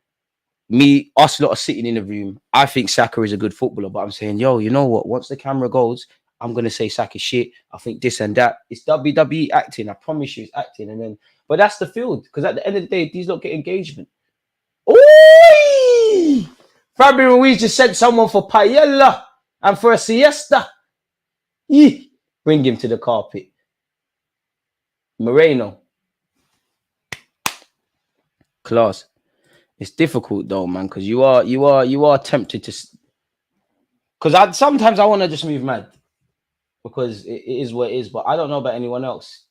us lot are sitting in a room. I think Saka is a good footballer, but I'm saying, yo, you know what? Once the camera goes, I'm gonna say Saka shit. I think this and that. It's WWE acting. I promise you, it's acting. But that's the field because at the end of the day, these lot get engagement. Ooh! Fabian Ruiz just sent someone for paella and for a siesta. Bring him to the carpet. Moreno, class. It's difficult though, man, because you are tempted to. Because sometimes I want to just move mad because it is what it is, but I don't know about anyone else.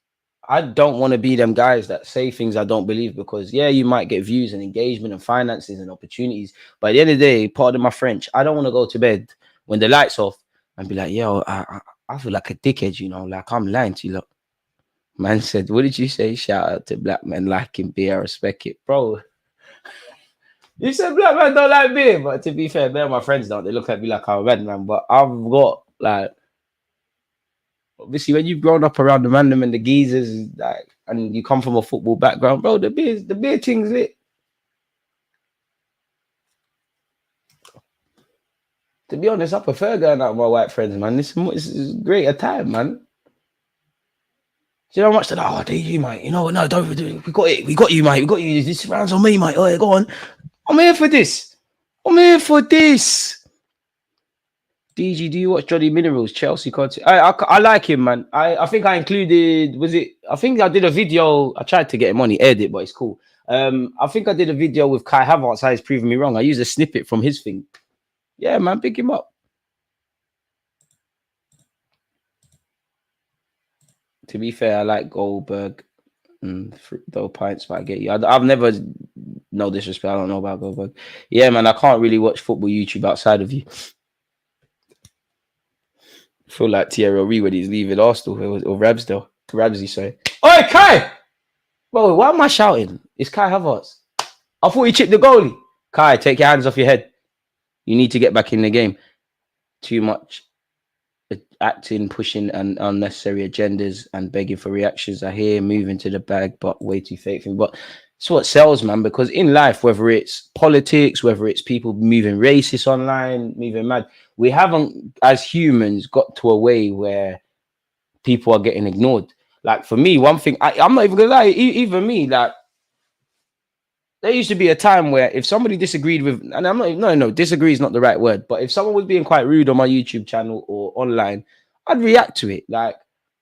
I don't want to be them guys that say things I don't believe because yeah, you might get views and engagement and finances and opportunities, but at the end of the day, pardon my French, I don't want to go to bed when the lights off and be like, yo, I feel like a dickhead, you know, like I'm lying to you. Look, man said, what did you say? Shout out to black men liking beer, I respect it, bro. You said black man don't like beer, but to be fair, my friends don't. They look at me like I'm a red man, but I've got like, obviously, when you've grown up around the random and the geezers, like, and you come from a football background, bro, the beer thing's lit. To be honest, I prefer going out with my white friends, man. This is great a time, man. Do you know how much that? Oh, do you, mate? You know, no, don't do it. We got it. We got you, mate. We got you. This round's on me, mate. Oh, yeah, go on. I'm here for this. DG, do you watch Johnny Minerals, Chelsea content? I like him, man. I think I included, I think I did a video. I tried to get him on, he aired it, but it's cool. I think I did a video with Kai Havertz, how he's proving me wrong. I used a snippet from his thing. Yeah, man, pick him up. To be fair, I like Goldberg. Though pints, but I get you. I've never, no disrespect, I don't know about Goldberg. Yeah, man, I can't really watch football YouTube outside of you. I feel like Thierry Henry when he's leaving Arsenal or Ramsey, sorry. Oi, Kai! Bro, why am I shouting? It's Kai Havertz. I thought he chipped the goalie. Kai, take your hands off your head. You need to get back in the game. Too much acting, pushing and unnecessary agendas and begging for reactions. I hear moving to the bag, but way too faithful. But it's what sells, man, because in life, whether it's politics, whether it's people moving racist online, moving mad, we haven't, as humans, got to a way where people are getting ignored. Like for me, one thing, I'm not even gonna lie, even me, like there used to be a time where if somebody disagreed with, and I'm not, no, disagree is not the right word, but if someone was being quite rude on my YouTube channel or online, I'd react to it. Like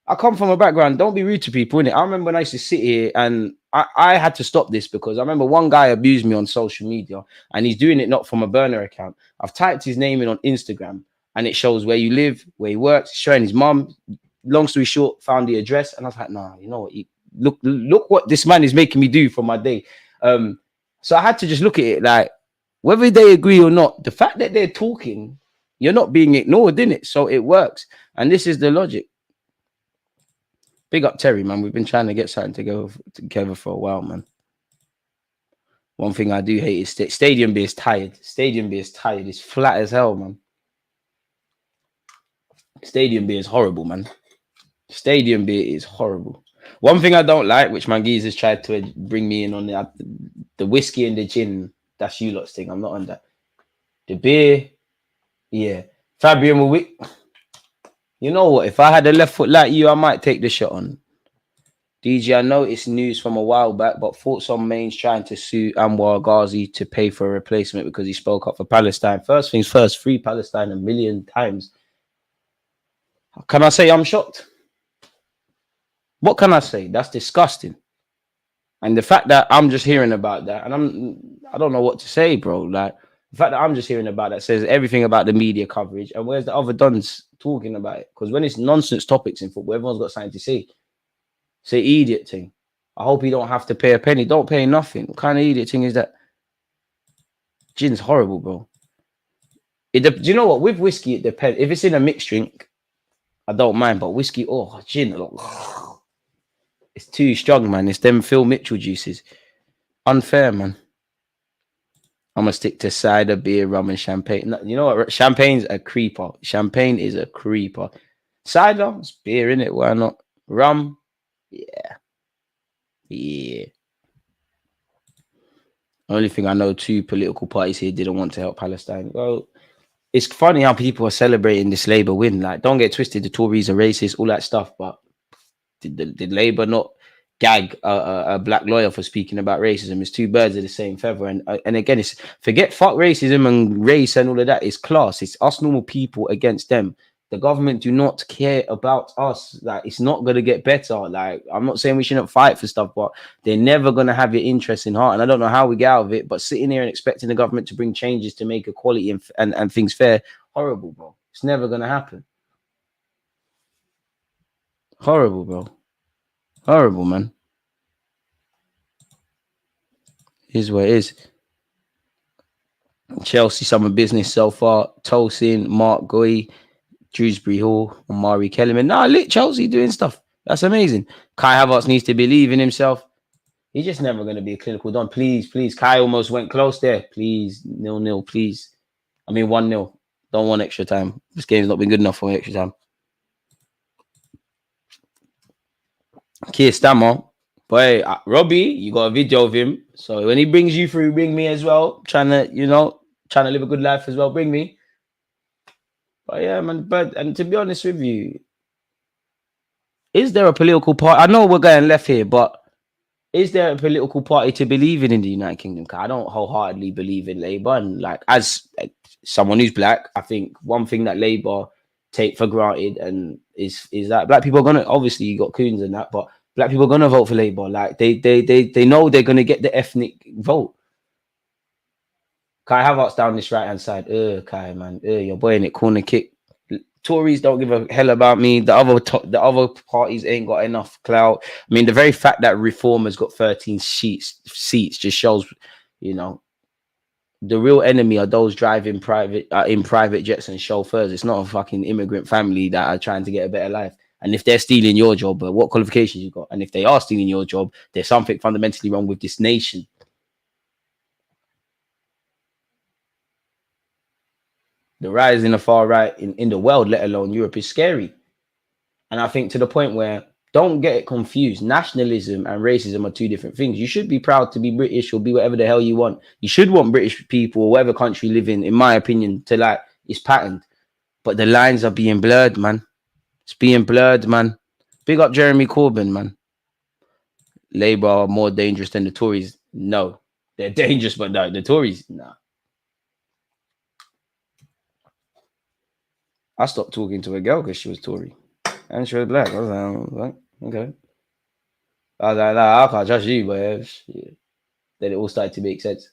I come from a background, don't be rude to people, innit? I remember when I used to sit here and I had to stop this because I remember one guy abused me on social media and he's doing it not from a burner account. I've typed his name in on Instagram and it shows where you live, where he works, showing his mum. Long story short, found the address and I was like, nah, you know what? Look what this man is making me do for my day. So I had to just look at it like, whether they agree or not, the fact that they're talking, you're not being ignored, innit? So it works. And this is the logic. Big up Terry, man. We've been trying to get something together for a while, man. One thing I do hate is stadium beer is tired. Stadium beer is tired. It's flat as hell, man. Stadium beer is horrible, man. Stadium beer is horrible. One thing I don't like, which my geezers tried to bring me in on, the whiskey and the gin. That's you lot's thing. I'm not on that. The beer, yeah. Fabian will you know what? If I had a left foot like you, I might take the shot on. DG, I know it's news from a while back, but thoughts on Mainz trying to sue Anwar Ghazi to pay for a replacement because he spoke up for Palestine. First things first, free Palestine a million times. Can I say I'm shocked? What can I say? That's disgusting. And the fact that I'm just hearing about that, and I don't know what to say, bro. Like, the fact that I'm just hearing about that says everything about the media coverage. And where's the other dons talking about it? Because when it's nonsense topics in football, everyone's got something to say. Say idiot thing. I hope you don't have to pay a penny. Don't pay nothing. What kind of idiot thing is that? Gin's horrible, bro. Do you know what? With whiskey, it depends. If it's in a mixed drink, I don't mind. But whiskey, oh, gin, it's too strong, man. It's them Phil Mitchell juices. Unfair, man. I'm going to stick to cider, beer, rum, and champagne. No, you know what? Champagne's a creeper. Champagne is a creeper. Cider, it's beer, innit? Why not? Rum, yeah. Yeah. Only thing I know, 2 political parties here didn't want to help Palestine. Well, it's funny how people are celebrating this Labour win. Like, don't get twisted. The Tories are racist, all that stuff. But did Labour not gag a black lawyer for speaking about racism? It's 2 birds of the same feather. And again, it's forget fuck racism and race and all of that. It's class. It's us normal people against them. The government do not care about us. Like, it's not going to get better. Like, I'm not saying we shouldn't fight for stuff, but they're never going to have your interest in heart. And I don't know how we get out of it, but sitting here and expecting the government to bring changes to make equality and things fair, horrible, bro. It's never going to happen. Horrible, bro. Horrible, man. Here's what it is. Chelsea summer business so far. Tosin, Mark Goy, Dewsbury Hall, Omari Kellerman. Nah, lit Chelsea doing stuff. That's amazing. Kai Havertz needs to believe in himself. He's just never going to be a clinical don. Please, please. Kai almost went close there. Please, 0-0, please. I mean, 1-0. Don't want extra time. This game's not been good enough for extra time. Keir Stammer. Boy, Robbie, you got a video of him. So when he brings you through, bring me as well. Trying to live a good life as well. Bring me. But yeah, man. And to be honest with you, is there a political party? I know we're going left here, but is there a political party to believe in the United Kingdom? I don't wholeheartedly believe in Labour. And like, as someone who's black, I think one thing that Labour take for granted and is that black people are gonna, obviously you got coons and that, but black people are gonna vote for Labour. Like they know they're gonna get the ethnic vote. Kai Havertz down this right hand side. Kai, man, your boy in it, corner kick. Tories don't give a hell about me. The other parties ain't got enough clout. I mean, the very fact that Reform has got 13 seats just shows, the real enemy are those driving in private jets and chauffeurs. It's not a fucking immigrant family that are trying to get a better life. And if they're stealing your job, what qualifications you got? And if they are stealing your job, there's something fundamentally wrong with this nation. The rise in the far right in the world, let alone Europe, is scary. And I think to the point where, don't get it confused. Nationalism and racism are 2 different things. You should be proud to be British or be whatever the hell you want. You should want British people or whatever country you live in my opinion, to like, it's patterned. But the lines are being blurred, man. It's being blurred, man. Big up Jeremy Corbyn, man. Labour are more dangerous than the Tories. No. They're dangerous, but no, the Tories, nah. I stopped talking to a girl because she was Tory. And she was black. I was like, okay. I was like, nah, I can't trust you, but shit. Then it all started to make sense.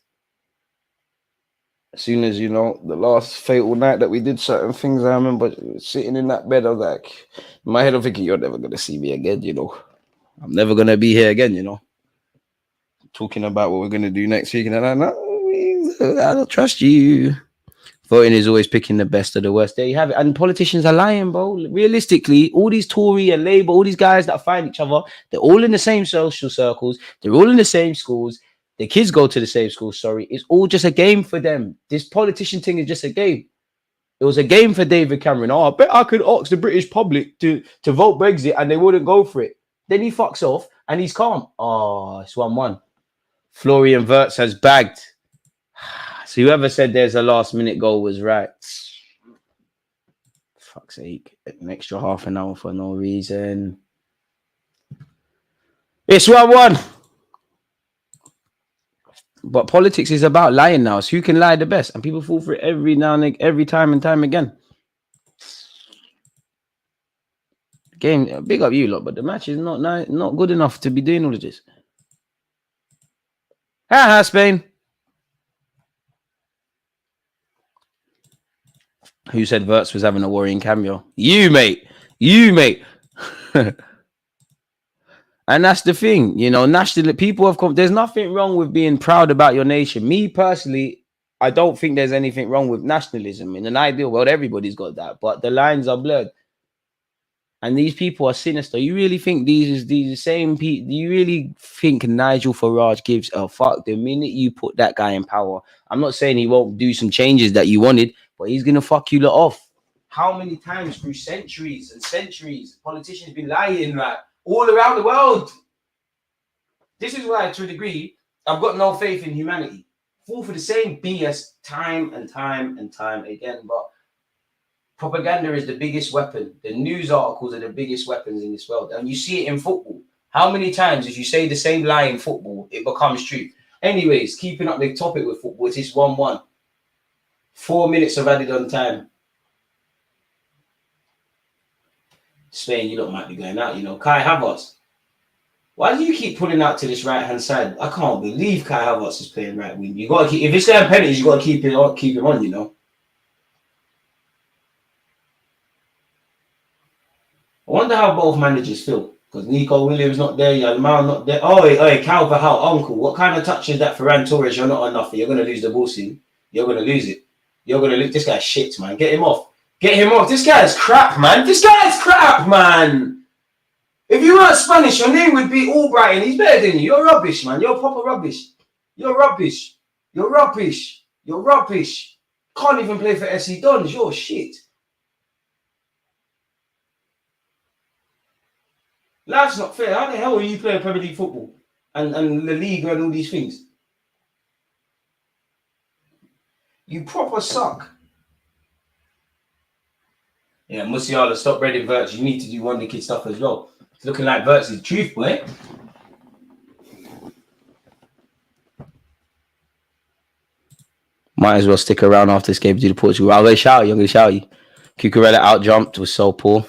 As soon as, the last fatal night that we did certain things, I remember sitting in that bed, I was like, in my head, I'm thinking, you're never going to see me again, I'm never going to be here again, Talking about what we're going to do next week. And I'm like, no, I don't trust you. Voting is always picking the best of the worst. There you have it. And politicians are lying, bro. Realistically, all these Tory and Labour, all these guys that find each other, they're all in the same social circles. They're all in the same schools. The kids go to the same school. Sorry, it's all just a game for them. This politician thing is just a game. It was a game for David Cameron. Oh, I bet I could ask the British public to vote Brexit and they wouldn't go for it. Then he fucks off and he's calm. Oh, it's 1-1. Florian Wirtz has bagged. So whoever said there's a last minute goal was right. Fuck's sake. An extra half an hour for no reason. It's 1-1. But politics is about lying now. So who can lie the best? And people fall for it every now and every time and time again. Game, big up you lot, but the match is not good enough to be doing all of this. Ha, Spain. Who said Wirtz was having a worrying cameo? You, mate. You, mate. And that's the thing, you know, national people have come. There's nothing wrong with being proud about your nation. Me personally, I don't think there's anything wrong with nationalism. In an ideal world, everybody's got that, but the lines are blurred. And these people are sinister. You really think these same people? Do you really think Nigel Farage gives a fuck the minute you put that guy in power? I'm not saying he won't do some changes that you wanted, but he's gonna fuck you lot off. How many times through centuries and centuries, politicians been lying like all around the world? This is why, to a degree, I've got no faith in humanity. Fall for the same BS time and time and time again. But propaganda is the biggest weapon. The news articles are the biggest weapons in this world. And you see it in football. How many times, if you say the same lie in football, it becomes true? Anyways, keeping up the topic with football, it is 1-1. 4 minutes of added on time. Spain, you lot might be going out, you know. Kai Havertz. Why do you keep pulling out to this right-hand side? I can't believe Kai Havertz is playing right wing. You gotta keep, if it's going penalties, you gotta keep him on, you know. I wonder how both managers feel. Because Nico Williams not there, Yalmao not there. Oh, hey, Calvert Howe, uncle. What kind of touch is that for Ferran Torres? You're not enough. You're gonna lose the ball soon. You're gonna lose it. You're gonna lose. This guy's shit, man. Get him off. Get him off. This guy's crap, man. This guy's crap, man. If you weren't Spanish, your name would be Albright, and he's better than you. You're rubbish, man. You're proper rubbish. You're rubbish. You're rubbish. You're rubbish. Can't even play for SC Dons. You're shit. Life's not fair. How the hell are you playing Premier League football and La Liga and all these things? You proper suck. Yeah, Musiala, stop reading Wirtz. You need to do Wonder Kid stuff as well. It's looking like Wirtz is the truth, boy. Might as well stick around after this game to do the Portugal. I'm going to shout you. Cucurella out jumped, was so poor.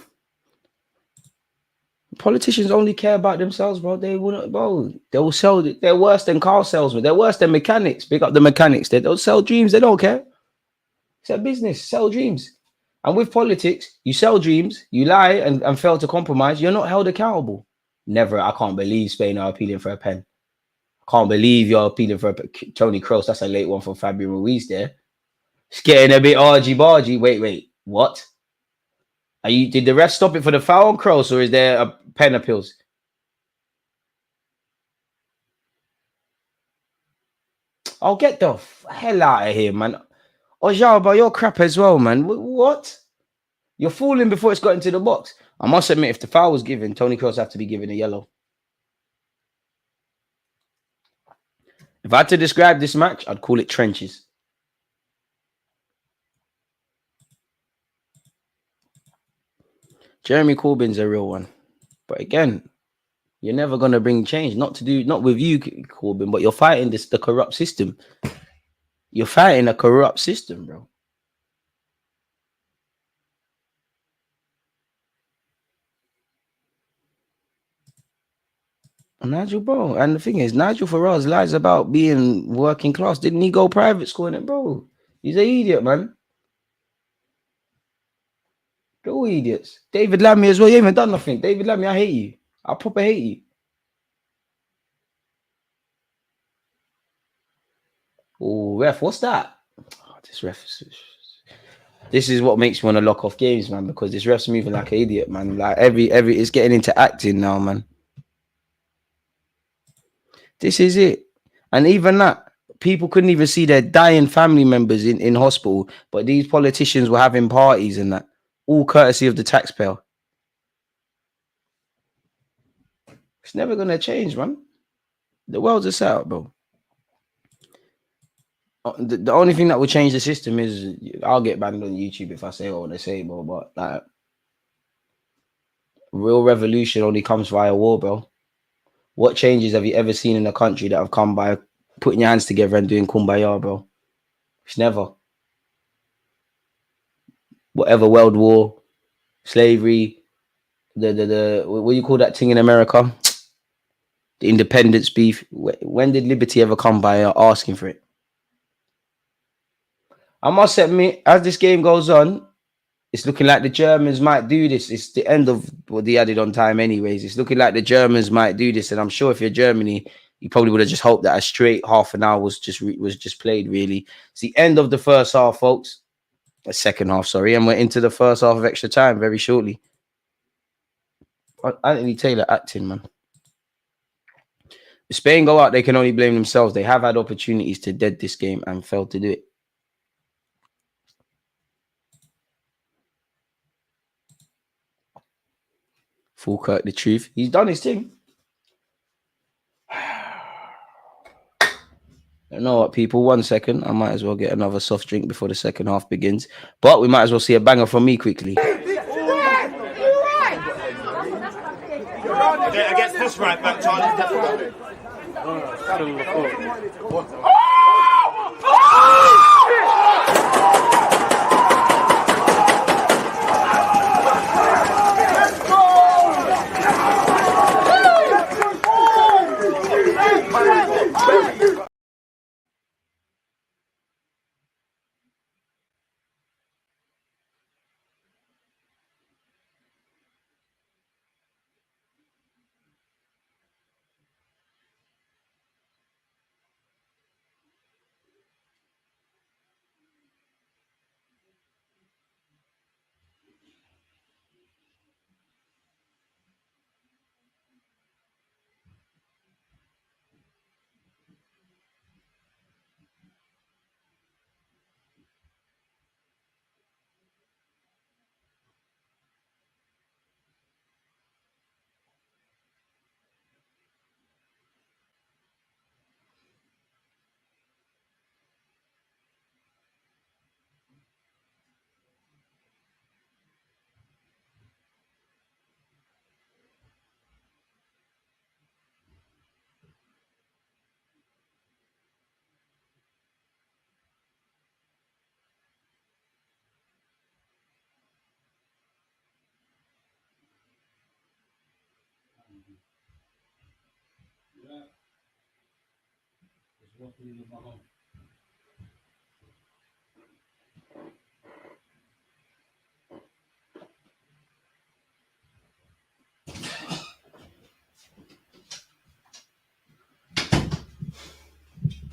Politicians only care about themselves, bro. They wouldn't, bro. They will sell. They're worse than car salesmen. They're worse than mechanics. Pick up the mechanics. They don't sell dreams. They don't care. It's a business. Sell dreams. And with politics, you sell dreams, you lie and fail to compromise. You're not held accountable. Never. I can't believe Spain are appealing for a pen. I can't believe you're appealing for a Toni Kroos. That's a late one from Fabian Ruiz there. It's getting a bit argy-bargy. Wait. What? Did the ref stop it for the foul on Kroos, or is there a pen appeals? I'll get the hell out of here, man. Ojaba, you're crap as well, man. What? You're fooling before it's got into the box. I must admit, if the foul was given, Toni Kroos have to be given a yellow. If I had to describe this match, I'd call it trenches. Jeremy Corbyn's a real one. But again, you're never going to bring change. Not with you, Corbyn, but you're fighting the corrupt system. You're fighting a corrupt system, bro. Nigel, bro. And the thing is, Nigel Farage lies about being working class. Didn't he go private school in it, bro? He's an idiot, man. They're all idiots. David Lammy as well. You haven't done nothing. David Lammy, I hate you. I proper hate you. Oh, ref, what's that? Oh, this ref. This is what makes me want to lock off games, man, because this ref's moving like an idiot, man. Like every it's getting into acting now, man. This is it. And even that, people couldn't even see their dying family members in hospital, but these politicians were having parties and that, all courtesy of the taxpayer. It's never going to change, man. The world's a setup, bro. The only thing that will change the system is I'll get banned on YouTube if I say what I want to say, bro. But like, real revolution only comes via war, bro. What changes have you ever seen in a country that have come by putting your hands together and doing kumbaya, bro? It's never. Whatever world war, slavery, the what do you call that thing in America? The independence beef. When did liberty ever come by asking for it? I must admit, as this game goes on, it's looking like the Germans might do this. It's the end of what they added on time anyways. It's looking like the Germans might do this. And I'm sure if you're Germany, you probably would have just hoped that a straight half an hour was just played, really. It's the end of the first half, folks. The second half, sorry. And we're into the first half of extra time very shortly. Anthony Taylor acting, man. If Spain go out, they can only blame themselves. They have had opportunities to dead this game and failed to do it. Full Kirk, the truth. He's done his thing. You know what, people? 1 second. I might as well get another soft drink before the second half begins. But we might as well see a banger from me quickly. Against this right back, Charlie.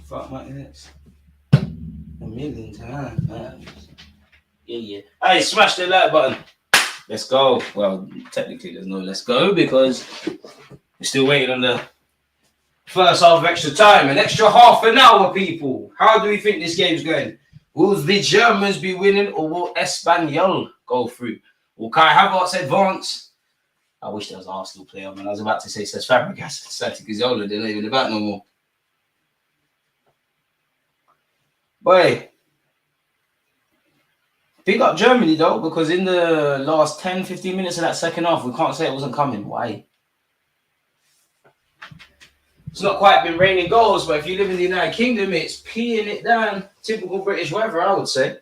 Fuck my ex. A million times, man. Yeah. Hey, smash the like button. Let's go. Well, technically there's no let's go because we're still waiting on the first half of extra time. An extra half an hour, people. How do we think this game's going? Will the Germans be winning or will Espanyol go through? Will Kai Havertz advance? I wish there was an Arsenal player, man. I was about to say Cesc Fabregas, Static Zola. They're not even about no more. Boy, big up Germany though, because in the last 10-15 minutes of that second half, we can't say it wasn't coming. Why? It's not quite been raining goals, but if you live in the United Kingdom, it's peeing it down. Typical British weather, I would say.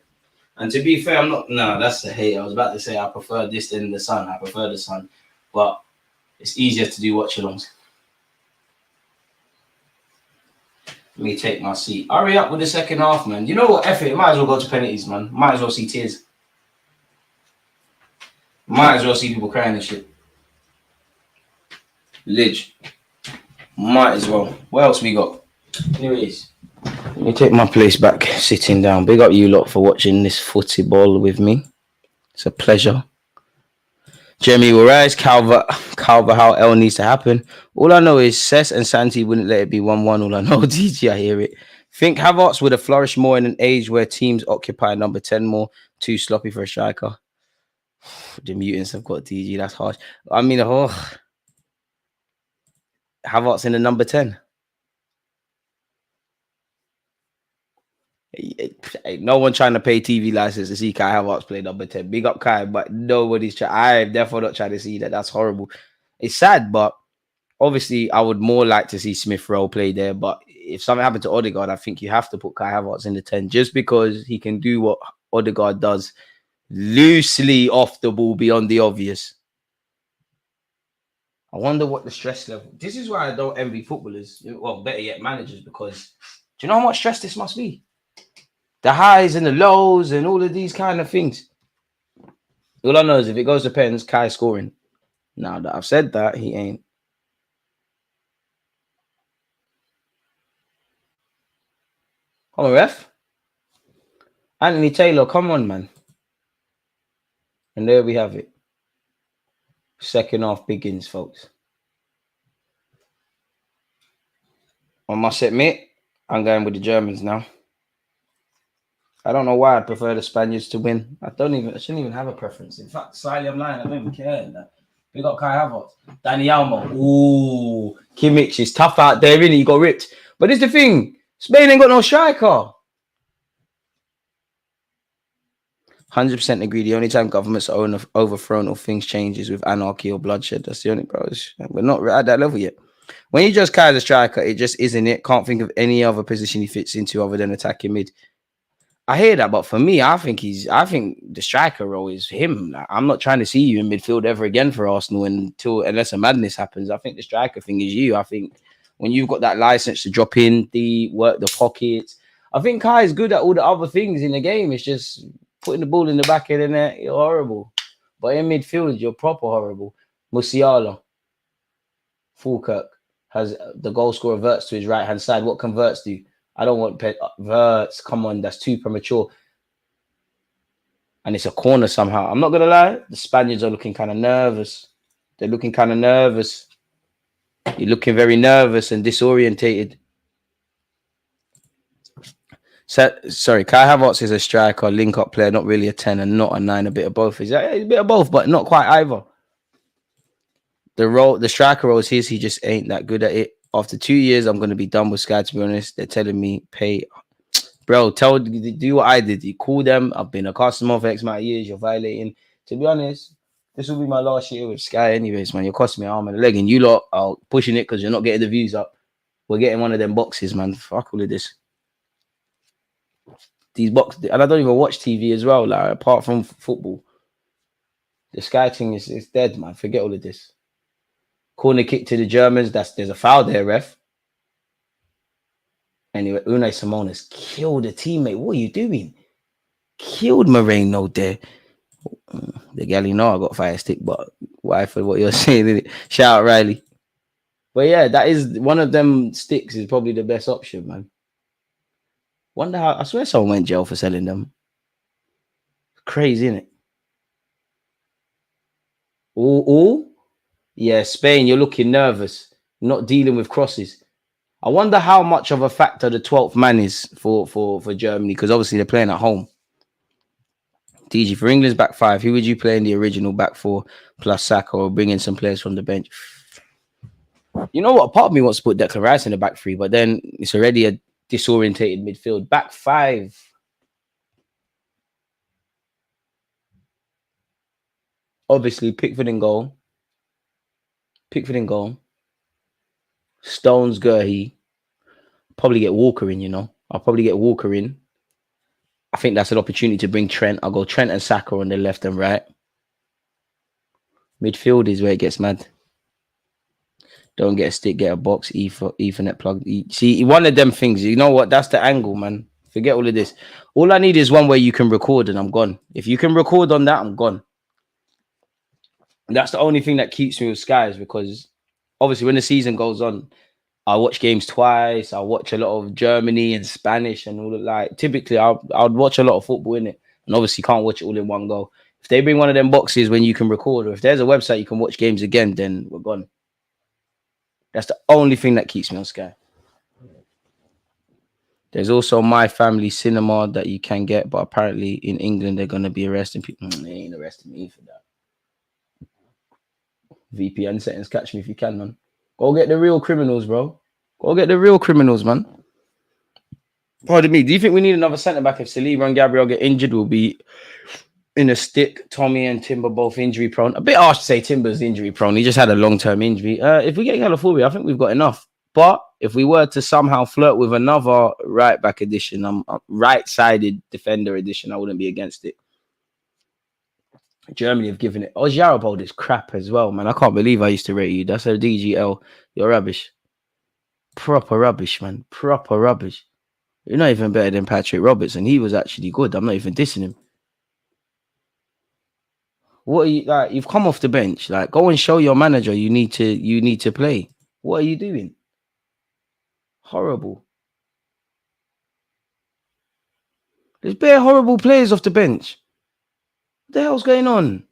And to be fair, I'm not. No, that's the hate. I was about to say I prefer this than the sun. I prefer the sun, but it's easier to do watch-alongs. Let me take my seat. Hurry up with the second half, man. You know what? F it. Might as well go to penalties, man. Might as well see tears. Might as well see people crying and shit. Lidge. Might as well. What else we got? Anyways, let me take my place back, sitting down. Big up you lot for watching this footy ball with me. It's a pleasure. Jeremy will rise. How L needs to happen. All I know is Cess and Santi wouldn't let it be 1-1. All I know, DG, I hear it. Think Havertz would have flourished more in an age where teams occupy number 10 more. Too sloppy for a striker. The mutants have got DG. That's harsh. I mean, Havertz in the number 10. No one trying to pay TV license to see Kai Havertz play number 10. Big up Kai, but nobody's trying. I'm therefore not trying to see that. That's horrible. It's sad, but obviously I would more like to see Smith Rowe play there. But if something happened to Odegaard, I think you have to put Kai Havertz in the 10 just because he can do what Odegaard does loosely off the ball beyond the obvious. I wonder what the stress level. This is why I don't envy footballers. Well, better yet, managers, because do you know how much stress this must be? The highs and the lows and all of these kind of things. All I know is if it goes to pens, Kai's scoring. Now that I've said that, he ain't. Come on, ref. Anthony Taylor, come on, man. And there we have it. Second half begins, folks. I must admit, I'm going with the Germans now. I don't know why I'd prefer the Spaniards to win. I shouldn't even have a preference. In fact, slightly I'm lying. I don't even care. We got Kai Havertz, Dani Almo. Ooh, Kimmich is tough out there, really. He got ripped. But it's the thing. Spain ain't got no striker. 100% agree. The only time governments are overthrown or things change is with anarchy or bloodshed. That's the only, bro. We're not at that level yet. When you just Kai as a striker, it just isn't it. Can't think of any other position he fits into other than attacking mid. I hear that, but for me, I think the striker role is him. Like, I'm not trying to see you in midfield ever again for Arsenal unless a madness happens. I think the striker thing is you. I think when you've got that license to drop in, work the pockets, I think Kai is good at all the other things in the game. It's just putting the ball in the back of the net, you're horrible. But in midfield, you're proper horrible. Musiala, Fulkirk has the goal scorer Verts to his right hand side. What can Verts do? I don't want Verts. Come on, that's too premature. And it's a corner somehow. I'm not going to lie. The Spaniards are looking kind of nervous. They're looking kind of nervous. You're looking very nervous and disorientated. Sorry, Kai Havertz is a striker, link-up player, not really a 10 and not a 9, a bit of both. He's a bit of both, but not quite either. The striker role is his. He just ain't that good at it. After 2 years, I'm going to be done with Sky, to be honest. They're telling me, pay. Bro, do what I did. You call them. I've been a customer for X amount of years. You're violating. To be honest, this will be my last year with Sky anyways, man. You're costing me an arm and a leg. And you lot are pushing it because you're not getting the views up. We're getting one of them boxes, man. Fuck all of this. These boxes. And I don't even watch TV as well, like, apart from football. The Sky thing is dead, man. Forget all of this. Corner kick to the Germans. There's a foul there, ref. Anyway, Unai Simon has killed a teammate. What are you doing? Killed Moreno there. The galley know I got fire stick, but why for what you're saying? Innit? Shout out Riley. But yeah, that is one of them sticks is probably the best option, man. Wonder how. I swear someone went jail for selling them. Crazy, isn't it? Oh, yeah, Spain. You're looking nervous. Not dealing with crosses. I wonder how much of a factor the 12th man is for Germany, because obviously they're playing at home. DG, for England's back five, who would you play in the original back four plus Saka, or bring in some players from the bench? You know what? Part of me wants to put Declan Rice in the back three, but then it's already a disorientated midfield. Back five. Obviously, Pickford in goal. Stones, Gurhey. Probably get Walker in, you know. I'll probably get Walker in. I think that's an opportunity to bring Trent. I'll go Trent and Saka on the left and right. Midfield is where it gets mad. Don't get a stick, get a box, Ethernet plug. See, one of them things, you know what? That's the angle, man. Forget all of this. All I need is one where you can record and I'm gone. If you can record on that, I'm gone. That's the only thing that keeps me with Sky, is because obviously when the season goes on, I watch games twice. I watch a lot of Germany and Spanish and all of, like, typically I'd watch a lot of football in it, and obviously can't watch it all in one go. If they bring one of them boxes when you can record, or if there's a website you can watch games again, then we're gone. That's the only thing that keeps me on Sky. There's also My Family Cinema that you can get, but apparently in England they're going to be arresting people. They ain't arresting me for that. VPN settings, catch me if you can, man. Go get the real criminals, bro. Go get the real criminals, man. Pardon me. Do you think we need another centre back if Saliba and Gabriel get injured? We'll be in a stick. Tommy and Timber both injury prone. A bit harsh to say Timber's injury prone. He just had a long-term injury. If we get California, I think we've got enough. But if we were to somehow flirt with another right-back edition, right-sided defender edition, I wouldn't be against it. Germany have given it. Oh, Jarabod is crap as well, man. I can't believe I used to rate you. That's a DGL. You're rubbish. Proper rubbish, man. Proper rubbish. You're not even better than Patrick Robertson. He was actually good. I'm not even dissing him. What are you like? You've come off the bench. Like, go and show your manager you need to play. What are you doing? Horrible. There's bare horrible players off the bench. What the hell's going on?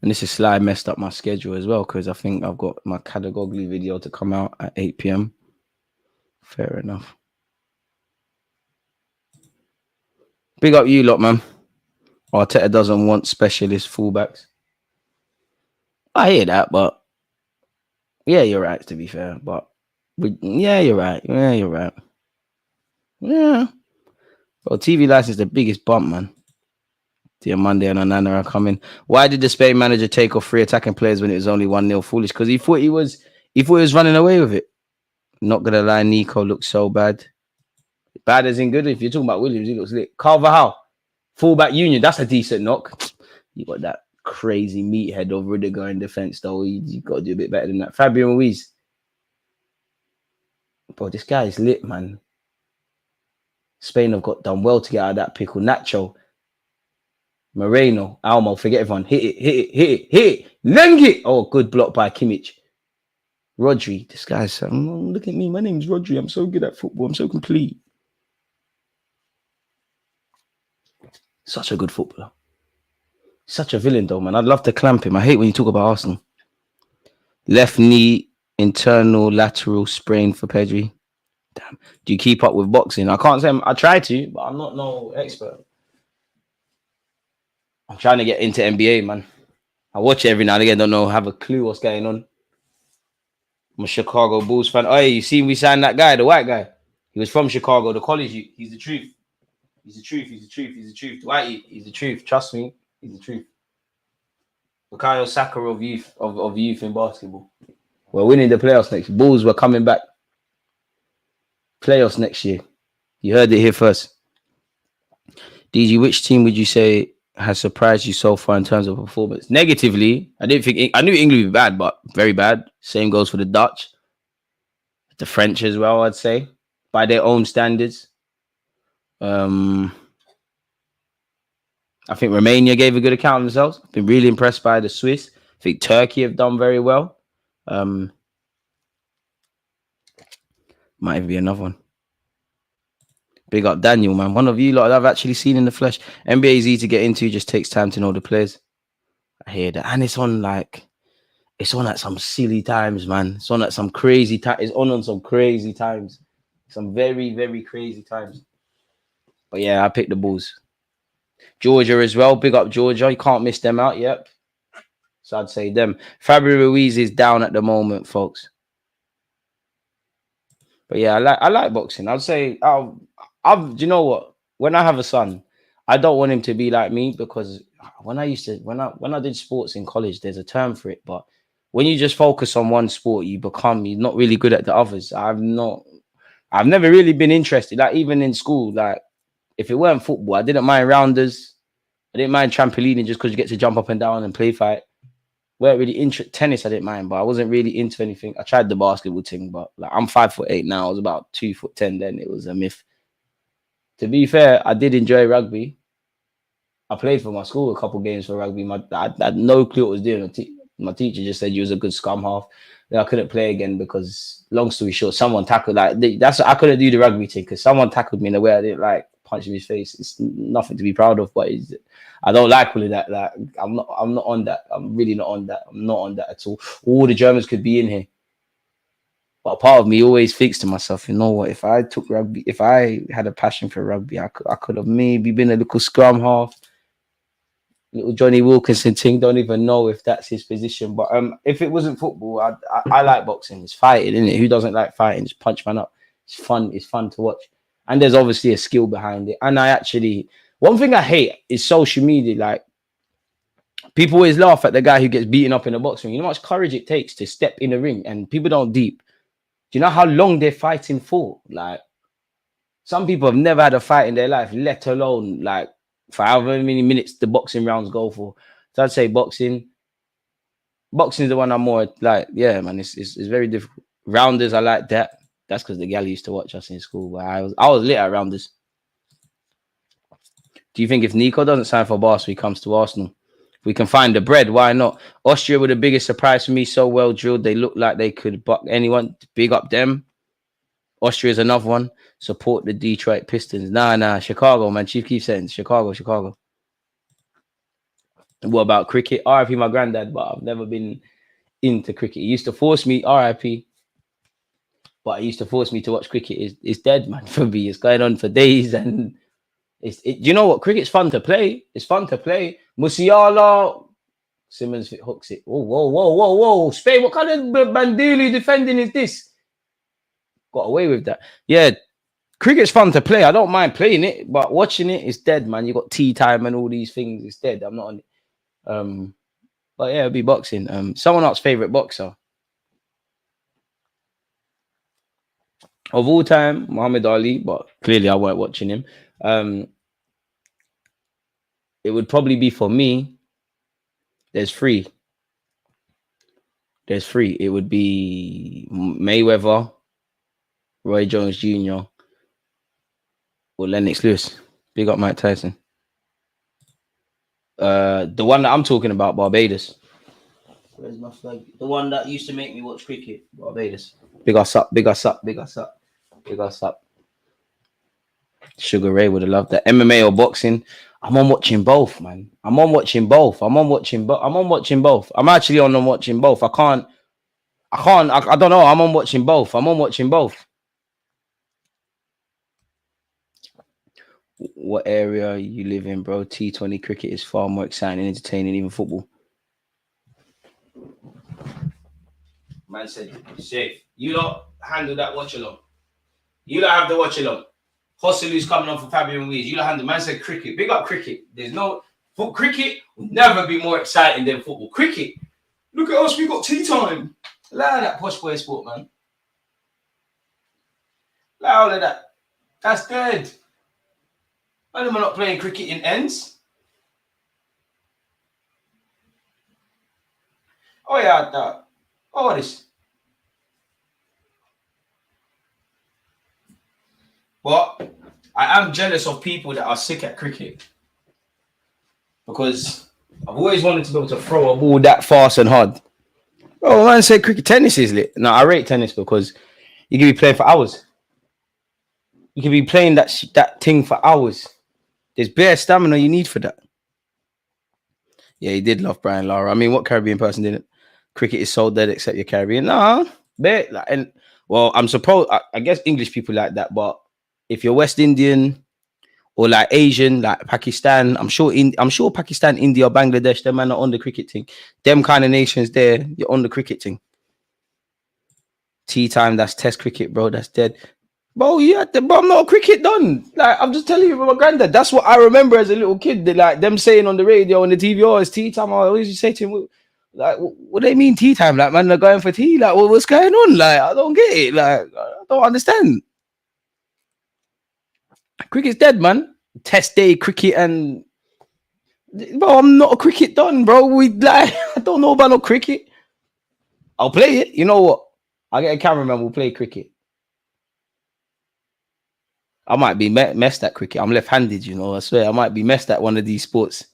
And this is Sly messed up my schedule as well because I think I've got my Kadagoglu video to come out at 8 p.m. Fair enough. Big up you lot, man. Arteta doesn't want specialist fullbacks. I hear that, but yeah, you're right, to be fair. But yeah, you're right. Yeah, you're right. Yeah. Well, TV license the biggest bump, man. Dear Monday and Onana are coming. Why did the Spain manager take off 3 attacking players when it was only 1-0? Foolish, because he thought he was running away with it. Not gonna lie, Nico looks so bad. Bad as in good. If you're talking about Williams, he looks lit. Carvajal, fullback Union, that's a decent knock. You got that crazy meathead of Rudiger in defense, though. You got to do a bit better than that. Fabian Ruiz. Bro, this guy is lit, man. Spain have got done well to get out of that pickle. Nacho. Moreno. Almo. Forget everyone. Hit it. Leng it. Oh, good block by Kimmich. Rodri. This guy's... look at me. My name's Rodri. I'm so good at football. I'm so complete. Such a good footballer. Such a villain, though, man. I'd love to clamp him. I hate when you talk about Arsenal. Left knee, internal, lateral sprain for Pedri. Damn. Do you keep up with boxing? I can't say I try to, but I'm not no expert. I'm trying to get into NBA, man. I watch it every now and again. Don't know, have a clue what's going on. I'm a Chicago Bulls fan. Oh, yeah, you seen we signed that guy, the white guy. He was from Chicago, the college. He's the truth. He's the truth. He's the truth. He's the truth. Whitey, he's the truth. Trust me, he's the truth. Bukayo Saka of youth in basketball. We're winning the playoffs next year. Bulls were coming back. Playoffs next year. You heard it here first. DG, which team would you say has surprised you so far in terms of performance? Negatively, I knew England would be bad, but very bad. Same goes for the Dutch. The French as well, I'd say. By their own standards. I think Romania gave a good account of themselves. Been really impressed by the Swiss. I think Turkey have done very well. Might even be another one. Big up Daniel, man. One of you lot I've actually seen in the flesh. NBA is easy to get into, just takes time to know the players. I hear that. And it's on at some silly times, man. It's on at some crazy time. It's on some crazy times. Some very, very crazy times. But yeah, I picked the Bulls. Georgia as well. Big up Georgia. You can't miss them out. Yep. So I'd say them. Fabian Ruiz is down at the moment, folks. But yeah, I like boxing. I'd say do you know what? When I have a son, I don't want him to be like me, because when I did sports in college, there's a term for it. But when you just focus on one sport, you're not really good at the others. I've never really been interested. Like even in school, like if it weren't football, I didn't mind rounders. I didn't mind trampolining just because you get to jump up and down and play fight. Weren't really into tennis, I didn't mind, but I wasn't really into anything. I tried the basketball thing, but like I'm 5'8" now. I was about 2'10" then. It was a myth. To be fair, I did enjoy rugby. I played for my school a couple games for rugby. I had no clue what I was doing. My teacher just said you was a good scum half. then I couldn't play again because, long story short, someone tackled. Like that's I couldn't do the rugby thing because someone tackled me in a way I didn't like, punched me in his face. It's nothing to be proud of, but I don't like all of that. Like I'm not on that. I'm really not on that. I'm not on that at all. All the Germans could be in here. But part of me always thinks to myself, you know what? If I took rugby, if I had a passion for rugby, I could have maybe been a little scrum half, little Johnny Wilkinson thing. Don't even know if that's his position. But if it wasn't football, I like boxing. It's fighting, isn't it? Who doesn't like fighting? Just punch man up. It's fun. It's fun to watch. And there's obviously a skill behind it. And one thing I hate is social media. Like, people always laugh at the guy who gets beaten up in a boxing ring. You know how much courage it takes to step in a ring, and people don't deep. Do you know how long they're fighting for? Like, some people have never had a fight in their life, let alone like for however many minutes the boxing rounds go for. So I'd say boxing. Boxing is the one I'm more like, yeah, man, it's very difficult. Rounders, I like that. That's because the gal used to watch us in school. But I was lit at rounders. Do you think if Nico doesn't sign for Barca, he comes to Arsenal? If we can find the bread, why not? Austria were the biggest surprise for me. So well drilled. They look like they could buck anyone. Big up them. Austria is another one. Support the Detroit Pistons. Nah. Chicago, man. Chief keeps saying Chicago. And what about cricket? RIP my granddad, but I've never been into cricket. He used to force me, RIP, but he used to force me to watch cricket. It's dead, man, for me. It's going on for days, and you know what? Cricket's fun to play. It's fun to play. Musiala, Simmons hooks it. Whoa. Spain, what kind of Bandili defending is this? Got away with that. Yeah, cricket's fun to play. I don't mind playing it, but watching it is dead, man. You got tea time and all these things. It's dead. I'm not on it. But yeah, it'll be boxing. Someone else's favorite boxer of all time, Muhammad Ali, but clearly I weren't watching him. It would probably be, for me, there's three. It would be Mayweather, Roy Jones Jr., or Lennox Lewis. Big up Mike Tyson. The one that I'm talking about, Barbados. Where's my flag? The one that used to make me watch cricket, Barbados. Big us up. Sugar Ray would have loved that. MMA or boxing? I'm on watching both, man. I'm watching both. I'm actually on watching both. I don't know. I'm on watching both. What area you live in, bro? T20 cricket is far more exciting and entertaining, even football. Man said, safe. You lot handle that watch along. You lot have the watch along. Hossolu's coming on for Fabian Ruiz. You lot handle. Man said cricket. Big up cricket. Cricket will never be more exciting than football. Cricket. Look at us. We got tea time. Allow that posh boy sport, man. Allow all of that. That's dead. Why am I not playing cricket in ends? Oh yeah, that. Oh, what is? But I am jealous of people that are sick at cricket, because I've always wanted to be able to throw a ball that fast and hard. Oh man, say cricket, tennis is lit. No, I rate tennis because you can be playing for hours. You can be playing that thing for hours. There's bare stamina you need for that. Yeah, he did love Brian Lara. I mean, what Caribbean person didn't? Cricket is so dead except you're Caribbean. Nah, I'm supposed. I guess English people like that, but if you're West Indian or like Asian, like Pakistan, I'm sure Pakistan, India, Bangladesh, them man are on the cricket thing. Them kind of nations there, you're on the cricket thing. Tea time, that's test cricket, bro. That's dead. Bro, yeah, but I'm not a cricket done. Like, I'm just telling you from my granddad. That's what I remember as a little kid. Like them saying on the radio and the TV, oh, it's tea time. I always used to say to him, like, what do they mean tea time? Like, man, they're going for tea. Like, what's going on? Like, I don't get it. Like, I don't understand. Cricket's dead, man. Test day cricket and bro, I'm not a cricket done, bro. I don't know about no cricket. I'll play it. You know what? I'll get a cameraman. We'll play cricket. I might be messed at cricket. I'm left-handed, you know. I swear, I might be messed at one of these sports.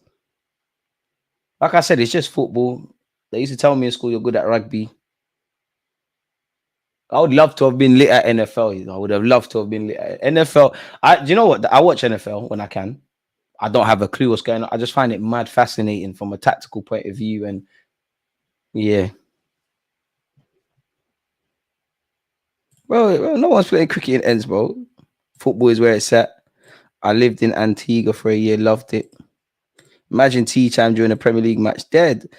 Like I said, it's just football. They used to tell me in school you're good at rugby. I would love to have been lit at NFL. You know, I would have loved to have been lit at NFL. Do you know what? I watch NFL when I can. I don't have a clue what's going on. I just find it mad fascinating from a tactical point of view. And yeah, well, no one's playing cricket in ends, bro. Football is where it's at. I lived in Antigua for a year, loved it. Imagine tea time during a Premier League match. Dead.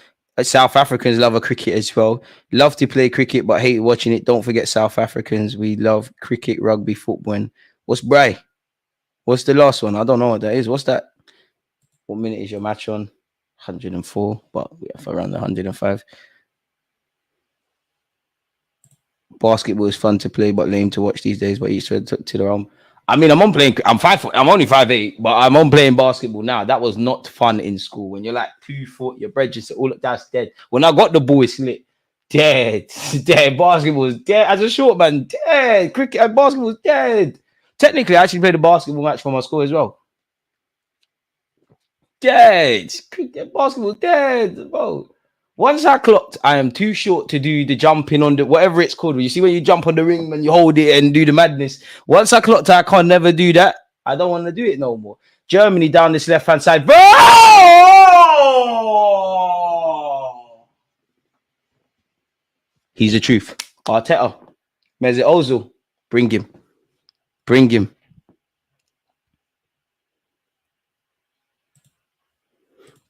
South Africans love a cricket as well. Love to play cricket, but hate watching it. Don't forget South Africans. We love cricket, rugby, football. And what's Bray? What's the last one? I don't know what that is. What's that? What minute is your match on? 104, but we have around 105. Basketball is fun to play, but lame to watch these days. But each to their own. I mean, I'm only 5'8", but I'm on playing basketball now. That was not fun in school. When you're like 2 foot, your bridges, all that's dead. When I got the ball, it's lit. Dead. Dead. Basketball was dead. As a short man, dead. Cricket and basketball was dead. Technically, I actually played a basketball match for my school as well. Dead. Cricket, basketball, dead. Bro. Once I clocked, I am too short to do the jumping on the whatever it's called. You see when you jump on the ring and you hold it and do the madness. Once I clocked, I can't never do that. I don't want to do it no more. Germany down this left hand side. Oh! He's the truth. Arteta, Mesut Ozil, bring him. Bring him.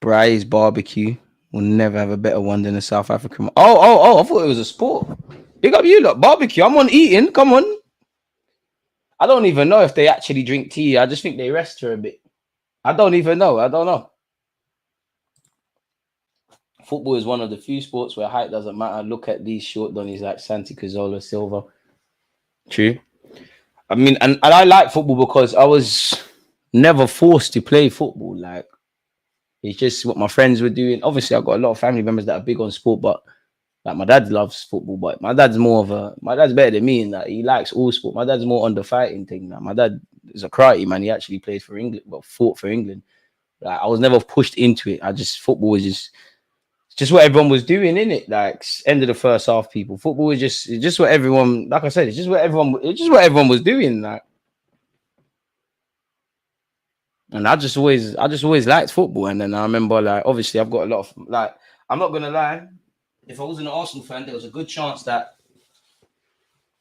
Bry's barbecue. We'll never have a better one than a South African. Oh, I thought it was a sport. Big up you lot. Barbecue. I'm on eating. Come on. I don't even know if they actually drink tea. I just think they rest her a bit. I don't even know. I don't know. Football is one of the few sports where height doesn't matter. Look at these short donnies like Santi Cazorla Silva. True. I mean, and I like football because I was never forced to play football. Like, it's just what my friends were doing. Obviously, I've got a lot of family members that are big on sport, but like my dad loves football, but my dad's better than me in that he likes all sport. My dad's more on the fighting thing. Like, my dad is a karate man. He actually played for England, but fought for England. Like, I was never pushed into it. Football was just what everyone was doing, innit? Like, end of the first half, people. Football was just what everyone, like I said, it's just what everyone was doing. Like, and I just always liked football. And then I remember, like, obviously I've got a lot of, like, I'm not gonna lie, if I was an Arsenal fan, there was a good chance that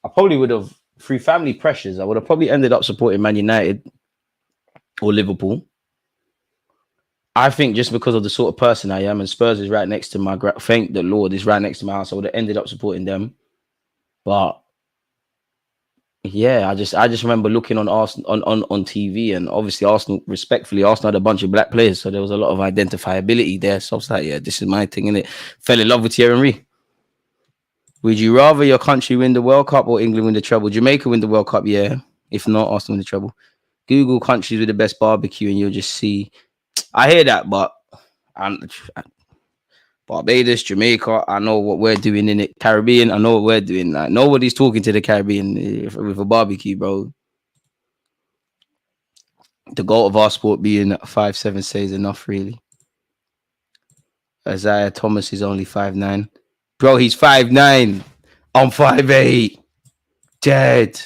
I probably would have, through family pressures, I would have probably ended up supporting Man United or Liverpool. I think just because of the sort of person I am, and Spurs is right next to my, thank the Lord, is right next to my house, I would have ended up supporting them. But yeah, I just remember looking on Arsenal on TV, and obviously Arsenal had a bunch of black players, so there was a lot of identifiability there. So I was like, yeah, this is my thing, innit? Fell in love with Thierry Henry. Would you rather your country win the World Cup or England win the treble? Jamaica win the World Cup, yeah. If not, Arsenal win the treble. Google countries with the best barbecue, and you'll just see. I hear that, but Barbados, Jamaica, I know what we're doing in it. Caribbean, I know what we're doing. Like, nobody's talking to the Caribbean with a barbecue, bro. The goal of our sport being 5'7" says enough, really. Isaiah Thomas is only 5'9". Bro, he's 5'9". I'm 5'8". Dead.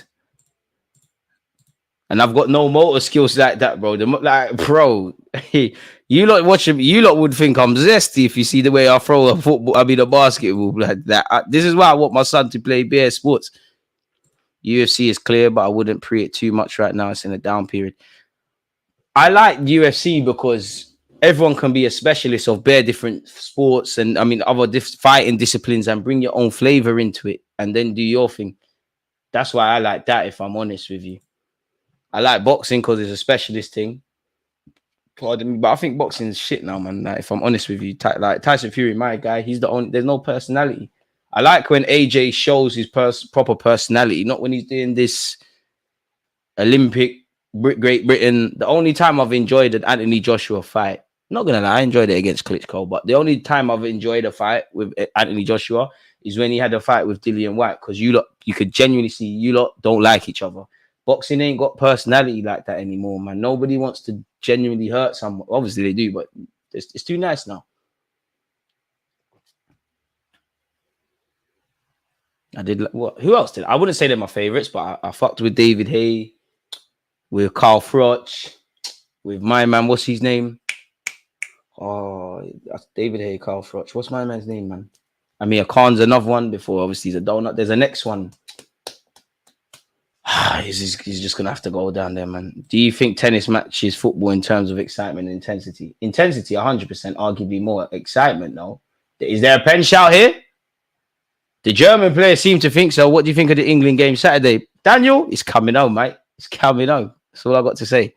And I've got no motor skills like that, bro. You lot watching, you lot would think I'm zesty if you see the way I throw a basketball like that. This is why I want my son to play bare sports. UFC is clear, but I wouldn't pre it too much right now. It's in a down period. I like UFC because everyone can be a specialist of bare different sports and other fighting disciplines and bring your own flavor into it and then do your thing. That's why I like that, if I'm honest with you. I like boxing because it's a specialist thing. Pardon me, but I think boxing is shit now, man. Like, if I'm honest with you, like Tyson Fury, my guy, he's the only. There's no personality. I like when AJ shows his proper personality, not when he's doing this Olympic Great Britain. The only time I've enjoyed an Anthony Joshua fight, not gonna lie, I enjoyed it against Klitschko, but the only time I've enjoyed a fight with Anthony Joshua is when he had a fight with Dillian White, because you could genuinely see you lot don't like each other. Boxing ain't got personality like that anymore, man. Nobody wants to genuinely hurt someone. Obviously they do, but it's too nice now. I did. What? Who else did? I wouldn't say they're my favorites, but I fucked with David Hay, with Carl Froch, with my man. What's his name? Oh, that's David Hay, Carl Froch. What's my man's name, man? Amir Khan's another one before. Obviously, he's a donut. There's a next one. He's just gonna have to go down there, man. Do you think tennis matches football in terms of excitement and intensity? Intensity, 100%. Arguably more excitement, though. Is there a pen shout here? The German players seem to think so. What do you think of the England game Saturday? Daniel, it's coming home, mate. It's coming home. That's all I got to say.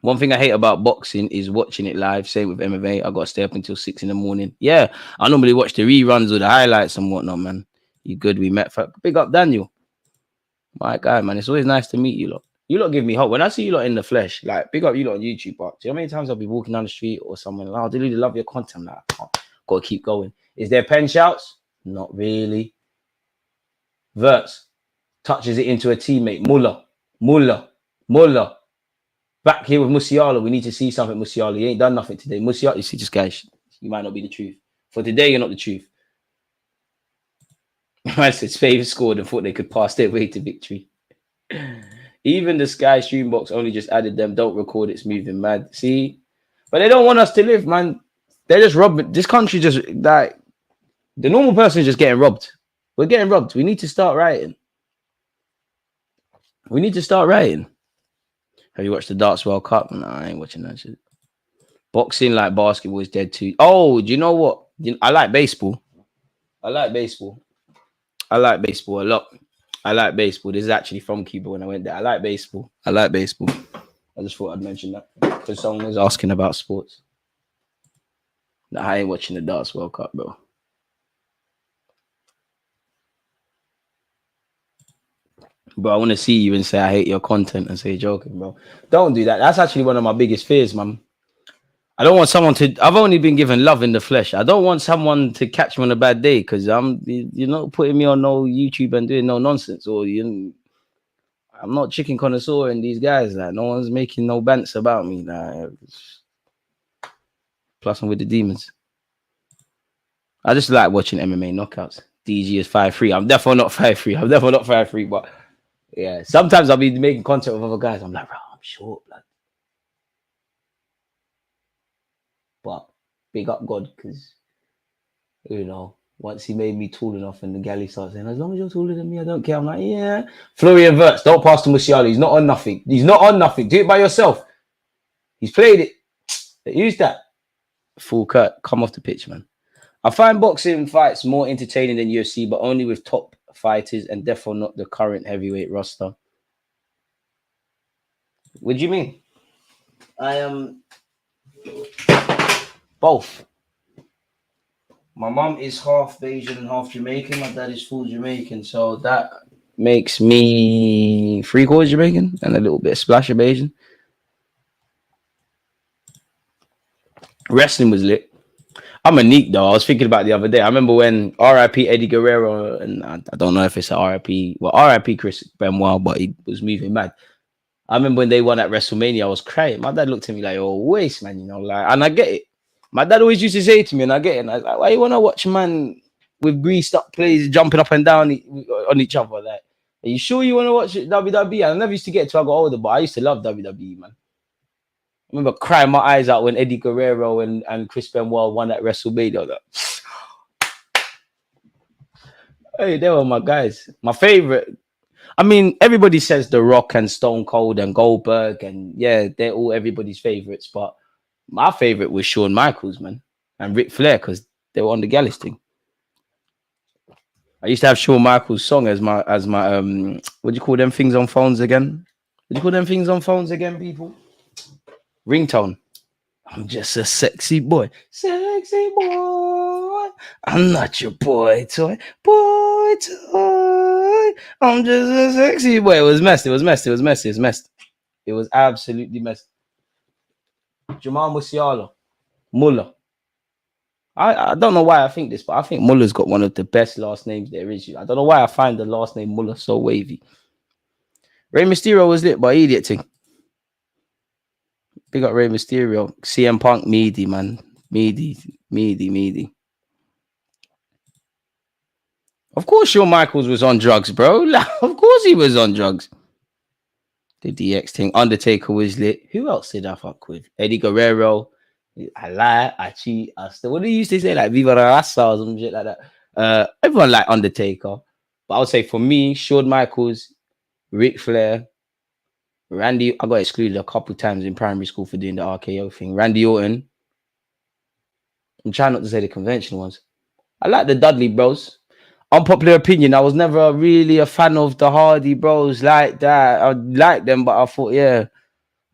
One thing I hate about boxing is watching it live. Same with MMA. I got to stay up until 6 in the morning. Yeah, I normally watch the reruns or the highlights and whatnot, man. You good? We met. Big up, Daniel. My guy, man. It's always nice to meet you lot. You lot give me hope. When I see you lot in the flesh, like, big up you lot on YouTube, but do you know how many times I'll be walking down the street or someone, oh, they really love your content. Like, got to keep going. Is there pen shouts? Not really. Verts touches it into a teammate. Muller. Back here with Musiala. We need to see something, Musiala. He ain't done nothing today. Musiala, you see, this guy, you might not be the truth. For today, you're not the truth. I said Spain scored and thought they could pass their way to victory. Even the Sky Streambox only just added them. Don't record, it's moving mad. See? But they don't want us to live, man. They're just robbing. This country just, like, the normal person is just getting robbed. We're getting robbed. We need to start writing. Have you watched the Darts World Cup? No, I ain't watching that shit. Boxing, like basketball, is dead too. Oh, do you know what? I like baseball. I like baseball a lot. I like baseball. This is actually from Cuba when I went there. I like baseball. I just thought I'd mention that because someone was asking about sports. No, I ain't watching the Darts World Cup, bro. But I want to see you and say I hate your content and say you're joking, bro. Don't do that. That's actually one of my biggest fears, man. I don't want someone to. I've only been given love in the flesh. I don't want someone to catch me on a bad day because you're not putting me on no YouTube and doing no nonsense, or I'm not chicken connoisseur and these guys. Like, no one's making no bants about me. Like, plus I'm with the demons. I just like watching MMA knockouts. DG is 5'3". I'm definitely not 5'3", but yeah, sometimes I'll be making content with other guys. I'm like, bro, I'm short, blood. But big up God, because, once he made me tall enough and the galley starts saying, as long as you're taller than me, I don't care. I'm like, yeah. Florian Wirtz, don't pass to Musiala. He's not on nothing. Do it by yourself. He's played it. Use that. Full cut. Come off the pitch, man. I find boxing fights more entertaining than UFC, but only with top fighters and definitely not the current heavyweight roster. What do you mean? I am both. My mum is half Bayesian and half Jamaican. My dad is full Jamaican, so that makes me 3/4 Jamaican and a little bit of splash of Bayesian. Wrestling was lit. I'm a neat though. I was thinking about it the other day. I remember when RIP Eddie Guerrero, and I don't know if it's a RIP, well, RIP Chris Benoit, but he was moving mad. I remember when they won at WrestleMania, I was crying. My dad looked at me like, oh, waste, man, like, and I get it. My dad always used to say to me, and I get it. And I was like, why you want to watch a man with greased up players jumping up and down on each other? Like, are you sure you want to watch WWE? I never used to get it till I got older, but I used to love WWE, man. I remember crying my eyes out when Eddie Guerrero and Chris Benoit won at WrestleMania. Like, hey, they were my guys. My favorite. I mean, everybody says The Rock and Stone Cold and Goldberg, and yeah, they're all everybody's favorites. But my favorite was Shawn Michaels, man, and Ric Flair, because they were on the Gallus thing. I used to have Shawn Michaels' song as my what do you call them things on phones again? People? Ringtone. I'm just a sexy boy. I'm not your boy toy. I'm just a sexy boy. It was messed. It was absolutely messed. Jamal Musiala. Muller. I don't know why I think this, but I think Muller's got one of the best last names there is. I don't know why I find the last name Muller so wavy. Rey Mysterio was lit by idiot thing. Big up Rey Mysterio. CM Punk, meaty, man. Meaty. Of course, Shawn Michaels was on drugs, bro. Like, of course, he was on drugs. The DX thing. Undertaker was lit. Who else did I fuck with? Eddie Guerrero. I lie. I cheat. I still. What do you used to say? Like Viva la Raza or some shit like that. Everyone liked Undertaker, but I would say for me, Shawn Michaels, Ric Flair, Randy. I got excluded a couple times in primary school for doing the RKO thing. Randy Orton. I'm trying not to say the conventional ones. I like the Dudley Bros. Unpopular opinion, I was never really a fan of the Hardy Bros like that. I liked them, but I thought, yeah,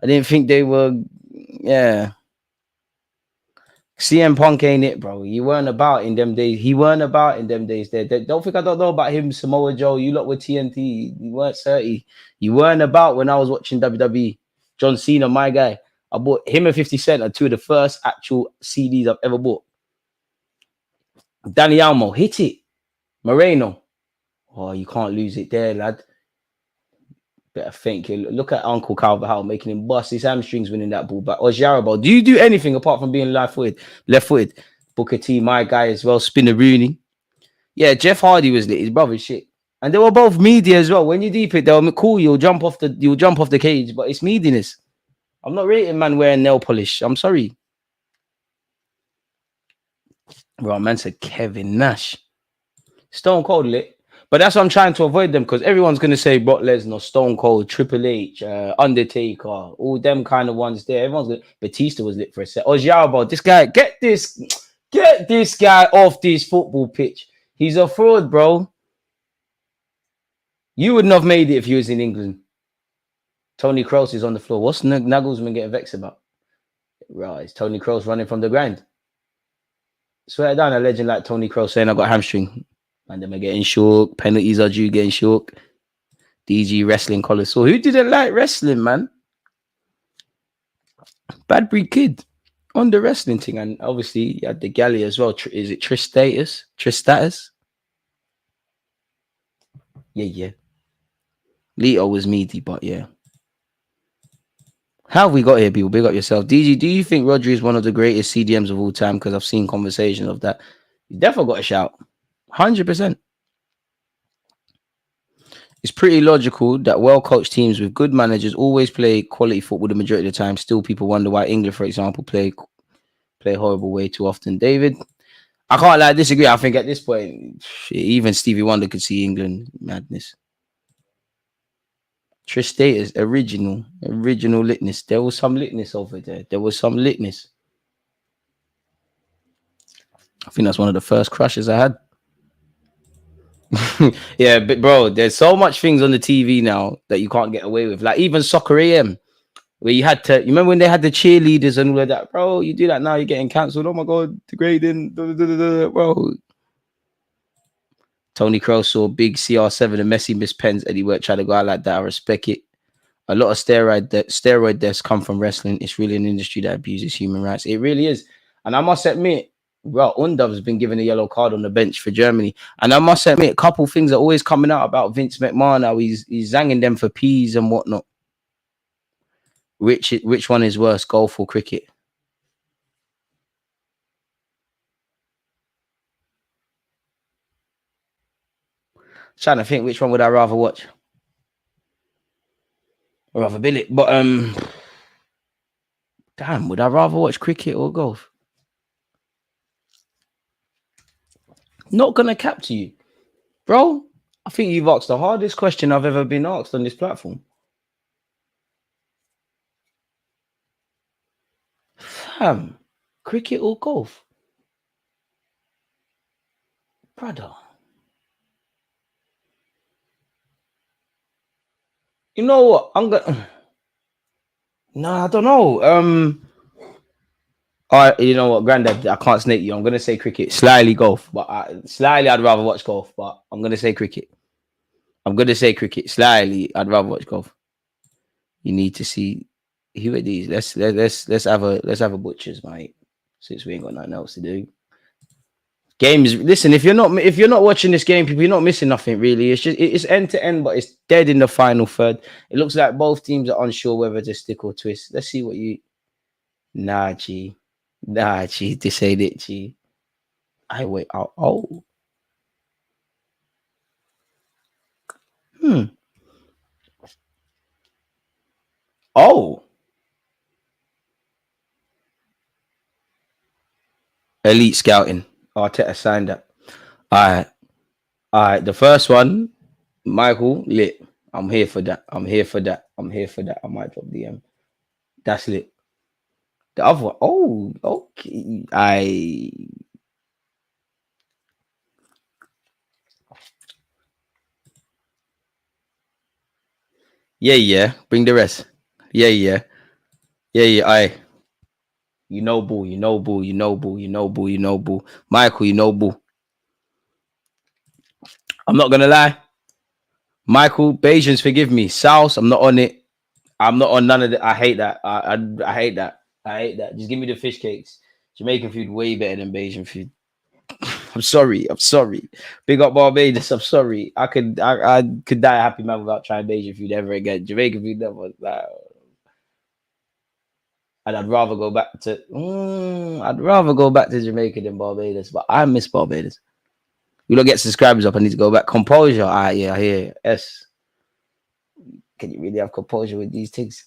I didn't think they were, yeah. CM Punk ain't it, bro. You weren't about in them days. He weren't about in them days. Don't think I don't know about him, Samoa Joe. You lot with TNT. You weren't 30. You weren't about when I was watching WWE. John Cena, my guy. I bought him and 50 Cent are two of the first actual CDs I've ever bought. Danny Almo, hit it. Moreno. Oh, you can't lose it there, lad. Better think. Look at Uncle Calvert-Howe making him bust his hamstrings winning that ball back. Or Jarabo. Do you do anything apart from being left-footed? Booker T, my guy as well. Spinner Rooney. Yeah, Jeff Hardy was lit. His brother's shit. And they were both media as well. When you deep it, they'll cool. You'll jump off the cage, but it's meatiness. I'm not rating man wearing nail polish. I'm sorry. Bro, man said Kevin Nash. Stone Cold lit. But that's what I'm trying to avoid them because everyone's going to say Brock Lesnar, Stone Cold, Triple H, Undertaker, all them kind of ones there. Everyone's going to... Batista was lit for a set. Ojabo, this guy, get this guy off this football pitch. He's a fraud, bro. You wouldn't have made it if you was in England. Toni Kroos is on the floor. What's Nagelsmann getting vexed about? Right, it's Toni Kroos running from the grind. Swear down, a legend like Toni Kroos saying I got hamstring. And them are getting shook. Penalties are due getting shook. DG wrestling collars. So who didn't like wrestling, man? Badbury Kid on the wrestling thing. And obviously you had the galley as well. Is it Tristatus? Yeah. Lito was meaty, but yeah. How have we got here, people? Big up yourself. DG, do you think Rodri is one of the greatest CDMs of all time? Because I've seen conversations of that. You definitely got a shout. 100%. It's pretty logical that well-coached teams with good managers always play quality football the majority of the time. Still, people wonder why England, for example, play horrible way too often. David, I can't disagree. I think at this point, even Stevie Wonder could see England madness. Trish Status, original litness. There was some litness over there. I think that's one of the first crushes I had. Yeah, but bro, there's so much things on the TV now that you can't get away with. Like even Soccer AM, where you remember when they had the cheerleaders and all of that, bro? You do that now, you're getting cancelled. Oh my god, degrading, bro. Toni Kroos saw big CR7 and Messi miss pens. Eddie Work tried to go out like that. I respect it. A lot of steroid deaths come from wrestling. It's really an industry that abuses human rights. It really is. And I must admit, well, Undov's been given a yellow card on the bench for Germany. And I must admit, a couple things are always coming out about Vince McMahon. How he's zanging them for peas and whatnot. Which one is worse, golf or cricket? Trying to think, which one would I rather watch? I'd rather bill it. But damn, would I rather watch cricket or golf? Not gonna cap to you, bro. I think you've asked the hardest question I've ever been asked on this platform. Fam, cricket or golf? Brother. You know what? I'm gonna... No, I don't know. All right, you know what, Granddad, I can't snake you. I'm gonna say cricket. Slightly golf, but slightly I'd rather watch golf. But I'm gonna say cricket. Slightly, I'd rather watch golf. You need to see who are these. Let's have a butchers, mate. Since we ain't got nothing else to do. Games. Listen, if you're not watching this game, people, you're not missing nothing really. It's end to end, but it's dead in the final third. It looks like both teams are unsure whether to stick or twist. Let's see what you. Nah, G. This ain't it, G. I wait. Oh. Oh, elite scouting. Arteta signed that. All right. The first one, Michael, lit. I'm here for that. I'm here for that. I'm here for that. I might drop DM. That's lit. The other one, oh, okay. Yeah. Bring the rest. Yeah. I. You know, boo. Michael, you know, boo. I'm not gonna lie. Michael, Bayesians, forgive me. South, I'm not on it. I'm not on none of that. I hate that. I hate that. I hate that. Just give me the fish cakes. Jamaican food way better than Bayesian food. I'm sorry. Big up Barbados. I'm sorry. I could die a happy man without trying Bayesian food ever again. Jamaican food never. And I'd rather go back to Jamaica than Barbados. But I miss Barbados. We don't get subscribers up. I need to go back. Composure. Yeah, I hear you. S. Can you really have composure with these things?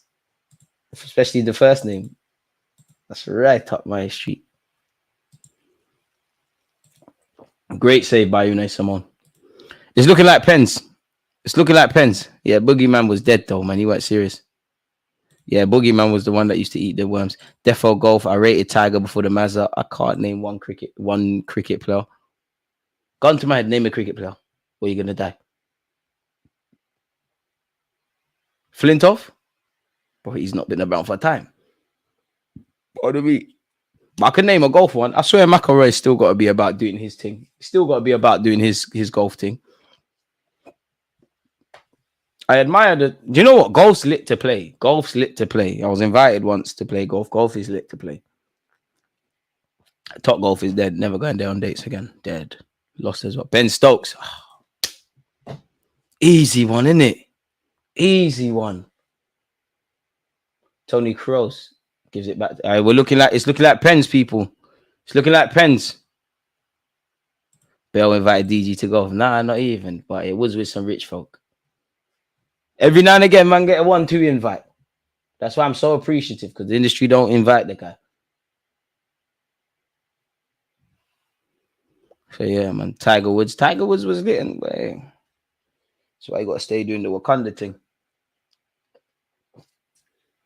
Especially the first name. That's right up my street. Great save by Unai Simon. It's looking like pens. Yeah, Boogeyman was dead though, man. He wasn't serious. Yeah, Boogeyman was the one that used to eat the worms. Defo Golf. I rated Tiger before the Mazda. I can't name one cricket player. Gone to my head, name a cricket player. Or you're gonna die. Flintoff? But he's not been around for time. What do we? I can name a golf one. I swear McIlroy's still got to be about doing his thing. Still got to be about doing his golf thing. I admire the... Do you know what? Golf's lit to play. I was invited once to play golf. Golf is lit to play. Top Golf is dead. Never going there on dates again. Dead. Lost as well. Ben Stokes. Easy one, isn't it? Easy one. Toni Kroos gives it back. It's looking like pens, people. It's looking like pens. Bell invited DG to golf. Nah, not even. But it was with some rich folk. Every now and again, man, get a 1-2 invite. That's why I'm so appreciative, because the industry don't invite the guy. So yeah, man. Tiger Woods was getting. That's why you got to stay doing the Wakanda thing.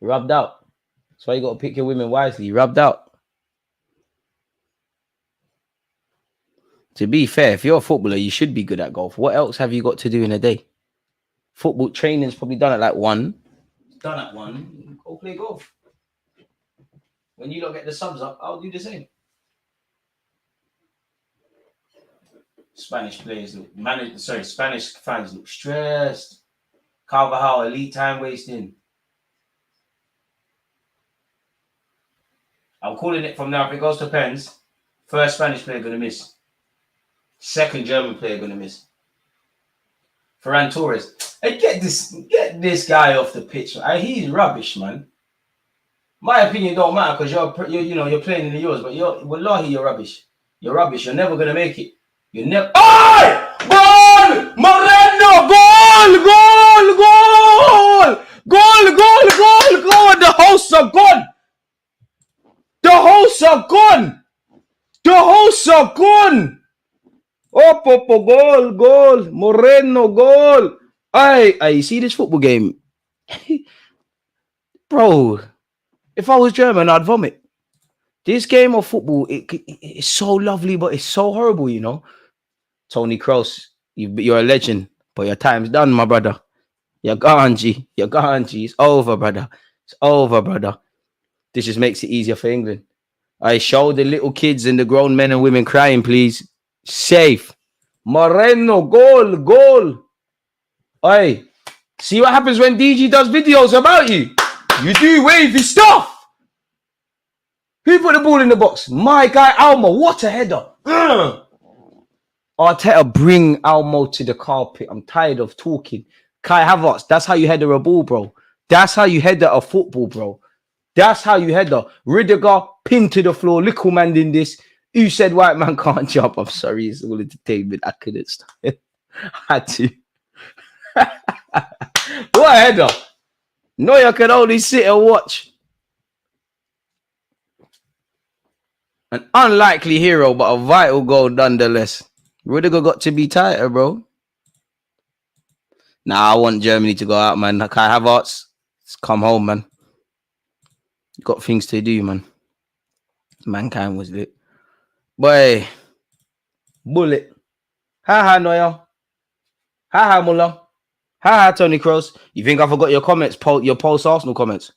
Rubbed out. That's why you got to pick your women wisely. Rubbed out. To be fair, if you're a footballer, you should be good at golf. What else have you got to do in a day? Football training's probably done at like 1. Done at 1. Go play golf. When you don't get the subs up, I'll do the same. Spanish fans look stressed. Carvajal, elite time wasting. I'm calling it from now. If it goes to pens, first Spanish player gonna miss. Second German player gonna miss. Ferran Torres. Hey, get this guy off the pitch. He's rubbish, man. My opinion don't matter because you're playing in the Euros, but wallahi, you're rubbish. You're rubbish. You're never gonna make it. You're never. Oh! Goal! Moreno! Goal! The hosts are gone. Oh, goal! Moreno, goal! I see this football game, bro. If I was German, I'd vomit. This game of football, it's so lovely, but it's so horrible, you know. Toni Kroos, you're a legend, but your time's done, my brother. You're gone, G. It's over, brother. This just makes it easier for England. I show the little kids and the grown men and women crying, please. Safe. Moreno, goal. Oi, see what happens when DG does videos about you? You do wavy stuff. Who put the ball in the box? My guy, Almo. What a header. Arteta, bring Almo to the carpet. I'm tired of talking. Kai Havertz, that's how you header a ball, bro. That's how you header a football, bro. That's how you header. Ridiger, pin to the floor. Little man in this. Who said white man can't jump? I'm sorry, it's all entertainment. I couldn't stop it. I had to. What a header. Neuer can only sit and watch. An unlikely hero, but a vital goal nonetheless. Rudiger got to be tighter, bro. Nah, I want Germany to go out, man. Kai Havertz, come home, man. Got things to do, man. Mankind was lit. Boy, bullet. Ha Neuer. Ha Muller. Ha Toni Kroos. You think I forgot your comments, your post-Arsenal comments?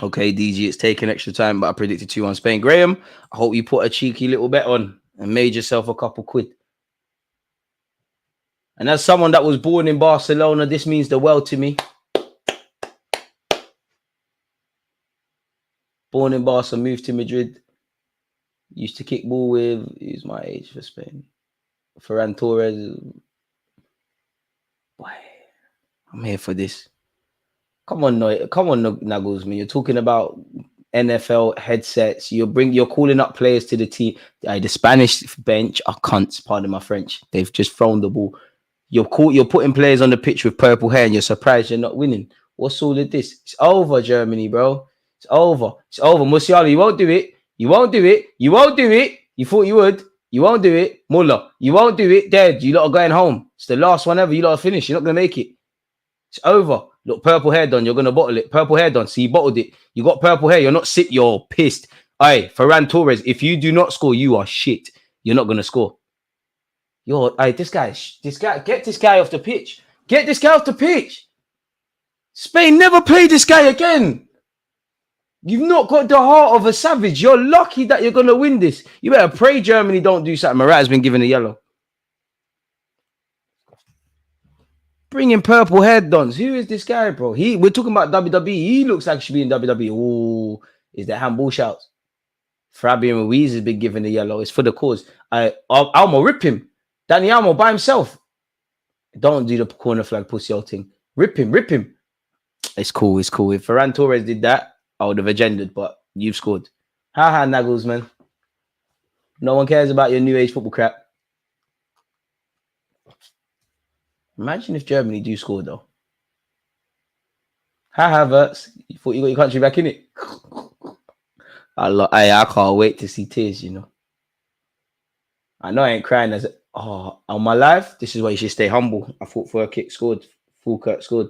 Okay, DG, it's taking extra time, but I predicted 2-1 Spain. Graham, I hope you put a cheeky little bet on and made yourself a couple quid. And as someone that was born in Barcelona, this means the world to me. Born in Barcelona, moved to Madrid. Used to kick ball with, who's my age for Spain? Ferran Torres. Boy, I'm here for this. Come on, Nagelsmann. You're talking about NFL headsets. You're calling up players to the team. The Spanish bench are cunts. Pardon my French. They've just thrown the ball. You're putting players on the pitch with purple hair, and you're surprised you're not winning. What's all of this? It's over, Germany, bro. It's over. It's over. Musiala, you won't do it. You won't do it. You won't do it. You thought you would. You won't do it. Muller, you won't do it. Dead. You lot are going home. It's the last one ever. You lot are finished. You're not going to make it. It's over. Look, purple hair done. You're going to bottle it. Purple hair done. See, you bottled it. You got purple hair. You're not sick. You're pissed. Aye, Ferran Torres, if you do not score, you are shit. You're not going to score. This guy, get this guy off the pitch. Get this guy off the pitch. Spain never play this guy again. You've not got the heart of a savage. You're lucky that you're going to win this. You better pray Germany don't do something. Marat has been given a yellow. Bringing purple hair dons. Who is this guy, bro? We're talking about WWE. He looks like he should be in WWE. Oh, is that handball shouts? Fabian Ruiz has been given a yellow. It's for the cause. Almo, rip him. Danny Almo by himself. Don't do the corner flag pussy old thing. Rip him. It's cool. If Ferran Torres did that, I would have agendaed, but you've scored. Ha Nagelsmann. No one cares about your new age football crap. Imagine if Germany do score, though. Ha Havertz. You thought you got your country back in it? I can't wait to see tears, you know. I know I ain't crying on my life. This is why you should stay humble. I fought for a kick, scored. Fulkirk scored.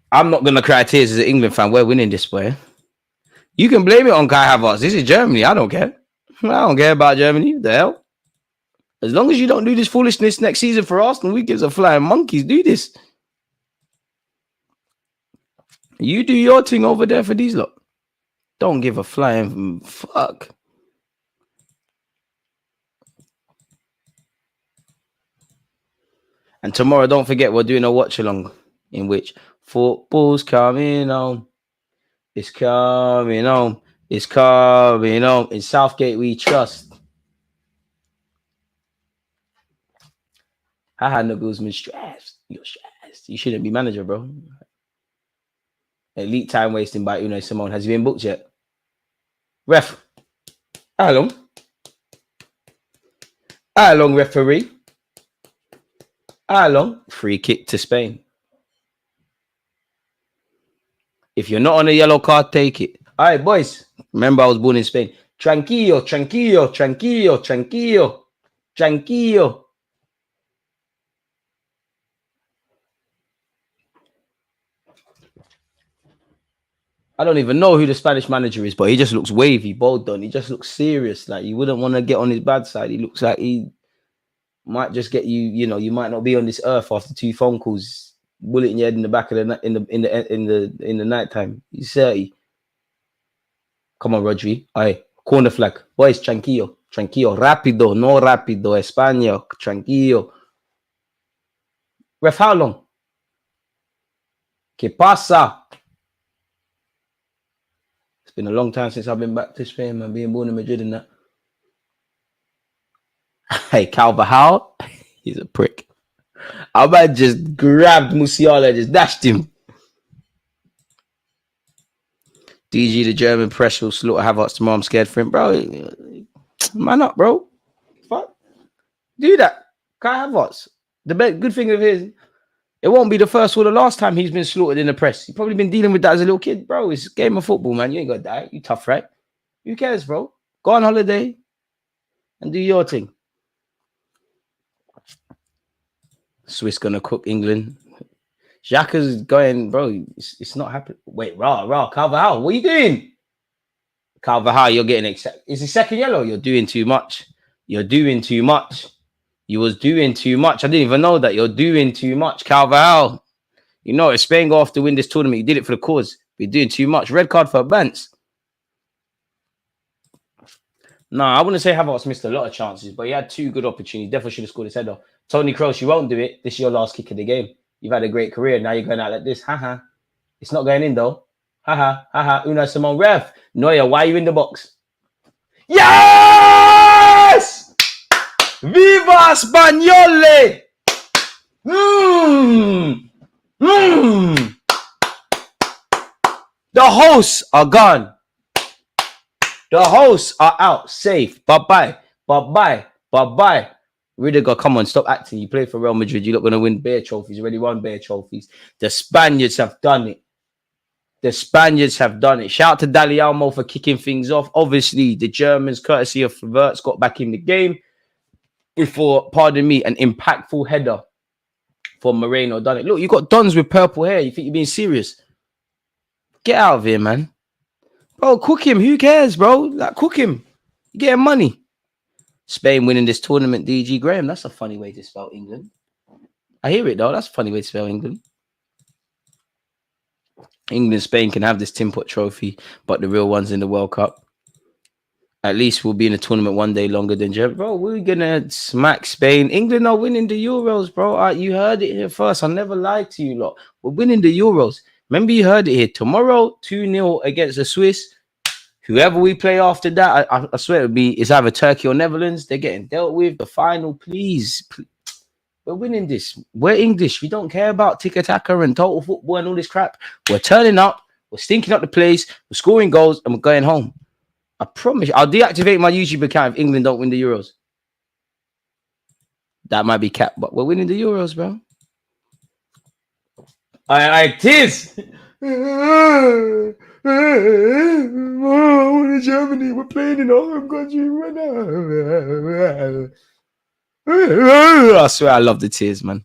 I'm not gonna cry tears as an England fan. We're winning this, boy. You can blame it on Kai Havertz. This is Germany. I don't care. I don't care about Germany. What the hell? As long as you don't do this foolishness next season for Arsenal, we give a flying monkeys. Do this. You do your thing over there for these lot. Don't give a flying fuck. And tomorrow, don't forget, we're doing a watch along in which football's coming on. It's coming on. It's coming on. In Southgate, we trust. Haha, Nagelsmann stressed. You're stressed. You shouldn't be manager, bro. Elite time wasting by Unai Simone. Has he been booked yet? Ref. How long? How long, referee? How long? Free kick to Spain. If you're not on a yellow card, take it. All right, boys. Remember, I was born in Spain. Tranquillo. I don't even know who the Spanish manager is, but he just looks wavy, bold done. He just looks serious. Like, you wouldn't want to get on his bad side. He looks like he might just get you, you know, you might not be on this earth after 2 phone calls, bullet in your head in the back of the in the nighttime. He's 30. Come on, Rodri. Aye, corner flag. Boys, tranquillo. Rápido, no rápido. España, tranquillo. Ref, how long? ¿Qué pasa? It's been a long time since I've been back to Spain, man, being born in Madrid and that. Hey, Carvajal, he's a prick. I might just grabbed Musiala and just dashed him. DG, the German press will slaughter Havertz tomorrow. I'm scared for him, bro. Man up, bro. Fuck. Do that. Kai Havertz. Good thing of his, it won't be the first or the last time he's been slaughtered in the press. He's probably been dealing with that as a little kid, bro. It's a game of football, man. You ain't got to die. You tough, right? Who cares, bro? Go on holiday and do your thing. Swiss gonna cook England. Xhaka's going, bro. It's not happening. Wait, Carvajal, what are you doing? Carvajal, you're getting accepted. Is the second yellow? You're doing too much. You're doing too much. You was doing too much. I didn't even know that. You're doing too much, Carvajal. You know, if Spain go off to win this tournament, you did it for the cause. You're doing too much. Red card for Bants. No, I wouldn't say Havertz missed a lot of chances, but he had 2 good opportunities. Definitely should have scored his header. Toni Kroos, you won't do it. This is your last kick of the game. You've had a great career. Now you're going out like this. Haha. It's not going in, though. Haha. Haha. Una Simon Rev. Neuer, why are you in the box? Yes! Viva Spagnole! The hosts are gone. The hosts are out. Safe. Bye-bye. Bye-bye. Bye-bye. Rudiger, come on. Stop acting. You play for Real Madrid. You're not going to win bare trophies. You already won bare trophies. The Spaniards have done it. The Spaniards have done it. Shout out to Dali Almo for kicking things off. Obviously, the Germans, courtesy of Verts, got back in the game before, pardon me, an impactful header for Moreno. Done it. Look, you got Dons with purple hair. You think you're being serious? Get out of here, man. Bro, cook him. Who cares, bro? Like, cook him. You're getting money. Spain winning this tournament, DG Graham. That's a funny way to spell England. I hear it, though. That's a funny way to spell England. England, Spain can have this Tin Pot trophy, but the real one's in the World Cup. At least we'll be in the tournament one day longer than Germany. Bro, we're going to smack Spain. England are winning the Euros, bro. You heard it here first. I never lied to you lot. We're winning the Euros. Remember, you heard it here. Tomorrow, 2-0 against the Swiss. Whoever we play after that, I swear it's either Turkey or Netherlands. They're getting dealt with. The final, please. We're winning this. We're English. We don't care about tiki-taka and total football and all this crap. We're turning up. We're stinking up the place. We're scoring goals and we're going home. I promise you. I'll deactivate my YouTube account if England don't win the Euros. That might be capped, but we're winning the Euros, bro. I tears. Oh, Germany, we're playing in our home country right now. I swear I love the tears, man.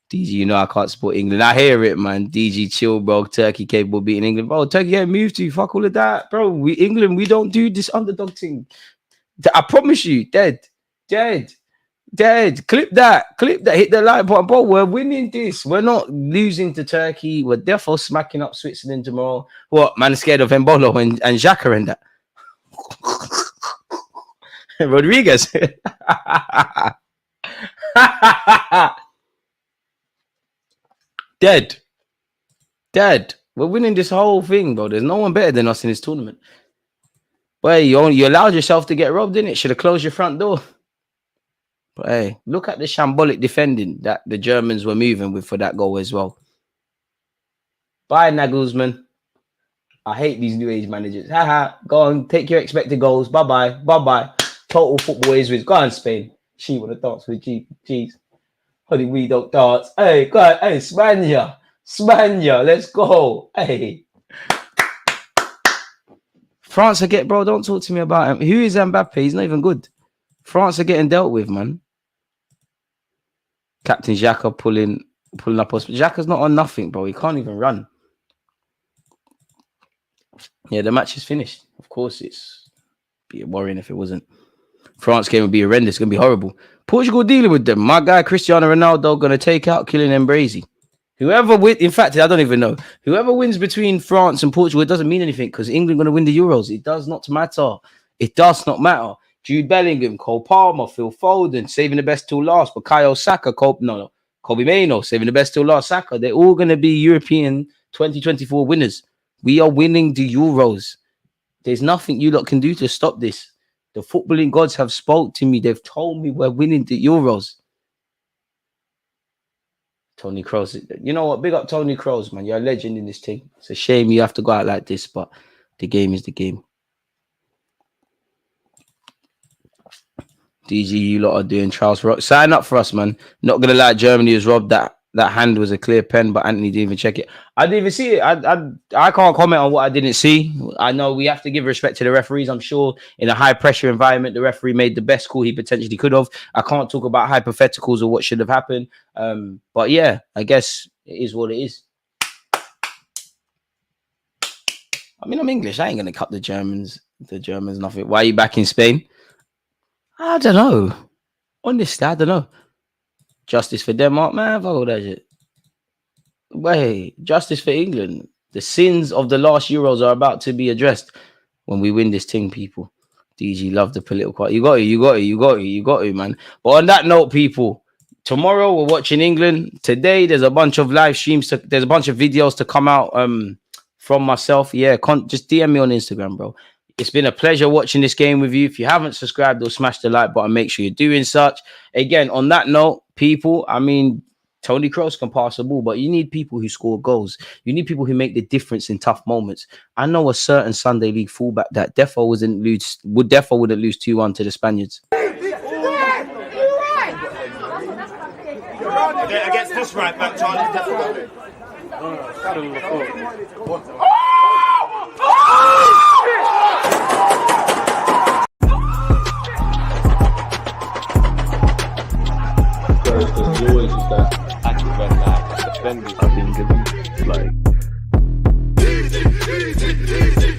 DG, you know I can't support England. I hear it, man. DG, chill, bro. Turkey capable of beating England. Bro, Turkey can't move to. Fuck all of that, bro. England, we don't do this underdog thing. I promise you, dead. Clip that. Hit the like button, bro. We're winning this. We're not losing to Turkey. We're therefore smacking up Switzerland tomorrow. What, man, scared of Embolo and Xhaka and that. Rodriguez. Dead. We're winning this whole thing, bro. There's no one better than us in this tournament. But hey, you allowed yourself to get robbed, didn't it? Should have closed your front door. But hey, look at the shambolic defending that the Germans were moving with for that goal as well. Bye, Nagelsmann. I hate these new age managers. Haha, go on, take your expected goals. Bye-bye. Total football is with. Go on, Spain. She want to dance with G's. Honey, we don't dance. Hey, go on. Hey, Spania, let's go. Hey. France are bro, don't talk to me about him. Who is Mbappe? He's not even good. France are getting dealt with, man. Captain Xhaka pulling up us. Xhaka's not on nothing, bro. He can't even run. Yeah, the match is finished. Of course, it's be worrying if it wasn't. France game would be horrendous. It's going to be horrible. Portugal dealing with them. My guy, Cristiano Ronaldo, going to take out Kylian Mbappé. Whoever wins, in fact, I don't even know. Whoever wins between France and Portugal, it doesn't mean anything because England going to win the Euros. It does not matter. It does not matter. Jude Bellingham, Cole Palmer, Phil Foden, saving the best till last. Bukayo Saka, Kobe Mainoo, saving the best till last. Saka, they're all going to be European 2024 winners. We are winning the Euros. There's nothing you lot can do to stop this. The footballing gods have spoke to me. They've told me we're winning the Euros. Toni Kroos. You know what? Big up Toni Kroos, man. You're a legend in this thing. It's a shame you have to go out like this, but the game is the game. DG, you lot are doing Charles Rock. Sign up for us, man. Not gonna lie, Germany was robbed. That hand was a clear pen, but Anthony didn't even check it. I didn't even see it. I can't comment on what I didn't see. I know we have to give respect to the referees. I'm sure in a high pressure environment, the referee made the best call he potentially could have. I can't talk about hypotheticals or what should have happened. But yeah, I guess it is what it is. I mean, I'm English. I ain't gonna cut the Germans. The Germans, nothing. Why are you back in Spain? I don't know. Honestly, I don't know. Justice for Denmark, man. Fuck all that shit. Wait, justice for England. The sins of the last Euros are about to be addressed when we win this thing, people. DG, love the political part. You got it, man. But on that note, people, tomorrow we're watching England. Today there's a bunch of live streams. There's a bunch of videos to come out from myself. Yeah, just DM me on Instagram, bro. It's been a pleasure watching this game with you. If you haven't subscribed or smashed the like button, make sure you're doing such. Again, on that note, people, I mean, Toni Kroos can pass the ball, but you need people who score goals. You need people who make the difference in tough moments. I know a certain Sunday League fullback that wouldn't lose 2-1 to the Spaniards. Against this right back, Charlie. Oh!